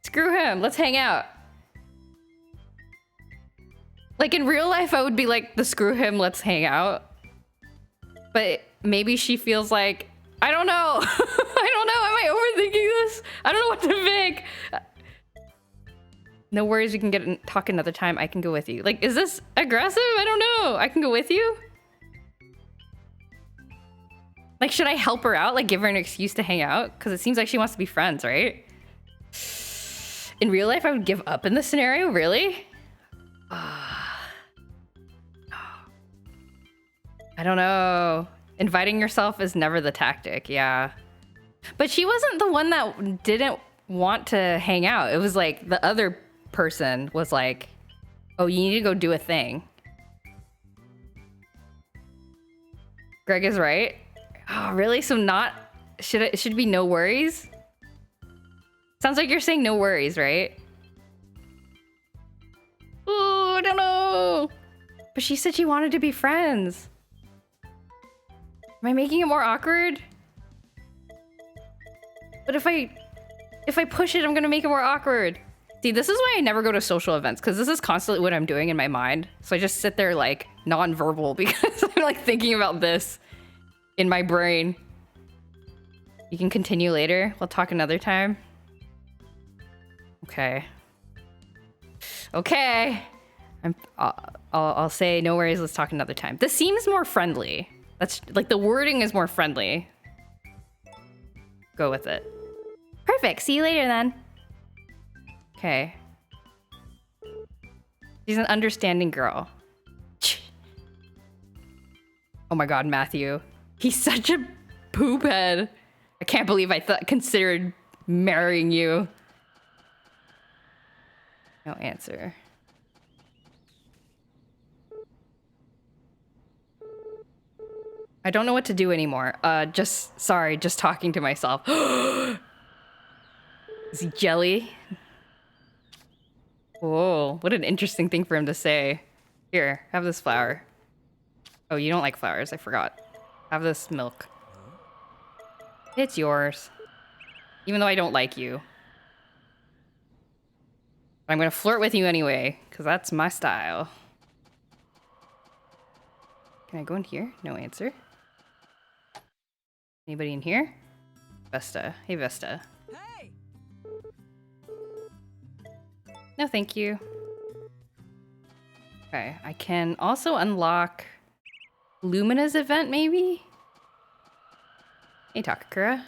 Screw him. Let's hang out. Like, in real life, I would be like, the screw him, let's hang out. But maybe she feels like, I don't know. I don't know. Am I overthinking this? I don't know what to pick. No worries, we can talk another time. I can go with you. Like, is this aggressive? I don't know. I can go with you? Like, should I help her out? Like, give her an excuse to hang out? Because it seems like she wants to be friends, right? In real life, I would give up in this scenario? Really? I don't know. Inviting yourself is never the tactic, yeah. But she wasn't the one that didn't want to hang out. It was like the other person was like, oh, you need to go do a thing. Greg is right. Oh, really? So not... it should be no worries? Sounds like you're saying no worries, right? Oh, I don't know. But she said she wanted to be friends. Am I making it more awkward? But if I push it, I'm gonna make it more awkward. See, this is why I never go to social events, because this is constantly what I'm doing in my mind. So I just sit there like non-verbal because I'm like thinking about this in my brain. You can continue later. We'll talk another time. Okay. Okay. I'll say no worries. Let's talk another time. This seems more friendly. That's like the wording is more friendly. Go with it. Perfect. See you later then. Okay. She's an understanding girl. Oh my god, Matthew. He's such a poop head. I can't believe I considered marrying you. No answer. I don't know what to do anymore. Just talking to myself. Is he jelly? Whoa, what an interesting thing for him to say. Here, have this flower. Oh, you don't like flowers, I forgot. Have this milk. It's yours. Even though I don't like you. I'm gonna flirt with you anyway, because that's my style. Can I go in here? No answer. Anybody in here? Vesta. Hey, Vesta. Hey! No, thank you. Okay, I can also unlock Lumina's event, maybe? Hey, Takakura.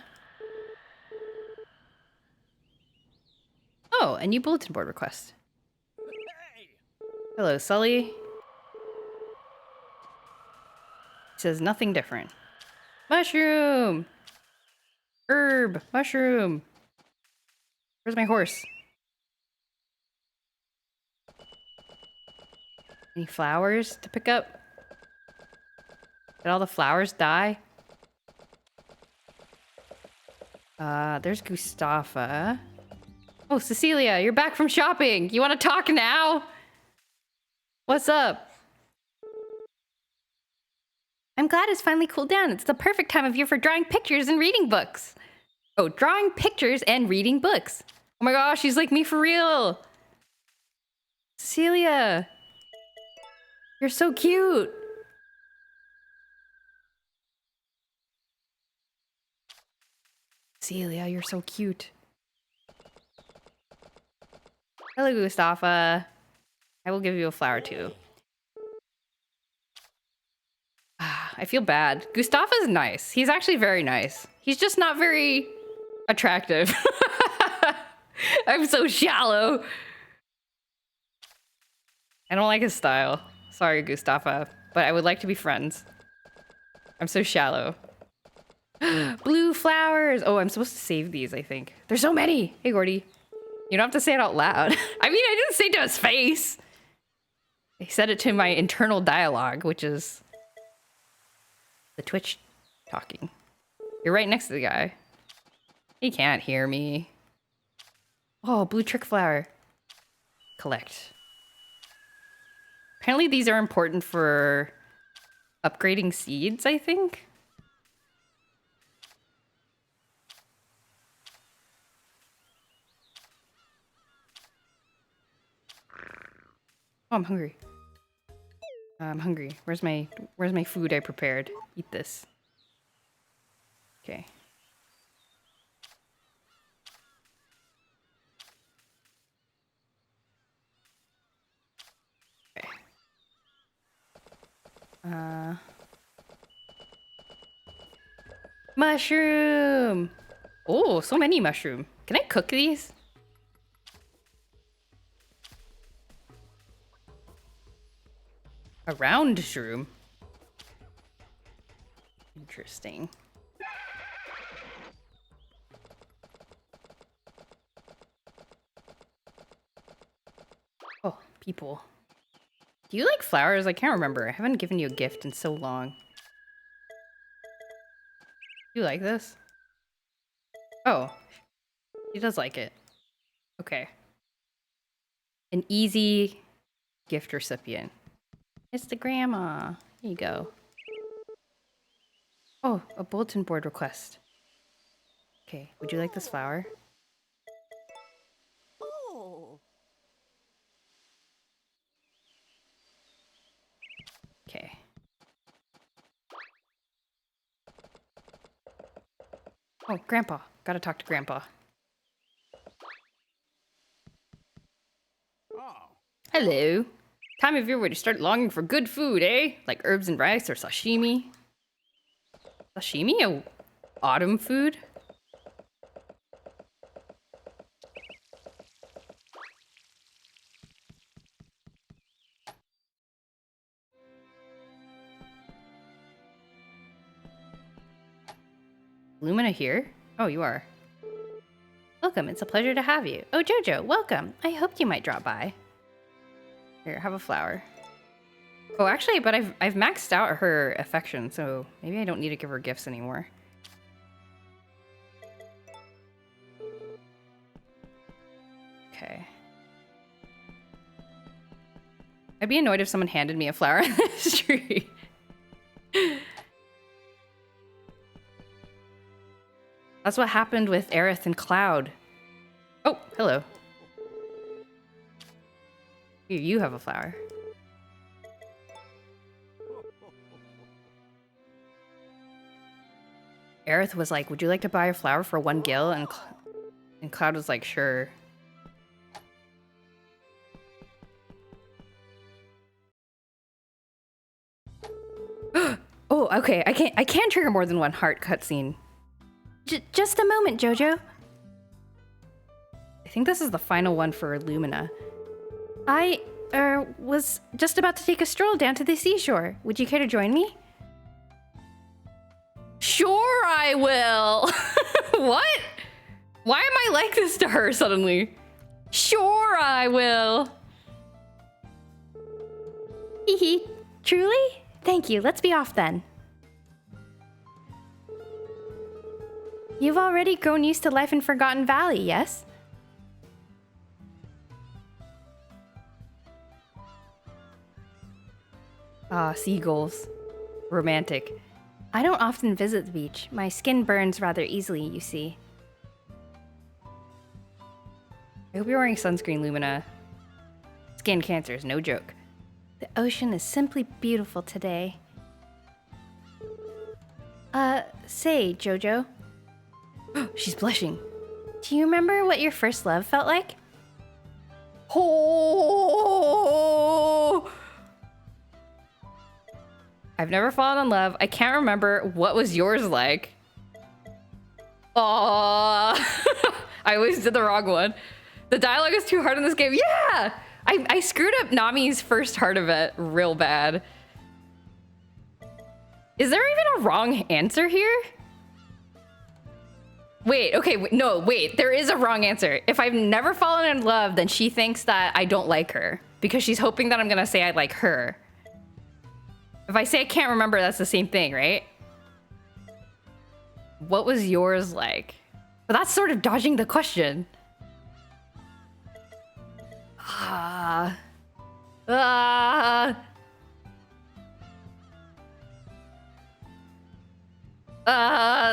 Oh, a new bulletin board request. Hey! Hello, Sully. It says nothing different. Mushroom! Herb! Mushroom! Where's my horse? Any flowers to pick up? Did all the flowers die? There's Gustafa. Oh, Cecilia, you're back from shopping. You want to talk now? What's up? I'm glad it's finally cooled down. It's the perfect time of year for drawing pictures and reading books. Oh, drawing pictures and reading books. Oh my gosh, she's like me for real. Cecilia, you're so cute. Celia, you're so cute. Hello, Gustafa. I will give you a flower too. I feel bad. Gustafa's nice. He's actually very nice. He's just not very attractive. I'm so shallow. I don't like his style. Sorry, Gustafa, but I would like to be friends. I'm so shallow. Blue flowers. Oh, I'm supposed to save these, I think. There's so many. Hey, Gordy. You don't have to say it out loud. I mean, I didn't say it to his face. I said it to my internal dialogue, which is the Twitch talking. You're right next to the guy. He can't hear me. Oh, blue trick flower. Collect. Apparently these are important for upgrading seeds, I think. Oh, I'm hungry. I'm hungry. Where's my food I prepared? Eat this. Okay. Okay. Mushroom! Oh, so many mushroom. Can I cook these? A round shroom. Interesting. Oh, people. Do you like flowers? I can't remember. I haven't given you a gift in so long. You like this? Oh, he does like it. Okay. An easy gift recipient. It's the grandma. Here you go. Oh, a bulletin board request. Okay, would you like this flower? Oh! Okay. Oh, Grandpa. Gotta talk to Grandpa. Oh! Hello. Time of year where you start longing for good food, eh? Like herbs and rice or sashimi. Sashimi? A autumn food? Lumina here? Oh, you are. Welcome, it's a pleasure to have you. Oh, Jojo, welcome. I hoped you might drop by. Here, have a flower. Oh, actually, but I've maxed out her affection, so maybe I don't need to give her gifts anymore. Okay. I'd be annoyed if someone handed me a flower on the street. That's what happened with Aerith and Cloud. Oh, hello. Here, you have a flower. Aerith was like, would you like to buy a flower for 1 gil? And Cloud was like, sure. Oh, okay. I can't trigger more than 1 heart cutscene. Just a moment, Jojo. I think this is the final one for Lumina. I was just about to take a stroll down to the seashore. Would you care to join me? Sure, I will. What? Why am I like this to her suddenly? Sure, I will. Hee. Truly? Thank you. Let's be off then. You've already grown used to life in Forgotten Valley, yes? Ah, seagulls. Romantic. I don't often visit the beach. My skin burns rather easily, you see. I hope you're wearing sunscreen, Lumina. Skin cancer is no joke. The ocean is simply beautiful today. Say, Jojo. She's blushing. Do you remember what your first love felt like? Oh! I've never fallen in love. I can't remember what was yours like. Aww. I always did the wrong one. The dialogue is too hard in this game. Yeah! I screwed up Nami's first heart of it real bad. Is there even a wrong answer here? Wait, okay, no, wait. There is a wrong answer. If I've never fallen in love, then she thinks that I don't like her because she's hoping that I'm gonna say I like her. If I say I can't remember, that's the same thing, right? What was yours like? But that's sort of dodging the question.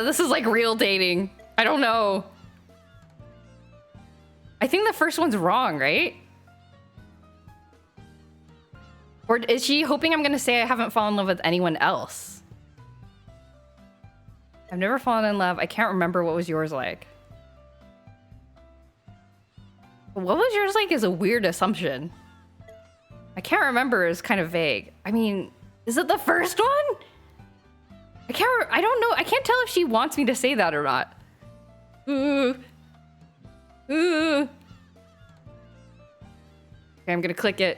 This is like real dating. I don't know. I think the first one's wrong, right? Or is she hoping I'm gonna say I haven't fallen in love with anyone else? I've never fallen in love. I can't remember what was yours like. What was yours like is a weird assumption. I can't remember is kind of vague. I mean, is it the first one? I don't know. I can't tell if she wants me to say that or not. Ooh. Okay, I'm gonna click it.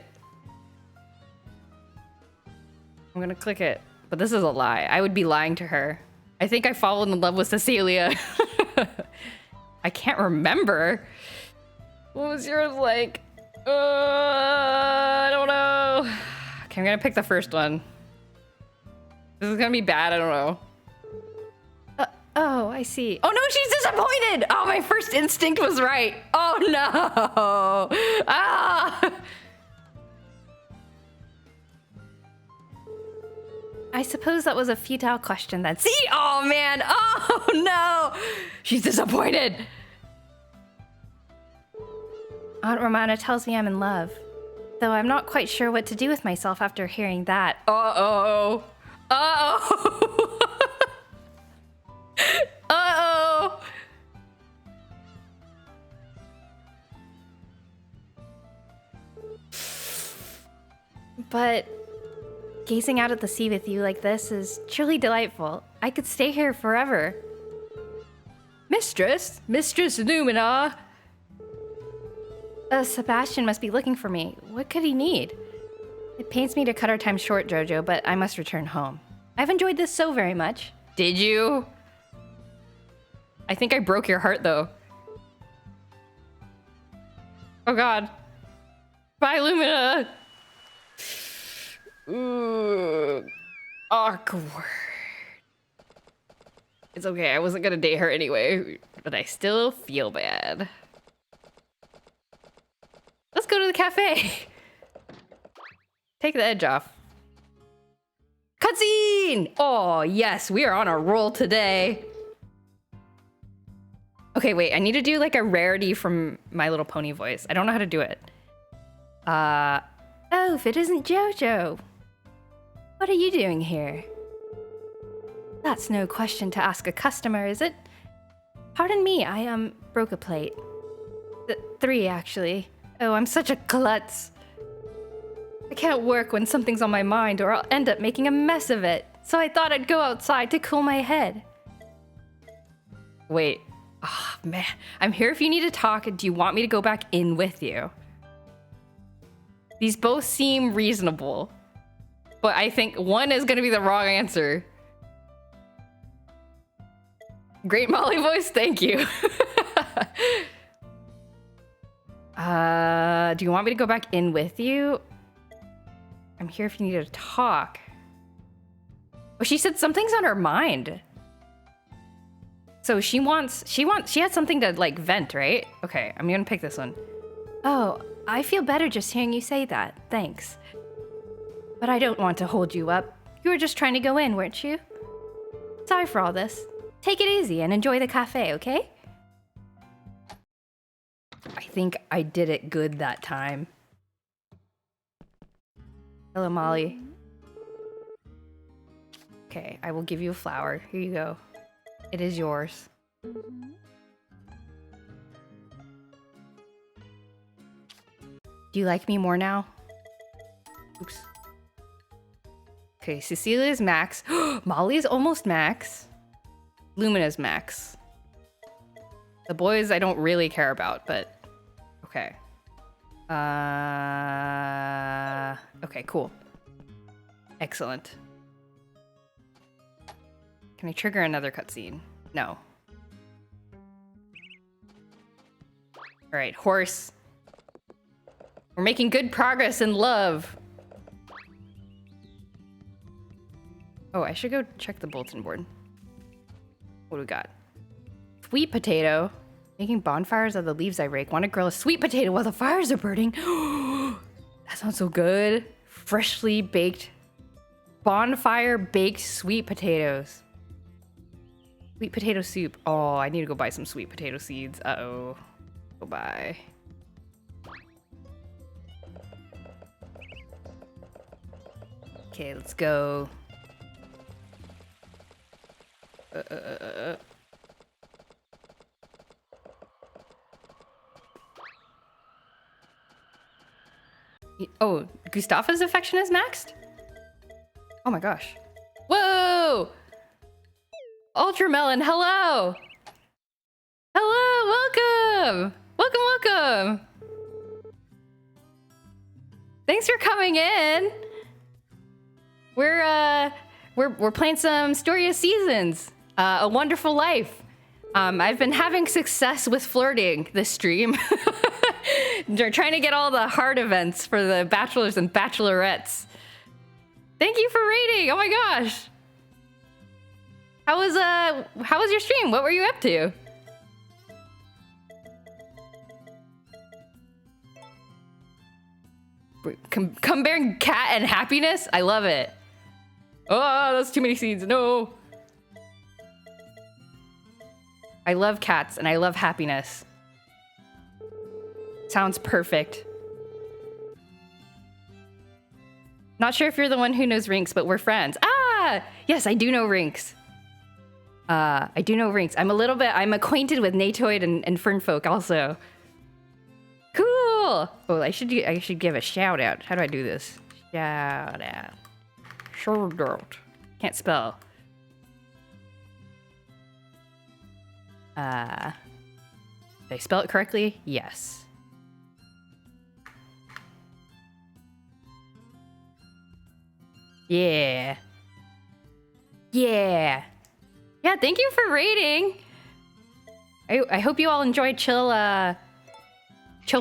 I'm gonna click it. But this is a lie. I would be lying to her. I think I fallen in love with Cecilia. I can't remember. What was yours like? I don't know. Okay, I'm gonna pick the first one. This is gonna be bad, I don't know. Oh, I see. Oh no, she's disappointed! Oh, my first instinct was right. Oh no! Ah! I suppose that was a futile question then. See? Oh man! Oh no! She's disappointed! Aunt Romana tells me I'm in love. Though I'm not quite sure what to do with myself after hearing that. Uh-oh. Uh-oh. Uh-oh. But gazing out at the sea with you like this is truly delightful. I could stay here forever. Mistress Lumina. Sebastian must be looking for me. What could he need? It pains me to cut our time short, Jojo, but I must return home. I've enjoyed this so very much. Did you? I think I broke your heart, though. Oh, God. Bye, Lumina. Ooh. Awkward. It's okay. I wasn't gonna date her anyway, but I still feel bad. Let's go to the cafe. Take the edge off. Cutscene! Oh, yes, we are on a roll today. Okay, wait. I need to do like a rarity from My Little Pony voice. I don't know how to do it. Oh, if it isn't Jojo. What are you doing here? That's no question to ask a customer, is it? Pardon me, I broke a plate. 3, actually. Oh, I'm such a klutz. I can't work when something's on my mind or I'll end up making a mess of it. So I thought I'd go outside to cool my head. Wait. Oh, man. I'm here if you need to talk. Do you want me to go back in with you? These both seem reasonable. But I think one is going to be the wrong answer. Great Molly voice, thank you. Do you want me to go back in with you? I'm here if you need to talk. Oh, she said something's on her mind. So she has something to like vent, right? Okay, I'm gonna pick this one. Oh, I feel better just hearing you say that. Thanks. But I don't want to hold you up. You were just trying to go in, weren't you? Sorry for all this. Take it easy and enjoy the cafe, okay? I think I did it good that time. Hello, Molly. Okay, I will give you a flower. Here you go. It is yours. Do you like me more now? Oops. Okay, Cecilia's max. Molly's almost max. Lumina's max. The boys I don't really care about, but okay. Okay, cool. Excellent. Can I trigger another cutscene? No. All right, horse. We're making good progress in love. Oh, I should go check the bulletin board. What do we got? Sweet potato. Making bonfires of the leaves I rake. Want to grill a sweet potato while the fires are burning. That sounds so good. Freshly baked bonfire baked sweet potatoes. Sweet potato soup. Oh, I need to go buy some sweet potato seeds. Uh-oh. Go buy. Okay, let's go. Oh, Gustafa's affection is maxed? Oh my gosh. Whoa! Ultramelon, hello! Hello, welcome! Welcome, welcome! Thanks for coming in! We're playing some Story of Seasons. A Wonderful Life. I've been having success with flirting this stream. They're trying to get all the hard events for the bachelors and bachelorettes. Thank you for rating. Oh my gosh. How was your stream? What were you up to? Comparing cat and happiness? I love it. Oh, that's too many seeds. No. I love cats and I love happiness. Sounds perfect. Not sure if you're the one who knows Rinks, but we're friends. Ah! Yes, I do know Rinks. I do know Rinks. I'm acquainted with Natoid and Fernfolk also. Cool! Oh, I should give a shout out. How do I do this? Shout out. Shout out. Can't spell. Did I spell it correctly? Yes. Yeah. Yeah. Yeah, thank you for rating. I hope you all enjoy chill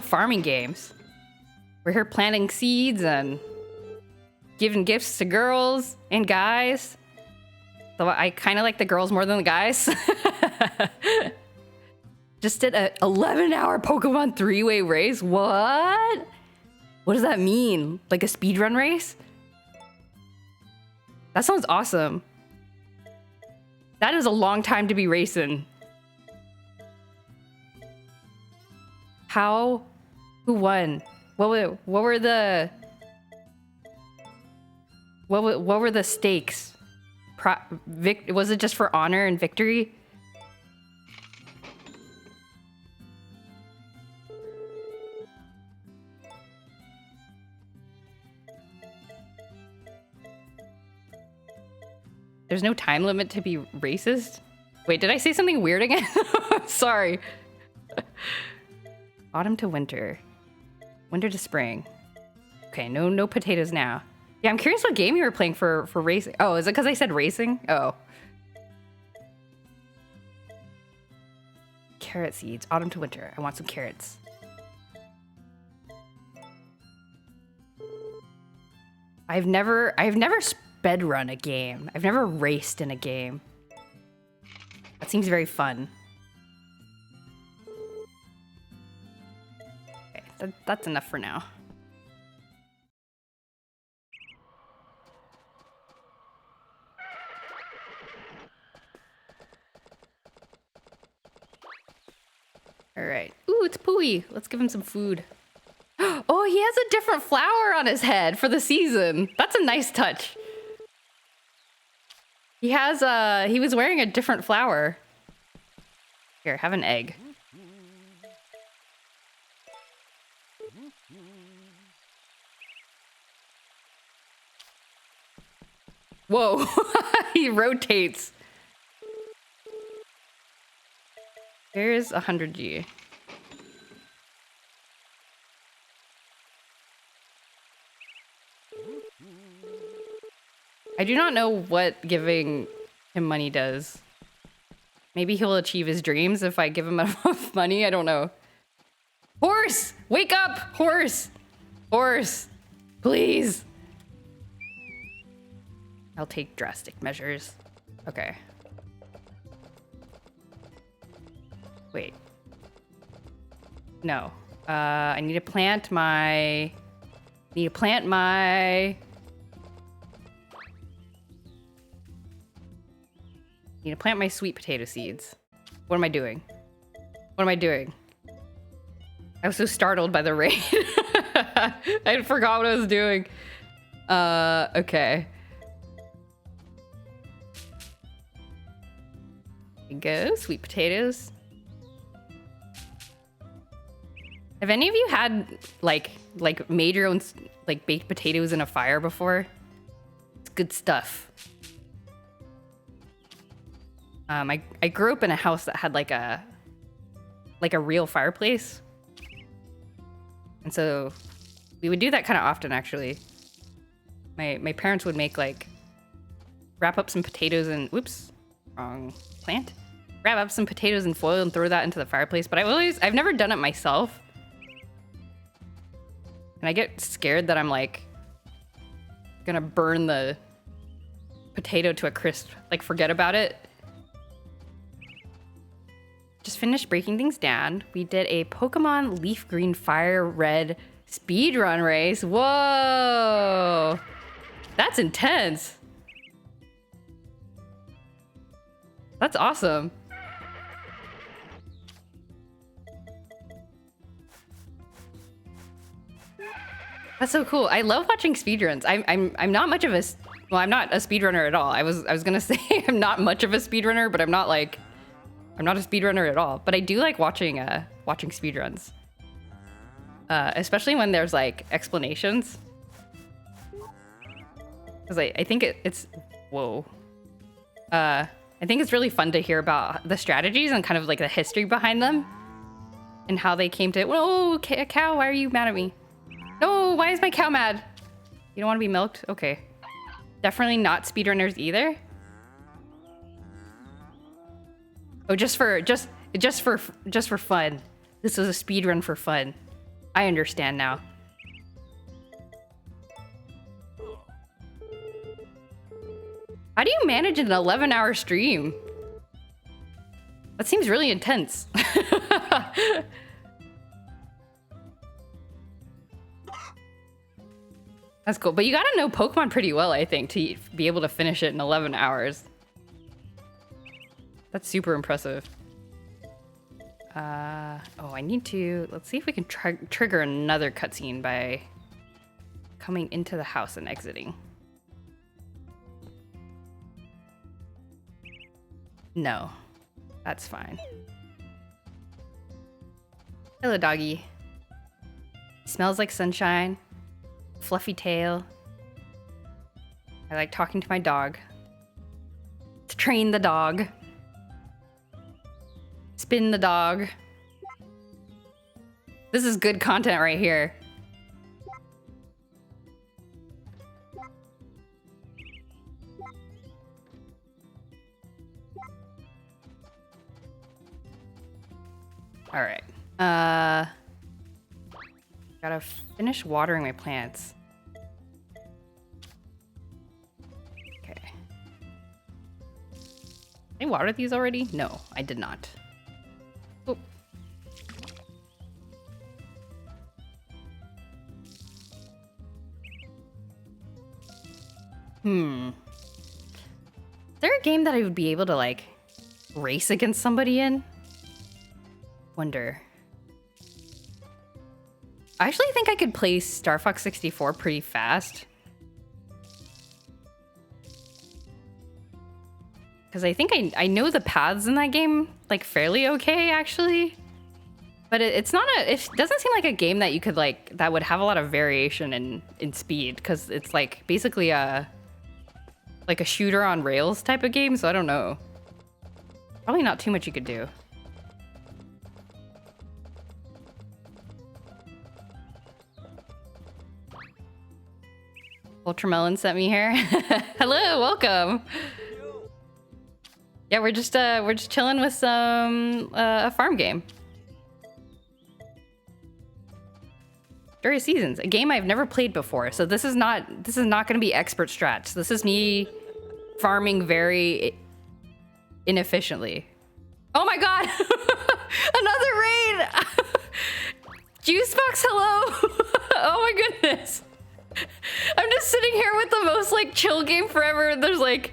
farming games. We're here planting seeds and giving gifts to girls and guys. So I kind of like the girls more than the guys. Just did a 11-hour Pokemon 3-way race. What? What does that mean? Like a speedrun race? That sounds awesome. That is a long time to be racing. How? Who won? What were the stakes? Was it just for honor and victory? There's no time limit to be racist? Wait, did I say something weird again? Sorry. Autumn to winter. Winter to spring. Okay, no potatoes now. Yeah, I'm curious what game you were playing for racing. Oh, is it because I said racing? Oh. Carrot seeds. Autumn to winter. I want some carrots. I've never sped run a game. I've never raced in a game. That seems very fun. Okay, that's enough for now. All right. Ooh, it's Pooey. Let's give him some food. Oh, he has a different flower on his head for the season. That's a nice touch. He was wearing a different flower. Here, have an egg. Whoa, he rotates. Here's 100G. I do not know what giving him money does. Maybe he'll achieve his dreams if I give him enough money. I don't know. Horse! Wake up! Horse! Horse! Please! I'll take drastic measures. Okay. Wait. No. I need to plant my... Need to plant my sweet potato seeds. What am I doing? What am I doing? I was so startled by the rain. I forgot what I was doing. Okay. There you go, sweet potatoes. Have any of you had like made your own like baked potatoes in a fire before? It's good stuff. I grew up in a house that had like a real fireplace. And so we would do that kind of often actually. My parents would make wrap up some potatoes and whoops, wrong plant. Wrap up some potatoes in foil and throw that into the fireplace, but I've never done it myself. And I get scared that I'm like gonna burn the potato to a crisp, like forget about it. Just finished breaking things down. We did a Pokemon Leaf Green Fire Red speedrun race. Whoa! That's intense. That's awesome. That's so cool. I love watching speedruns. I'm not much of a I'm not a speedrunner at all. I was gonna say I'm not much of a speedrunner, but I'm not a speedrunner at all. But I do like watching speedruns. Especially when there's like explanations. Because I think it's whoa. I think it's really fun to hear about the strategies and kind of like the history behind them. And how they came to whoa, cow, why are you mad at me? No, why is my cow mad? You don't want to be milked? Okay. Definitely not speedrunners either. Oh, just for fun. This was a speedrun for fun. I understand now. How do you manage an 11-hour stream? That seems really intense. That's cool, but you gotta know Pokemon pretty well, I think, to be able to finish it in 11 hours. That's super impressive. Oh, I need to... Let's see if we can trigger another cutscene by coming into the house and exiting. No, that's fine. Hello, doggy. Smells like sunshine. Fluffy tail. I like talking to my dog. To train the dog. Spin the dog. This is good content right here. All right. Gotta finish watering my plants. Okay. Did I water these already? No, I did not. Oh. Is there a game that I would be able to, like, race against somebody in? Wonder. I actually think I could play Star Fox 64 pretty fast. Because I think I know the paths in that game, like, fairly okay, actually. But it's not a... It doesn't seem like a game that you could, like... That would have a lot of variation in speed. Because it's, like, basically a... Like a shooter on rails type of game, so I don't know. Probably not too much you could do. Ultramelon sent me here. Hello, welcome. Yeah, we're just chilling with some a farm game. Story Seasons, a game I've never played before, so this is not gonna be expert strats. This is me farming very inefficiently. Oh my god! Another raid! Juicebox, hello! Oh my goodness! I'm just sitting here with the most, like, chill game forever, and there's, like,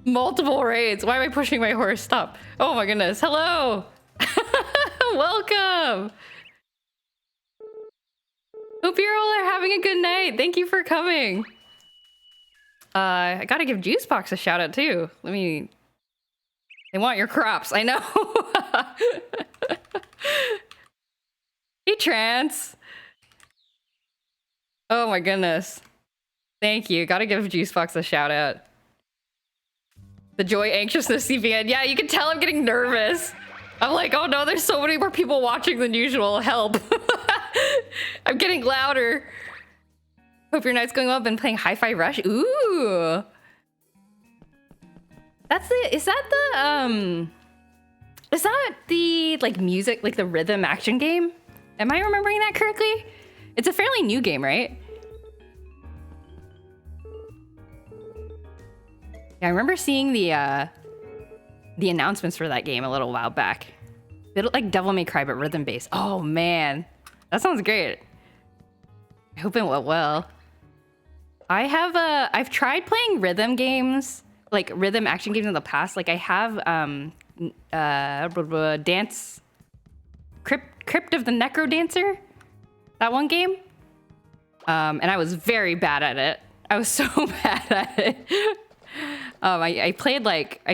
multiple raids. Why am I pushing my horse? Stop. Oh my goodness. Hello! Welcome! Hope you all are having a good night. Thank you for coming. I gotta give Juicebox a shout out too. They want your crops, I know. Hey, Trance. Oh my goodness. Thank you. Gotta give Juicebox a shout out. The joy, anxiousness seeping in. Yeah, you can tell I'm getting nervous. I'm like, oh no, there's so many more people watching than usual. Help. I'm getting louder. Hope your night's going well. Been playing Hi-Fi Rush. Ooh. Is that the like music, like the rhythm action game? Am I remembering that correctly? It's a fairly new game, right? Yeah, I remember seeing the announcements for that game a little while back. It looked like Devil May Cry, but rhythm based. Oh man, that sounds great. I hope it went well. I've tried playing rhythm games, like rhythm action games in the past. Like I have Dance Crypt of the Necro Dancer, that one game. And I was very bad at it. I was so bad at it. I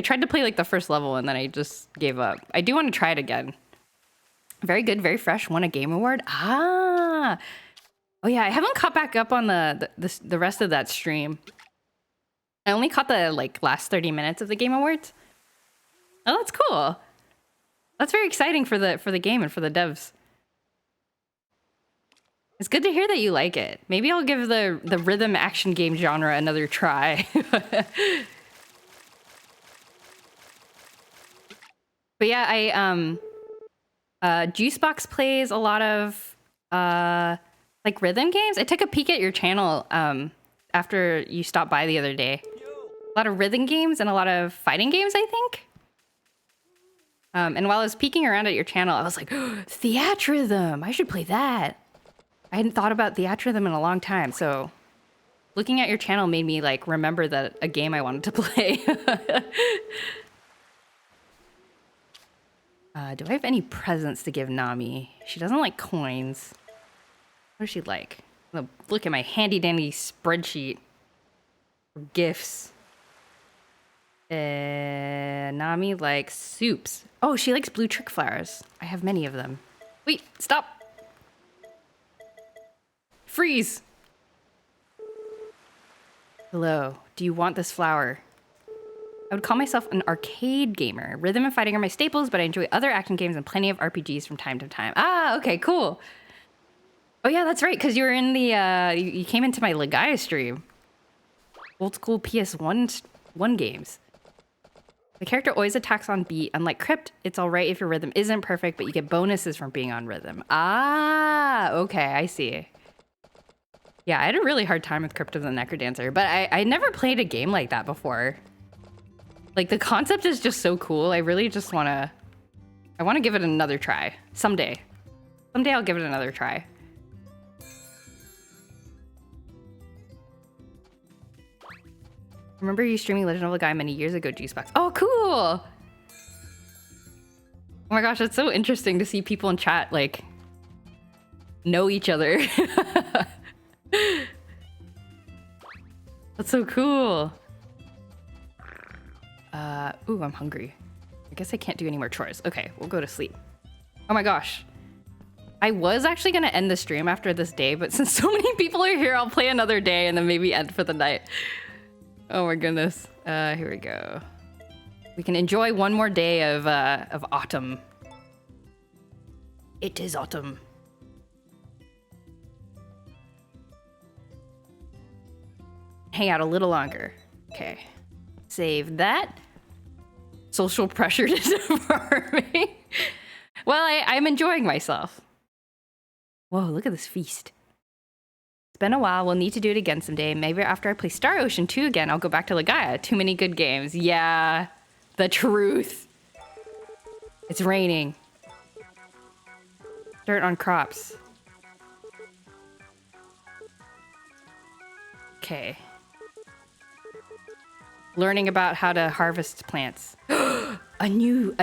tried to play like the first level and then I just gave up. I do want to try it again. Very good, very fresh. Won a game award. Ah. Oh yeah, I haven't caught back up on the rest of that stream. I only caught the like last 30 minutes of the Game Awards. Oh, that's cool. That's very exciting for the game and for the devs. It's good to hear that you like it. Maybe I'll give the rhythm action game genre another try. But yeah, Juicebox plays a lot of like rhythm games. I took a peek at your channel after you stopped by the other day. A lot of rhythm games and a lot of fighting games, I think. And while I was peeking around at your channel, I was like, oh, Theatrhythm! I should play that. I hadn't thought about Theatrhythm in a long time, so looking at your channel made me like remember that a game I wanted to play. Do I have any presents to give Nami? She doesn't like coins. What does she like? I'm gonna look at my handy dandy spreadsheet for gifts. Nami likes soups. Oh, she likes blue trick flowers. I have many of them. Wait, stop. Freeze. Hello, do you want this flower? I would call myself an arcade gamer. Rhythm and fighting are my staples, but I enjoy other action games and plenty of RPGs from time to time. Ah, okay, cool. Oh yeah, that's right, because you were in the, you came into my Legaia stream. Old school PS1 games. The character always attacks on beat. Unlike Crypt, it's alright if your rhythm isn't perfect, but you get bonuses from being on rhythm. Ah, okay, I see. Yeah, I had a really hard time with Crypt of the Necrodancer, but I never played a game like that before. Like, the concept is just so cool. I really just want to give it another try. Someday. Someday I'll give it another try. Remember you streaming Legend of Legaia many years ago, Juicebox. Oh, cool! Oh my gosh, it's so interesting to see people in chat, like, know each other. That's so cool. Ooh, I'm hungry. I guess I can't do any more chores. Okay, we'll go to sleep. Oh my gosh. I was actually gonna end the stream after this day, but since so many people are here, I'll play another day and then maybe end for the night. Oh my goodness. Here we go. We can enjoy one more day of autumn. It is autumn. Hang out a little longer. Okay. Save that. Social pressure disarming. Well, I'm enjoying myself. Whoa, look at this feast. It's been a while. We'll need to do it again someday. Maybe after I play Star Ocean 2 again, I'll go back to Legaia. Too many good games. Yeah, the truth. It's raining. Dirt on crops. Okay. Learning about how to harvest plants. A new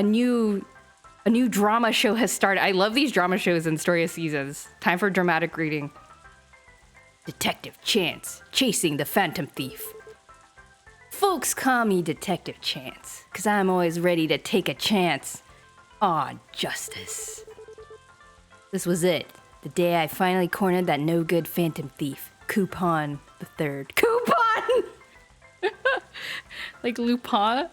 drama show has started. I love these drama shows in Story of Seasons. Time for dramatic reading. Detective Chance, chasing the Phantom Thief. Folks call me Detective Chance, cause I'm always ready to take a chance on justice. This was it. The day I finally cornered that no-good Phantom Thief, Coupon the Third. Coupon! Like Lupin?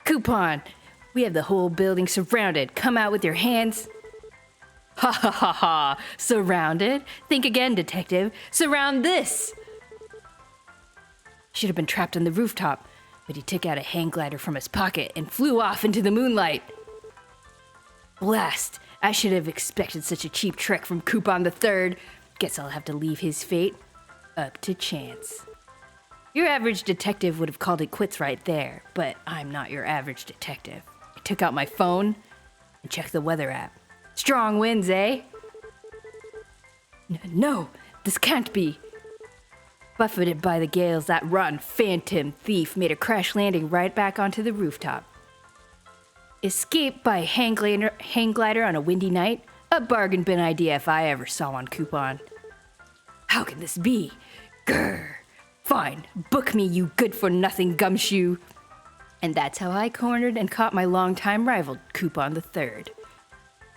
Coupon, we have the whole building surrounded. Come out with your hands. Ha ha ha ha. Surrounded? Think again, detective. Surround this. Should have been trapped on the rooftop, but he took out a hang glider from his pocket and flew off into the moonlight. Blast. I should have expected such a cheap trick from Coupon the Third. Guess I'll have to leave his fate up to chance. Your average detective would have called it quits right there, but I'm not your average detective. I took out my phone and checked the weather app. Strong winds, eh? No, this can't be. Buffeted by the gales, that rotten Phantom Thief made a crash landing right back onto the rooftop. Escape by hang glider on a windy night? A bargain bin idea if I ever saw one. Coupon. How can this be? Grr. Fine, book me, you good-for-nothing gumshoe. And that's how I cornered and caught my longtime rival, Coupon the Third.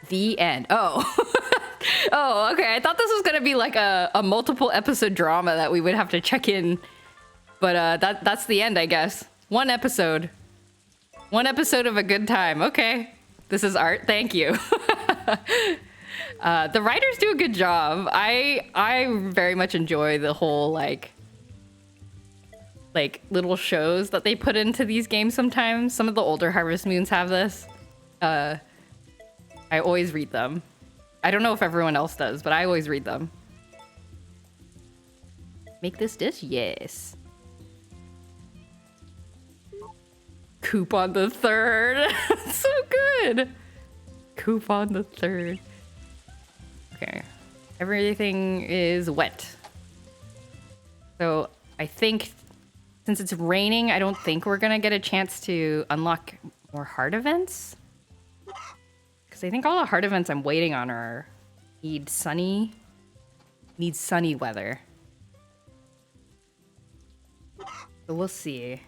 The end. Oh. Oh, okay. I thought this was gonna be like a multiple episode drama that we would have to check in. But that's the end, I guess. One episode. One episode of a good time. Okay. This is art. Thank you. The writers do a good job. I very much enjoy the whole like little shows that they put into these games sometimes. Some of the older Harvest Moons have this. I always read them. I don't know if everyone else does, but I always read them. Make this dish? Yes. Coupon the Third. So good. Coupon the Third. Okay. Everything is wet. So I think since it's raining, I don't think we're gonna get a chance to unlock More hard events? Because I think all the hard events I'm waiting on are need sunny weather. So we'll see.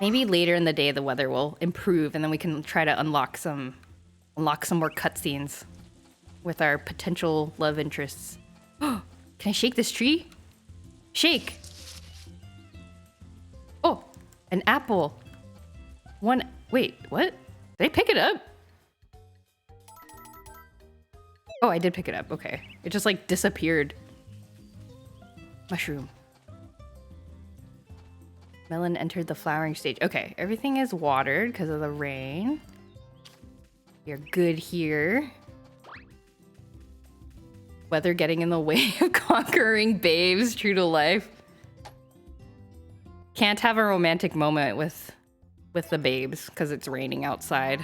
Maybe later in the day the weather will improve and then we can try to unlock some more cutscenes with our potential love interests. Can I shake this tree? Shake! Oh, an apple. Wait, what? Did I pick it up? Oh, I did pick it up. Okay. It just like disappeared. Mushroom. Melon entered the flowering stage. Okay, everything is watered because of the rain. You're good here. Weather getting in the way of conquering babes, true to life. Can't have a romantic moment with the babes because it's raining outside.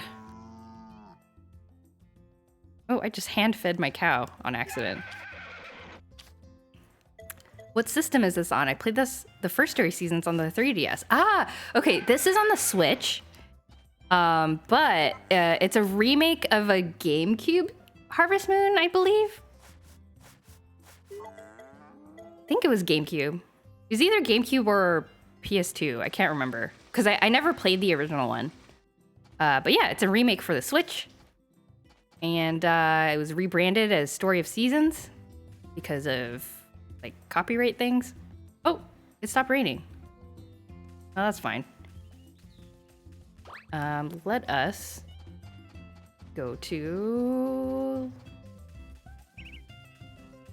Oh, I just hand-fed my cow on accident. What system is this on? I played the first story seasons on the 3DS. Ah, okay, this is on the Switch. But it's a remake of a GameCube Harvest Moon, I believe. I think it was GameCube. It was either GameCube or PS2. I can't remember. Because I never played the original one. But yeah, it's a remake for the Switch. And it was rebranded as Story of Seasons because of like copyright things. Oh, it stopped raining. Oh, that's fine. Let us go to...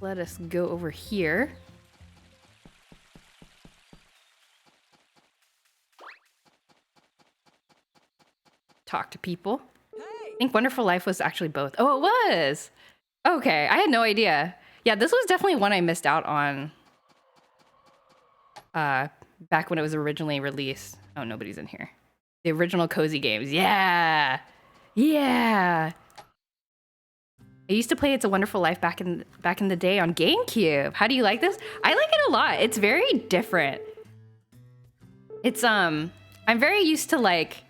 Let us go over here. Talk to people. I think Wonderful Life was actually both. Oh, it was! Okay, I had no idea. Yeah, this was definitely one I missed out on. Back when it was originally released. Oh, nobody's in here. The original Cozy games. Yeah! Yeah! I used to play It's a Wonderful Life back in the day on GameCube. How do you like this? I like it a lot. It's very different. It's I'm very used to like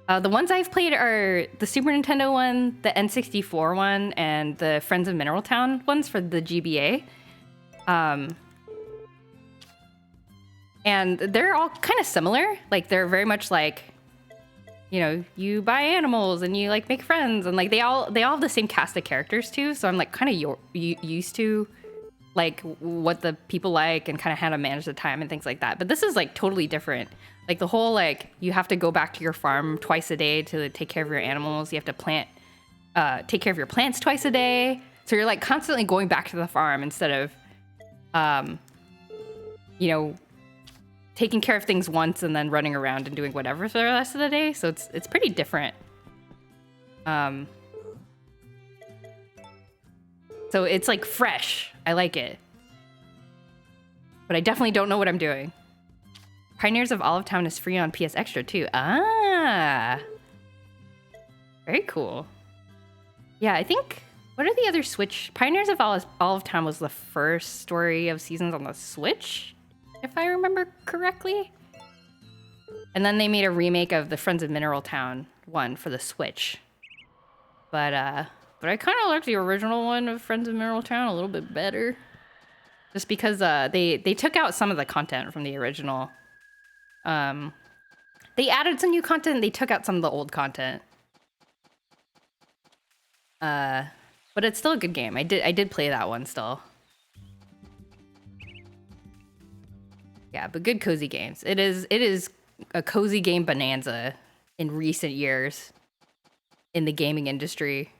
the ones I've played are the Super Nintendo one, the N64 one, and the Friends of Mineral Town ones for the GBA. And they're all kind of similar. Like they're very much like, you know, you buy animals and you like make friends and like they all have the same cast of characters too. So I'm like kind of used to like what the people like and kind of how to manage the time and things like that. But this is like totally different. Like the whole like you have to go back to your farm twice a day to take care of your animals. You have to take care of your plants twice a day. So you're like constantly going back to the farm instead of, you know, taking care of things once and then running around and doing whatever for the rest of the day. So it's pretty different. So it's like fresh. I like it. But I definitely don't know what I'm doing. Pioneers of Olive Town is free on PS Extra too. Ah. Very cool. Yeah, I think, what are the other Switch? Pioneers of Olive Town was the first Story of Seasons on the Switch, if I remember correctly. And then they made a remake of the Friends of Mineral Town one for the Switch. But I kind of like the original one of Friends of Mineral Town a little bit better. Just because they took out some of the content from the original. They added some new content, they took out some of the old content. But it's still a good game. I did play that one still. Yeah, but good cozy games. It is a cozy game bonanza in recent years in the gaming industry.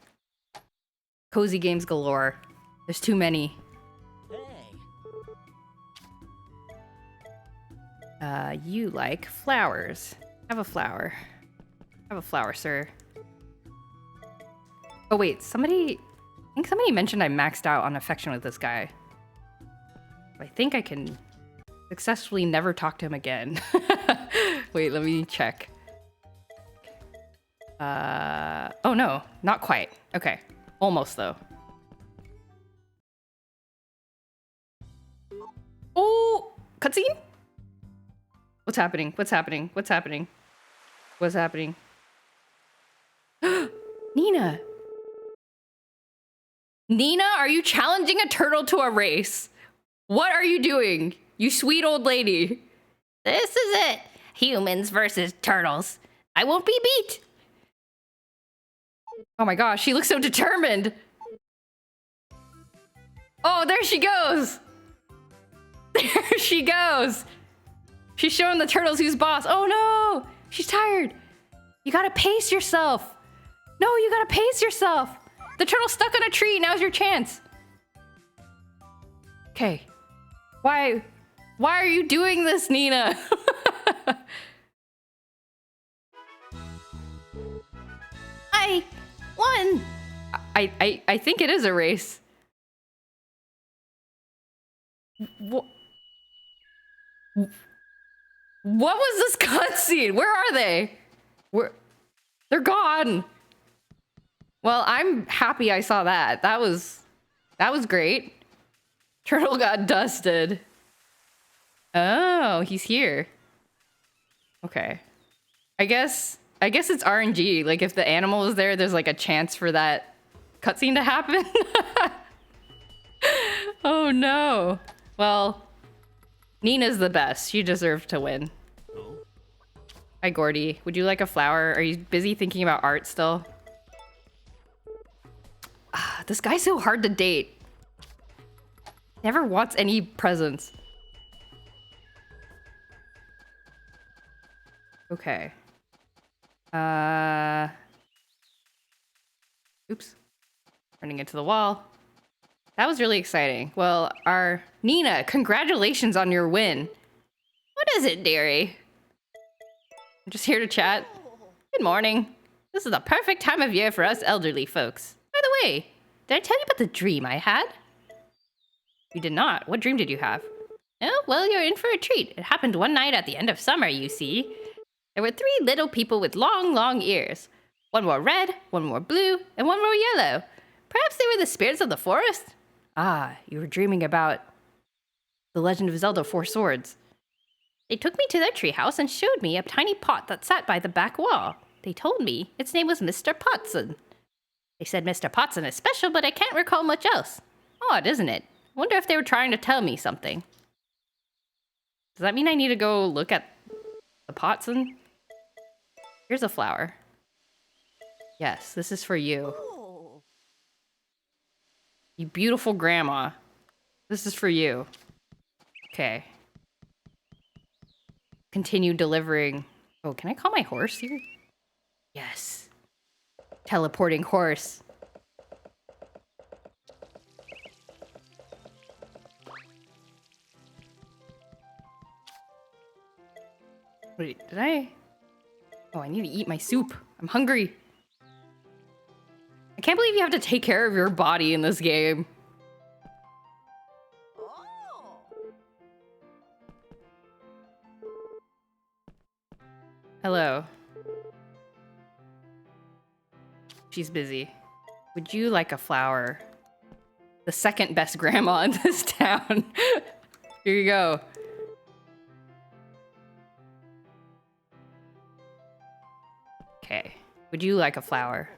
Cozy games galore. There's too many. You like flowers. Have a flower. Have a flower, sir. Oh wait, I think somebody mentioned I maxed out on affection with this guy. I think I can successfully never talk to him again. Wait, let me check. Oh no, not quite. Okay, almost though. Oh, cutscene? What's happening? What's happening? What's happening? What's happening? Nina! Nina, are you challenging a turtle to a race? What are you doing? You sweet old lady. This is it. Humans versus turtles. I won't be beat. Oh my gosh, she looks so determined. Oh, there she goes. There she goes. She's showing the turtles who's boss. Oh no, she's tired. You gotta pace yourself. No, you gotta pace yourself. The turtle's stuck on a tree. Now's your chance. Okay. Why are you doing this, Nina? I won. I think it is a race. What was this cutscene? Where are they? They're gone. Well, I'm happy I saw that. That was great. Turtle got dusted. Oh, he's here. Okay. I guess it's RNG. Like if the animal is there, there's like a chance for that cutscene to happen. Oh no. Well, Nina's the best. She deserved to win. Hi, Gordy. Would you like a flower? Are you busy thinking about art still? This guy's so hard to date. Never wants any presents. Okay. Oops. Running into the wall. That was really exciting. Well, our Nina, congratulations on your win. What is it, dearie? I'm just here to chat. Good morning. This is the perfect time of year for us elderly folks. By the way, did I tell you about the dream I had? You did not. What dream did you have? Oh, well, you're in for a treat. It happened one night at the end of summer, you see. There were 3 little people with long, long ears. One wore red, one wore blue, and one wore yellow. Perhaps they were the spirits of the forest? Ah, you were dreaming about The Legend of Zelda 4 Swords. They took me to their treehouse and showed me a tiny pot that sat by the back wall. They told me its name was Mr. Potson. They said Mr. Potson is special, but I can't recall much else. Odd, isn't it? Wonder if they were trying to tell me something. Does that mean I need to go look at the Potson? Here's a flower. Yes, this is for you. You beautiful grandma. This is for you. Okay. Continue delivering. Oh, can I call my horse here? Yes. Teleporting horse. Wait, did I? Oh, I need to eat my soup. I'm hungry. I can't believe you have to take care of your body in this game. Hello. She's busy. Would you like a flower? The second best grandma in this town. Here you go. Okay. Would you like a flower?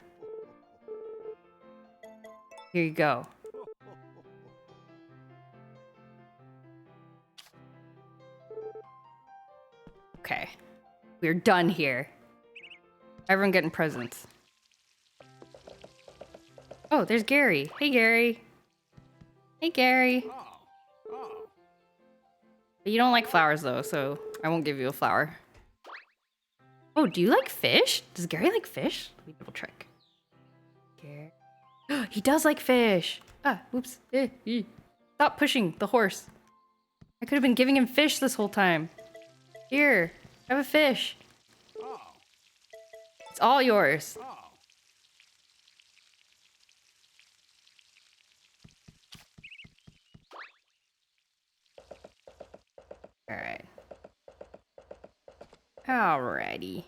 Here you go. Okay. We're done here. Everyone getting presents. Oh, there's Gary. Hey, Gary. Hey, Gary. But you don't like flowers, though, so I won't give you a flower. Oh, do you like fish? Does Gary like fish? Let me double check. Gary. He does like fish. Ah, oops. Stop pushing the horse. I could have been giving him fish this whole time. Here, have a fish. It's all yours. All right. Alrighty.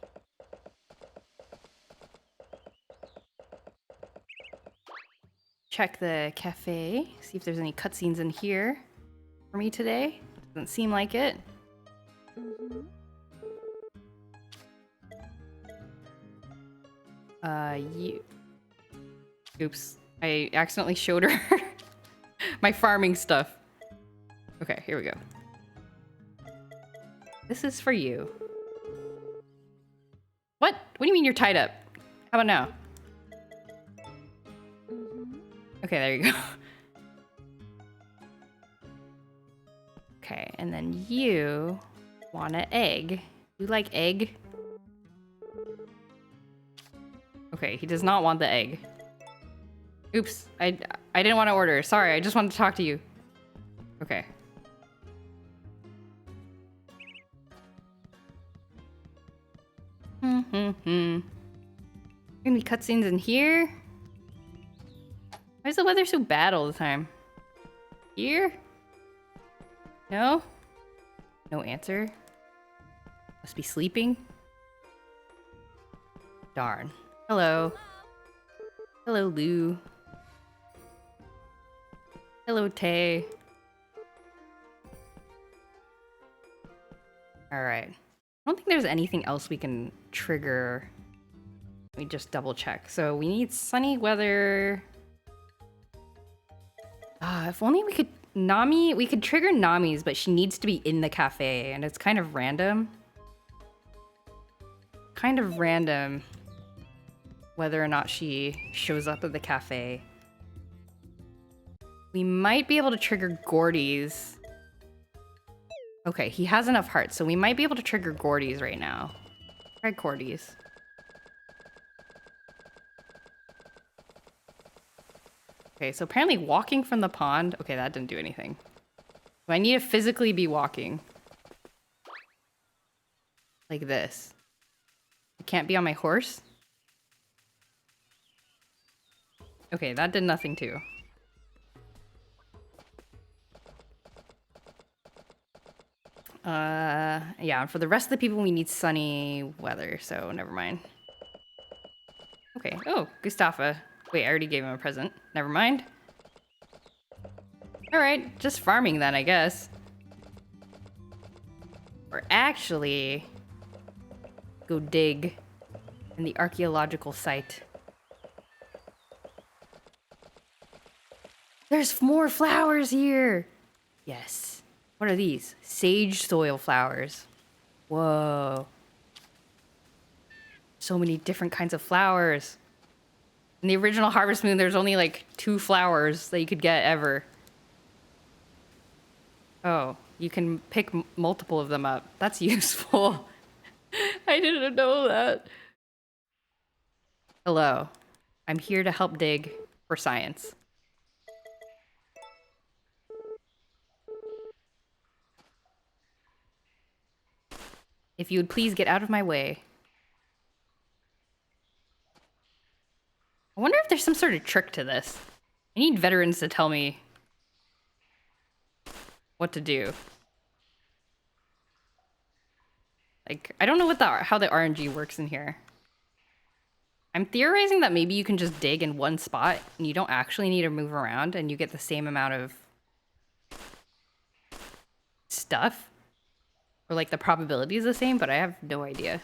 Check the cafe, see if there's any cutscenes in here for me today. Doesn't seem like it. You. Oops. I accidentally showed her my farming stuff. Okay, here we go. This is for you. What? What do you mean you're tied up? How about now? Okay, there you go. Okay, and then you want an egg. You like egg? Okay, he does not want the egg. Oops, I didn't want to order. Sorry, I just wanted to talk to you. Okay. Gonna be cutscenes in here? Why is the weather so bad all the time? Here? No? No answer? Must be sleeping? Darn. Hello. Hello, Lou. Hello, Tay. Alright. I don't think there's anything else we can trigger. Let me just double check. So we need sunny weather. If only we could... Nami, we could trigger Nami's, but she needs to be in the cafe, and it's kind of random. Kind of random whether or not she shows up at the cafe. We might be able to trigger Gordy's. Okay, he has enough hearts, so we might be able to trigger Gordy's right now. Try Gordy's. Okay, so apparently walking from the pond... Okay, that didn't do anything. So I need to physically be walking. Like this. I can't be on my horse? Okay, that did nothing too. Yeah, and for the rest of the people, we need sunny weather, so never mind. Okay, oh, Gustafa. Wait, I already gave him a present. Never mind. Alright, just farming then, I guess. Or actually, go dig in the archaeological site. There's more flowers here! Yes. What are these? Sage soil flowers. Whoa. So many different kinds of flowers. In the original Harvest Moon, there's only like 2 flowers that you could get ever. Oh, you can pick multiple of them up. That's useful. I didn't know that. Hello. I'm here to help dig for science. If you would please get out of my way. I wonder if there's some sort of trick to this. I need veterans to tell me what to do. Like, I don't know what how the RNG works in here. I'm theorizing that maybe you can just dig in one spot and you don't actually need to move around and you get the same amount of stuff. Or like the probability is the same, but I have no idea.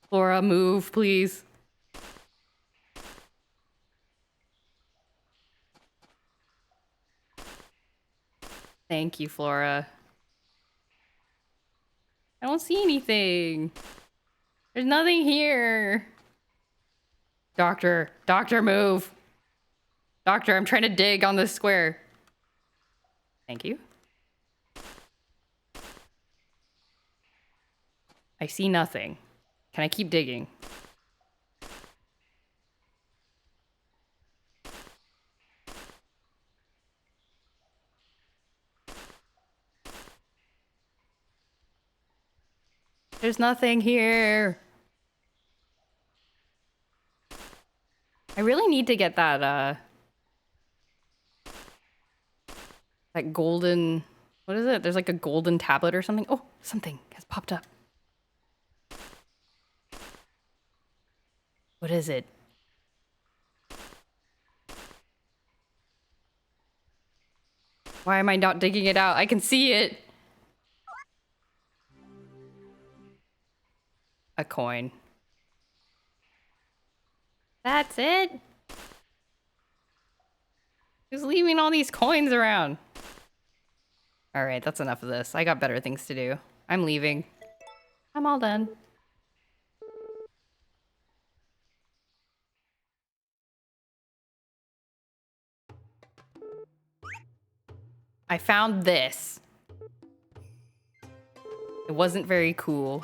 Flora, move, please. Thank you, Flora. I don't see anything. There's nothing here. Doctor, move. Doctor, I'm trying to dig on this square. Thank you. I see nothing. Can I keep digging? There's nothing here. I really need to get that, that golden... What is it? There's like a golden tablet or something. Oh, something has popped up. What is it? Why am I not digging it out? I can see it. A coin. That's it? Who's leaving all these coins around? Alright, that's enough of this. I got better things to do. I'm leaving. I'm all done. I found this. It wasn't very cool.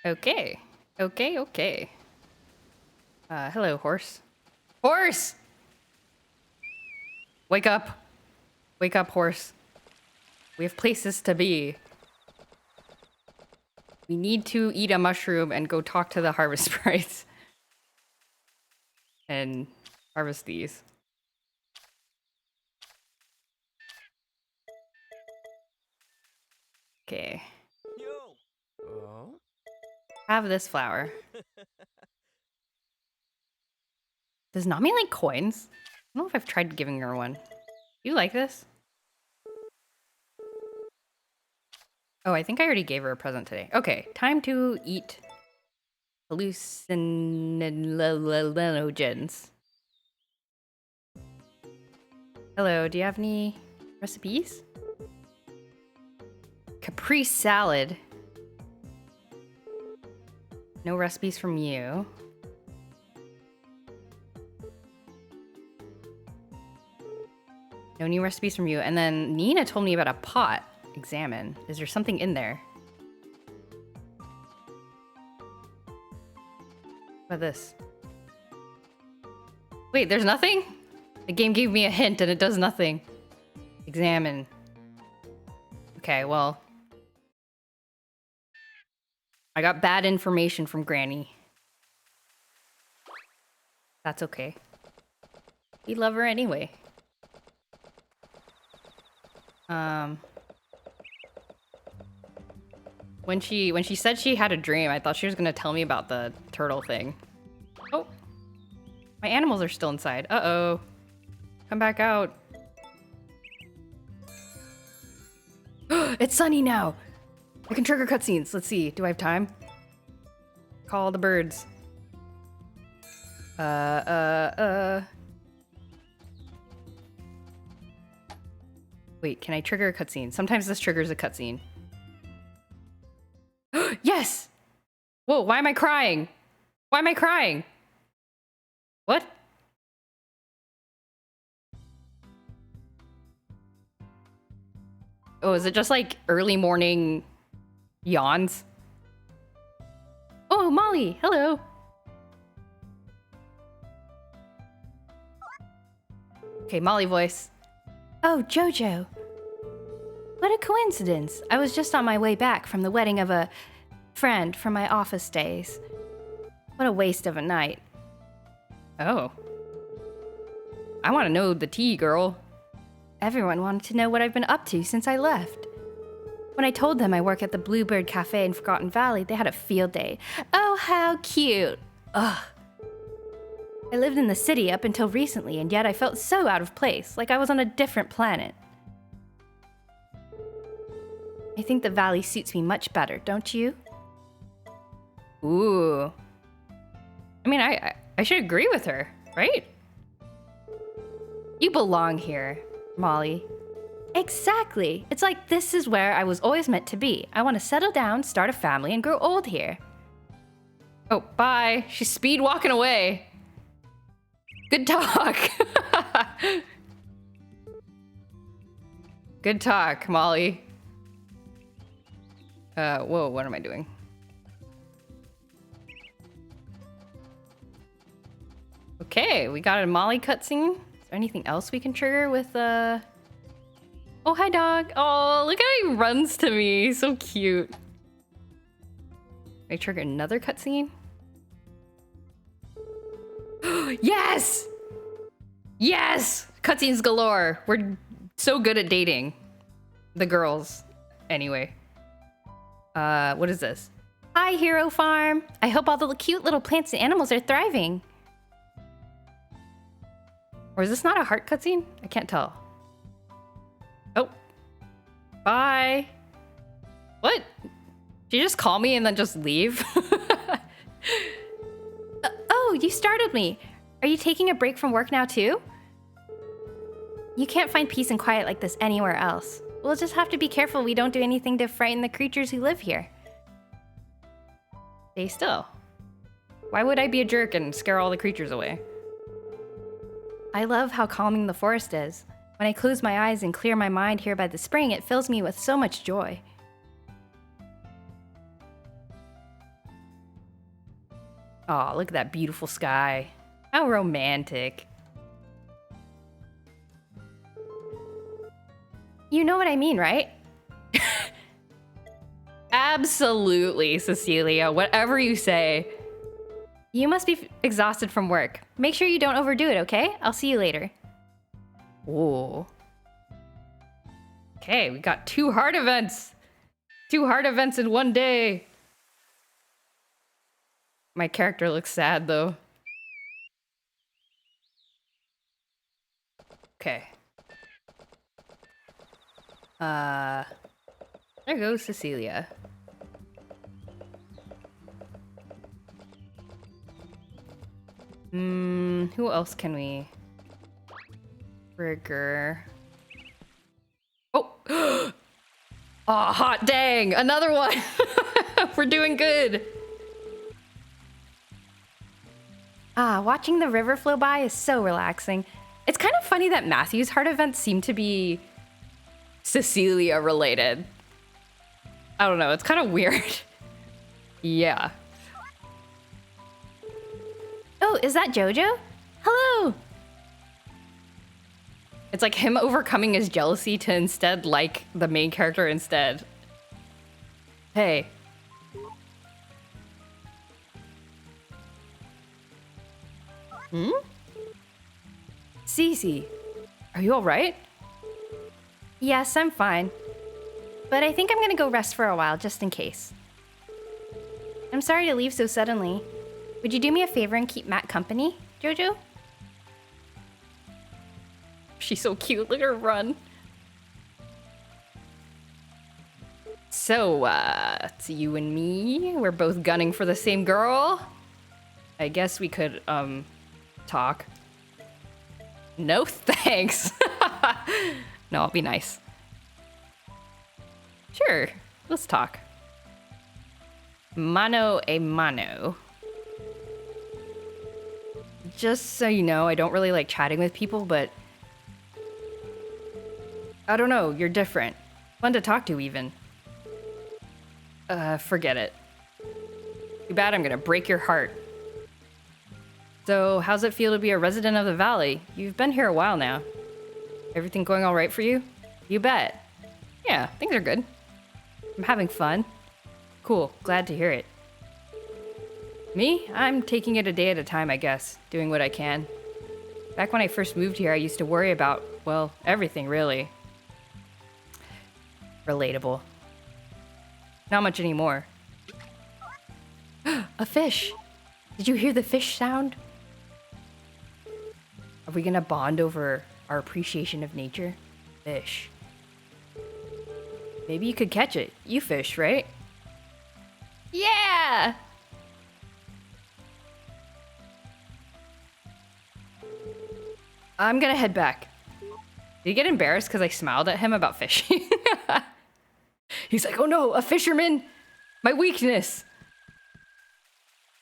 Okay. Okay. Hello, horse. Horse! Wake up. Wake up, horse. We have places to be. We need to eat a mushroom and go talk to the harvest sprites. And harvest these. Okay. Yo. Oh. Have this flower. Does Nami like coins? I don't know if I've tried giving her one. You like this? Oh, I think I already gave her a present today. Okay, time to eat hallucinogens. Hello, do you have any recipes? Capri salad. No recipes from you. No new recipes from you. And then Nina told me about a pot. Examine. Is there something in there? What about this? Wait, there's nothing? The game gave me a hint and it does nothing. Examine. Okay, well. I got bad information from Granny. That's okay. We love her anyway. When she said she had a dream, I thought she was gonna tell me about the turtle thing. Oh, my animals are still inside. Uh-oh. Come back out. It's sunny now. I can trigger cutscenes. Let's see. Do I have time? Call the birds. Wait, can I trigger a cutscene? Sometimes this triggers a cutscene. Yes! Whoa, why am I crying? Why am I crying? What? Oh, is it just like early morning yawns? Oh, Molly, hello. Okay, Molly voice. Oh, Jojo. What a coincidence. I was just on my way back from the wedding of a friend from my office days. What a waste of a night. Oh. I want to know the tea, girl. Everyone wanted to know what I've been up to since I left. When I told them I work at the Bluebird Cafe in Forgotten Valley, they had a field day. Oh, how cute. Ugh. I lived in the city up until recently, and yet I felt so out of place, like I was on a different planet. I think the valley suits me much better, don't you? Ooh. I mean, I should agree with her, right? You belong here, Molly. Exactly. It's like this is where I was always meant to be. I want to settle down, start a family, and grow old here. Oh, bye. She's speed walking away. Good talk. Good talk, Molly. Whoa, what am I doing? Okay, we got a Molly cutscene. Is there anything else we can trigger with, Oh, hi, dog. Oh, look how he runs to me. So cute. Can I trigger another cutscene? Yes! Yes! Cutscenes galore. We're so good at dating. The girls. Anyway. What is this? Hi, Hero Farm. I hope all the cute little plants and animals are thriving. Or is this not a heart cutscene? I can't tell. Oh. Bye. What? Did you just call me and then just leave? Oh, you startled me. Are you taking a break from work now too? You can't find peace and quiet like this anywhere else. We'll just have to be careful we don't do anything to frighten the creatures who live here. Stay still. Why would I be a jerk and scare all the creatures away? I love how calming the forest is. When I close my eyes and clear my mind here by the spring, it fills me with so much joy. Oh, look at that beautiful sky. How romantic. You know what I mean, right? Absolutely, Cecilia. Whatever you say. You must be exhausted from work. Make sure you don't overdo it, okay? I'll see you later. Ooh. Okay, we got 2 heart events. 2 heart events in one day. My character looks sad, though. Okay. There goes Cecilia. Who else can we trigger? Oh! Oh, hot dang! Another one! We're doing good! Watching the river flow by is so relaxing. It's kind of funny that Matthew's heart events seem to be Cecilia related. I don't know, it's kind of weird. Yeah. Oh, is that Jojo? Hello! It's like him overcoming his jealousy to instead like the main character instead. Hey. Hmm? Cece, are you alright? Yes, I'm fine. But I think I'm gonna go rest for a while, just in case. I'm sorry to leave so suddenly. Would you do me a favor and keep Matt company, Jojo? She's so cute, look at her run. So, it's you and me. We're both gunning for the same girl. I guess we could, talk. No thanks. No, I'll be nice. Sure, let's talk. Mano a mano. Just so you know, I don't really like chatting with people, but I don't know, you're different. Fun to talk to, even. Forget it. Too bad I'm gonna break your heart. So, how's it feel to be a resident of the valley? You've been here a while now. Everything going all right for you? You bet. Yeah, things are good. I'm having fun. Cool, glad to hear it. Me? I'm taking it a day at a time, I guess. Doing what I can. Back when I first moved here, I used to worry about, well, everything, really. Relatable. Not much anymore. A fish! Did you hear the fish sound? Are we gonna bond over our appreciation of nature? Fish. Maybe you could catch it. You fish, right? Yeah! I'm gonna head back. Did he get embarrassed because I smiled at him about fishing? He's like, oh no, a fisherman! My weakness!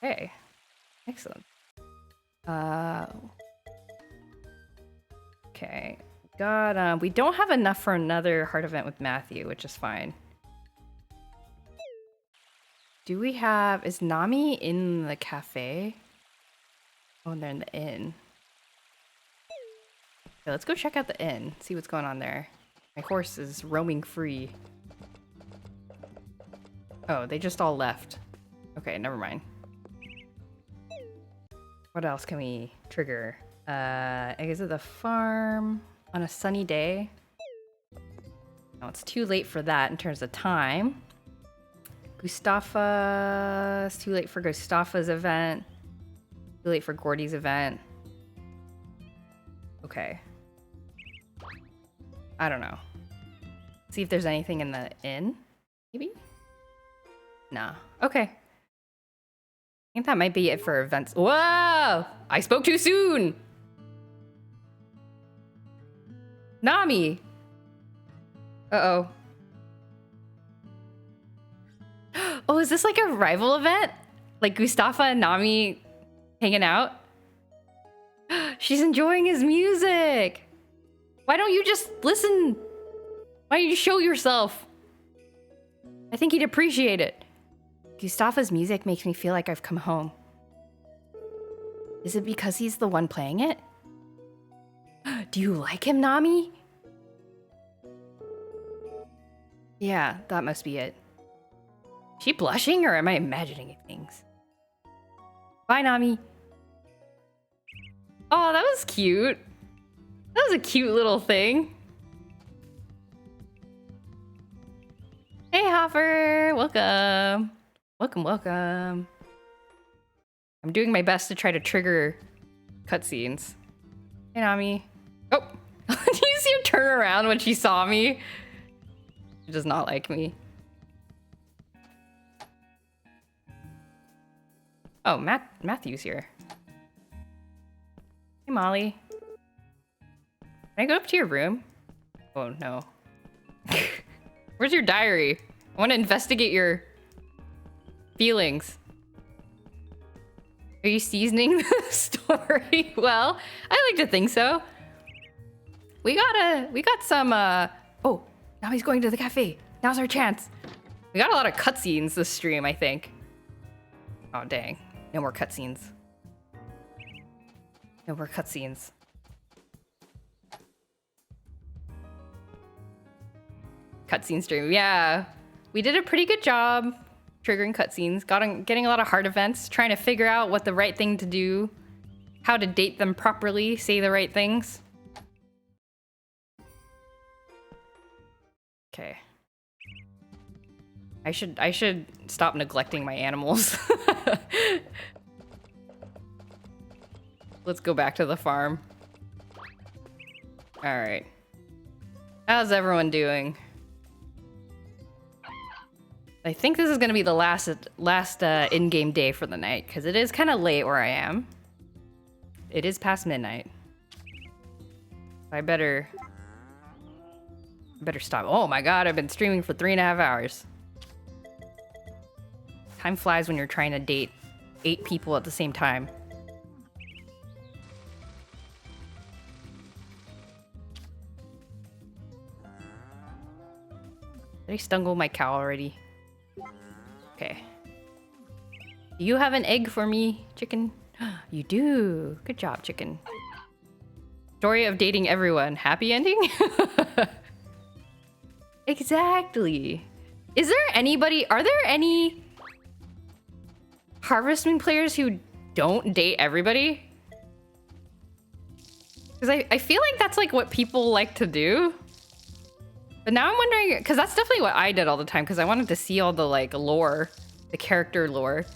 Hey. Excellent. Okay. Got, we don't have enough for another heart event with Matthew, which is fine. Do we have... Is Nami in the cafe? Oh, they're in the inn. Okay, let's go check out the inn, see what's going on there. My horse is roaming free. Oh, they just all left. Okay, never mind. What else can we trigger? I guess at the farm on a sunny day. No, it's too late for that in terms of time. Gustafa, it's too late for Gustafa's event. Too late for Gordy's event. Okay. I don't know. See if there's anything in the inn, maybe? Nah. Okay. I think that might be it for events. Whoa! I spoke too soon! Nami! Uh-oh. Oh, is this like a rival event? Like Mustafa and Nami hanging out? She's enjoying his music! Why don't you just listen? Why don't you show yourself? I think he'd appreciate it. Mustafa's music makes me feel like I've come home. Is it because he's the one playing it? Do you like him, Nami? Yeah, that must be it. Is she blushing or am I imagining things? Bye, Nami. Oh, that was cute. That was a cute little thing. Hey, Hopper. Welcome. Welcome, welcome. I'm doing my best to try to trigger cutscenes. Hey, Nami. Oh, do you see her turn around when she saw me? She does not like me. Oh, Matthew's here. Hey, Molly. Can I go up to your room? Oh, no. Where's your diary? I want to investigate your feelings. Are you seasoning the story? Well, I like to think so. We got some, oh, now he's going to the cafe. Now's our chance. We got a lot of cutscenes this stream, I think. Oh, dang. No more cutscenes. No more cutscenes. Cutscene stream, yeah. We did a pretty good job triggering cutscenes, getting a lot of heart events, trying to figure out what the right thing to do, how to date them properly, say the right things. Okay. I should stop neglecting my animals. Let's go back to the farm. All right. How's everyone doing? I think this is gonna be the last in-game day for the night because it is kind of late where I am. It is past midnight. I better stop. Oh my god, I've been streaming for 3.5 hours. Time flies when you're trying to date 8 people at the same time. Did I stungle my cow already? Okay. Do you have an egg for me, chicken? You do. Good job, chicken. Story of dating everyone. Happy ending? Exactly. Are there any Harvest Moon players who don't date everybody? Because I feel like that's like what people like to do. But now I'm wondering, because that's definitely what I did all the time, because I wanted to see all the like lore, the character lore.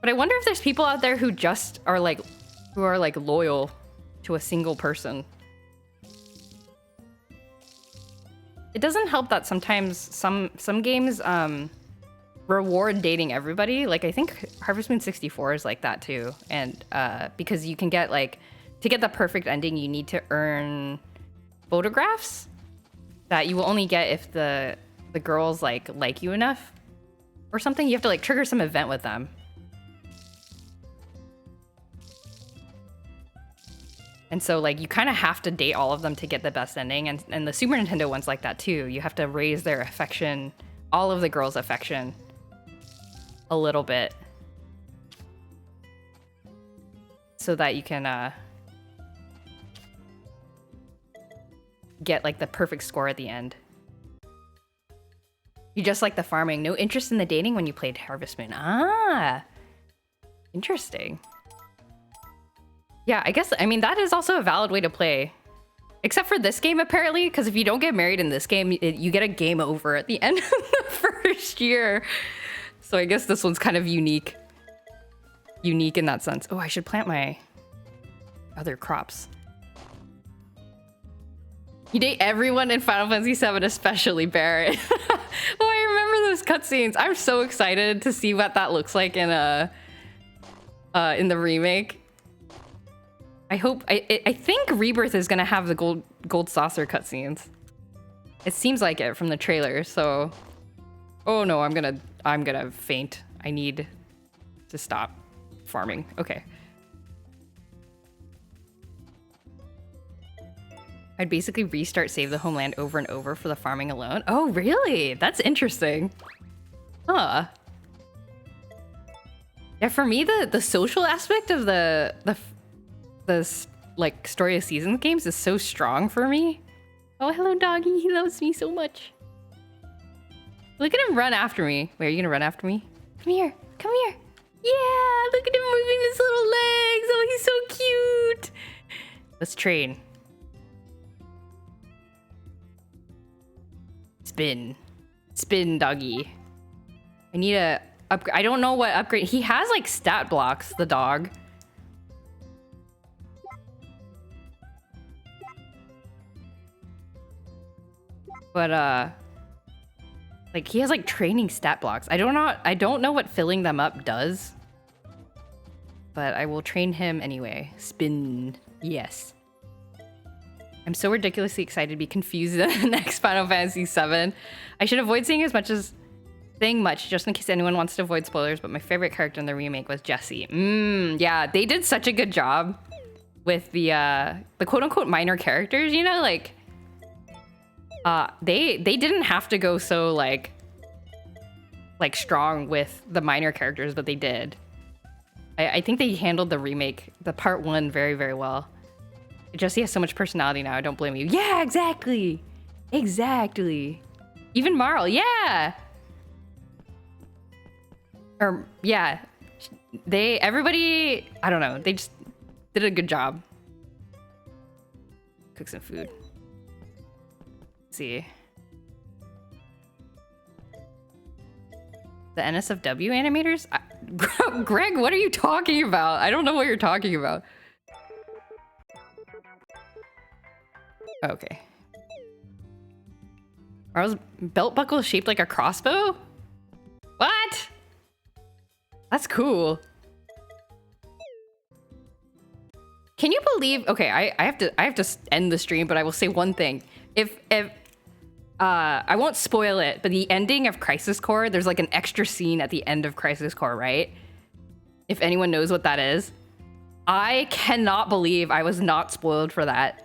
But I wonder if there's people out there who just are like, loyal to a single person. It doesn't help that sometimes some games reward dating everybody. Like I think Harvest Moon 64 is like that too. And because you can get like, to get the perfect ending, you need to earn photographs that you will only get if the girls like you enough or something. You have to like trigger some event with them. And so like you kind of have to date all of them to get the best ending, and the Super Nintendo one's like that too. You have to raise their affection, all of the girls' affection a little bit so that you can get like the perfect score at the end. You just like the farming, no interest in the dating when you played Harvest Moon. Ah, interesting. Yeah, I mean that is also a valid way to play, except for this game apparently, because if you don't get married in this game, you get a game over at the end of the first year. So I guess this one's kind of unique in that sense. Oh, I should plant my other crops. You date everyone in Final Fantasy VII, especially Barret. Oh, I remember those cutscenes. I'm so excited to see what that looks like in the remake. I think Rebirth is gonna have the gold saucer cutscenes. It seems like it from the trailer. So, oh no, I'm gonna faint. I need to stop farming. Okay. I'd basically restart Save the Homeland over and over for the farming alone. Oh, really? That's interesting. Huh. Yeah, for me, the social aspect of the like Story of Seasons games is so strong for me. Oh, hello, doggy. He loves me so much. Look at him run after me. Wait, are you gonna run after me? Come here. Come here. Yeah, look at him moving his little legs. Oh, he's so cute. Let's train. Spin. Spin, doggy. I need a upgrade. I don't know what upgrade. He has like stat blocks, the dog. But like he has like training stat blocks. I don't know what filling them up does. But I will train him anyway. Spin. Yes. I'm so ridiculously excited to be confused in the next Final Fantasy VII. I should avoid saying much just in case anyone wants to avoid spoilers, but my favorite character in the remake was Jessie. Yeah, they did such a good job with the quote-unquote minor characters, you know, like they didn't have to go so like strong with the minor characters, but they did. I think they handled the remake, the part 1, very, very well. Jessie has so much personality now, I don't blame you. Yeah, exactly. Exactly. Even Marle, yeah. Or, yeah. Everybody, I don't know, they just did a good job. Cook some food. Let's see. The NSFW animators? Greg, what are you talking about? I don't know what you're talking about. Okay. Marle's belt buckle is shaped like a crossbow? What? That's cool. Can you believe? Okay, I have to end the stream, but I will say one thing. If I won't spoil it, but the ending of Crisis Core, there's like an extra scene at the end of Crisis Core, right? If anyone knows what that is. I cannot believe I was not spoiled for that.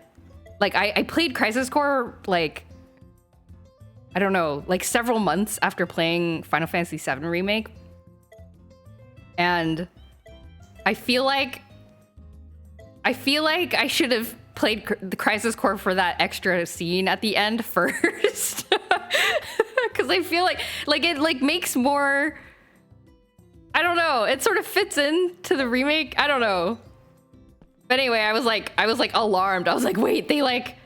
Like, I played Crisis Core, like, I don't know, like several months after playing Final Fantasy VII Remake. And I feel like I should have played the Crisis Core for that extra scene at the end first. Because I feel like it like makes more, I don't know, it sort of fits into the remake. I don't know. But anyway, I was like alarmed. I was like, wait, they like,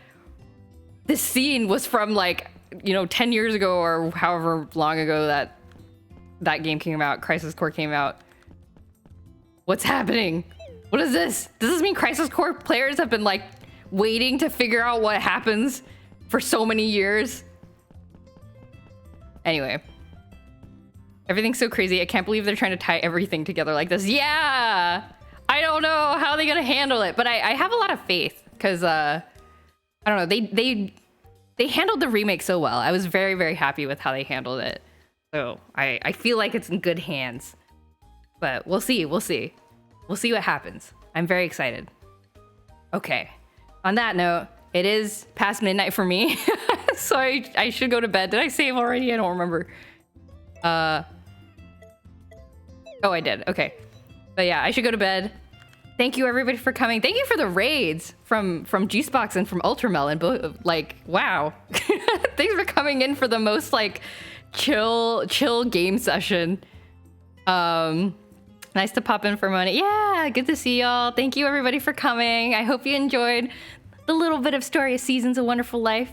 this scene was from like, you know, 10 years ago or however long ago that game came out, Crisis Core came out. What's happening? What is this? Does this mean Crisis Core players have been like waiting to figure out what happens for so many years? Anyway. Everything's so crazy. I can't believe they're trying to tie everything together like this. Yeah! I don't know how they're gonna handle it, but I have a lot of faith because I don't know, they handled the remake so well. I was very, very happy with how they handled it. So I feel like it's in good hands. But we'll see. We'll see what happens. I'm very excited. Okay. On that note, it is past midnight for me. So I should go to bed. Did I save already? I don't remember. Oh, I did. Okay. But yeah, I should go to bed. Thank you everybody for coming. Thank you for the raids from Juicebox and from Ultramelon. Like, wow. Thanks for coming in for the most like chill game session. Nice to pop in for a moment. Yeah, good to see y'all. Thank you everybody for coming. I hope you enjoyed the little bit of Story of Seasons, A Wonderful Life.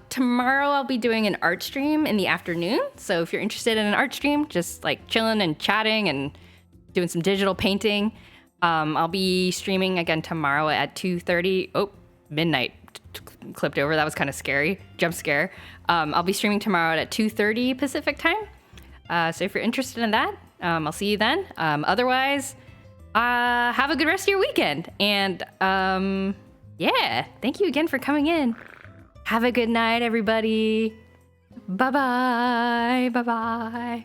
Tomorrow I'll be doing an art stream in the afternoon. So if you're interested in an art stream, just like chilling and chatting and doing some digital painting, I'll be streaming again tomorrow at 2:30. Oh, midnight clipped over. That was kind of scary. Jump scare. I'll be streaming tomorrow at 2:30 Pacific time. So if you're interested in that, I'll see you then. Otherwise, have a good rest of your weekend. And yeah, thank you again for coming in. Have a good night, everybody. Bye-bye. Bye-bye.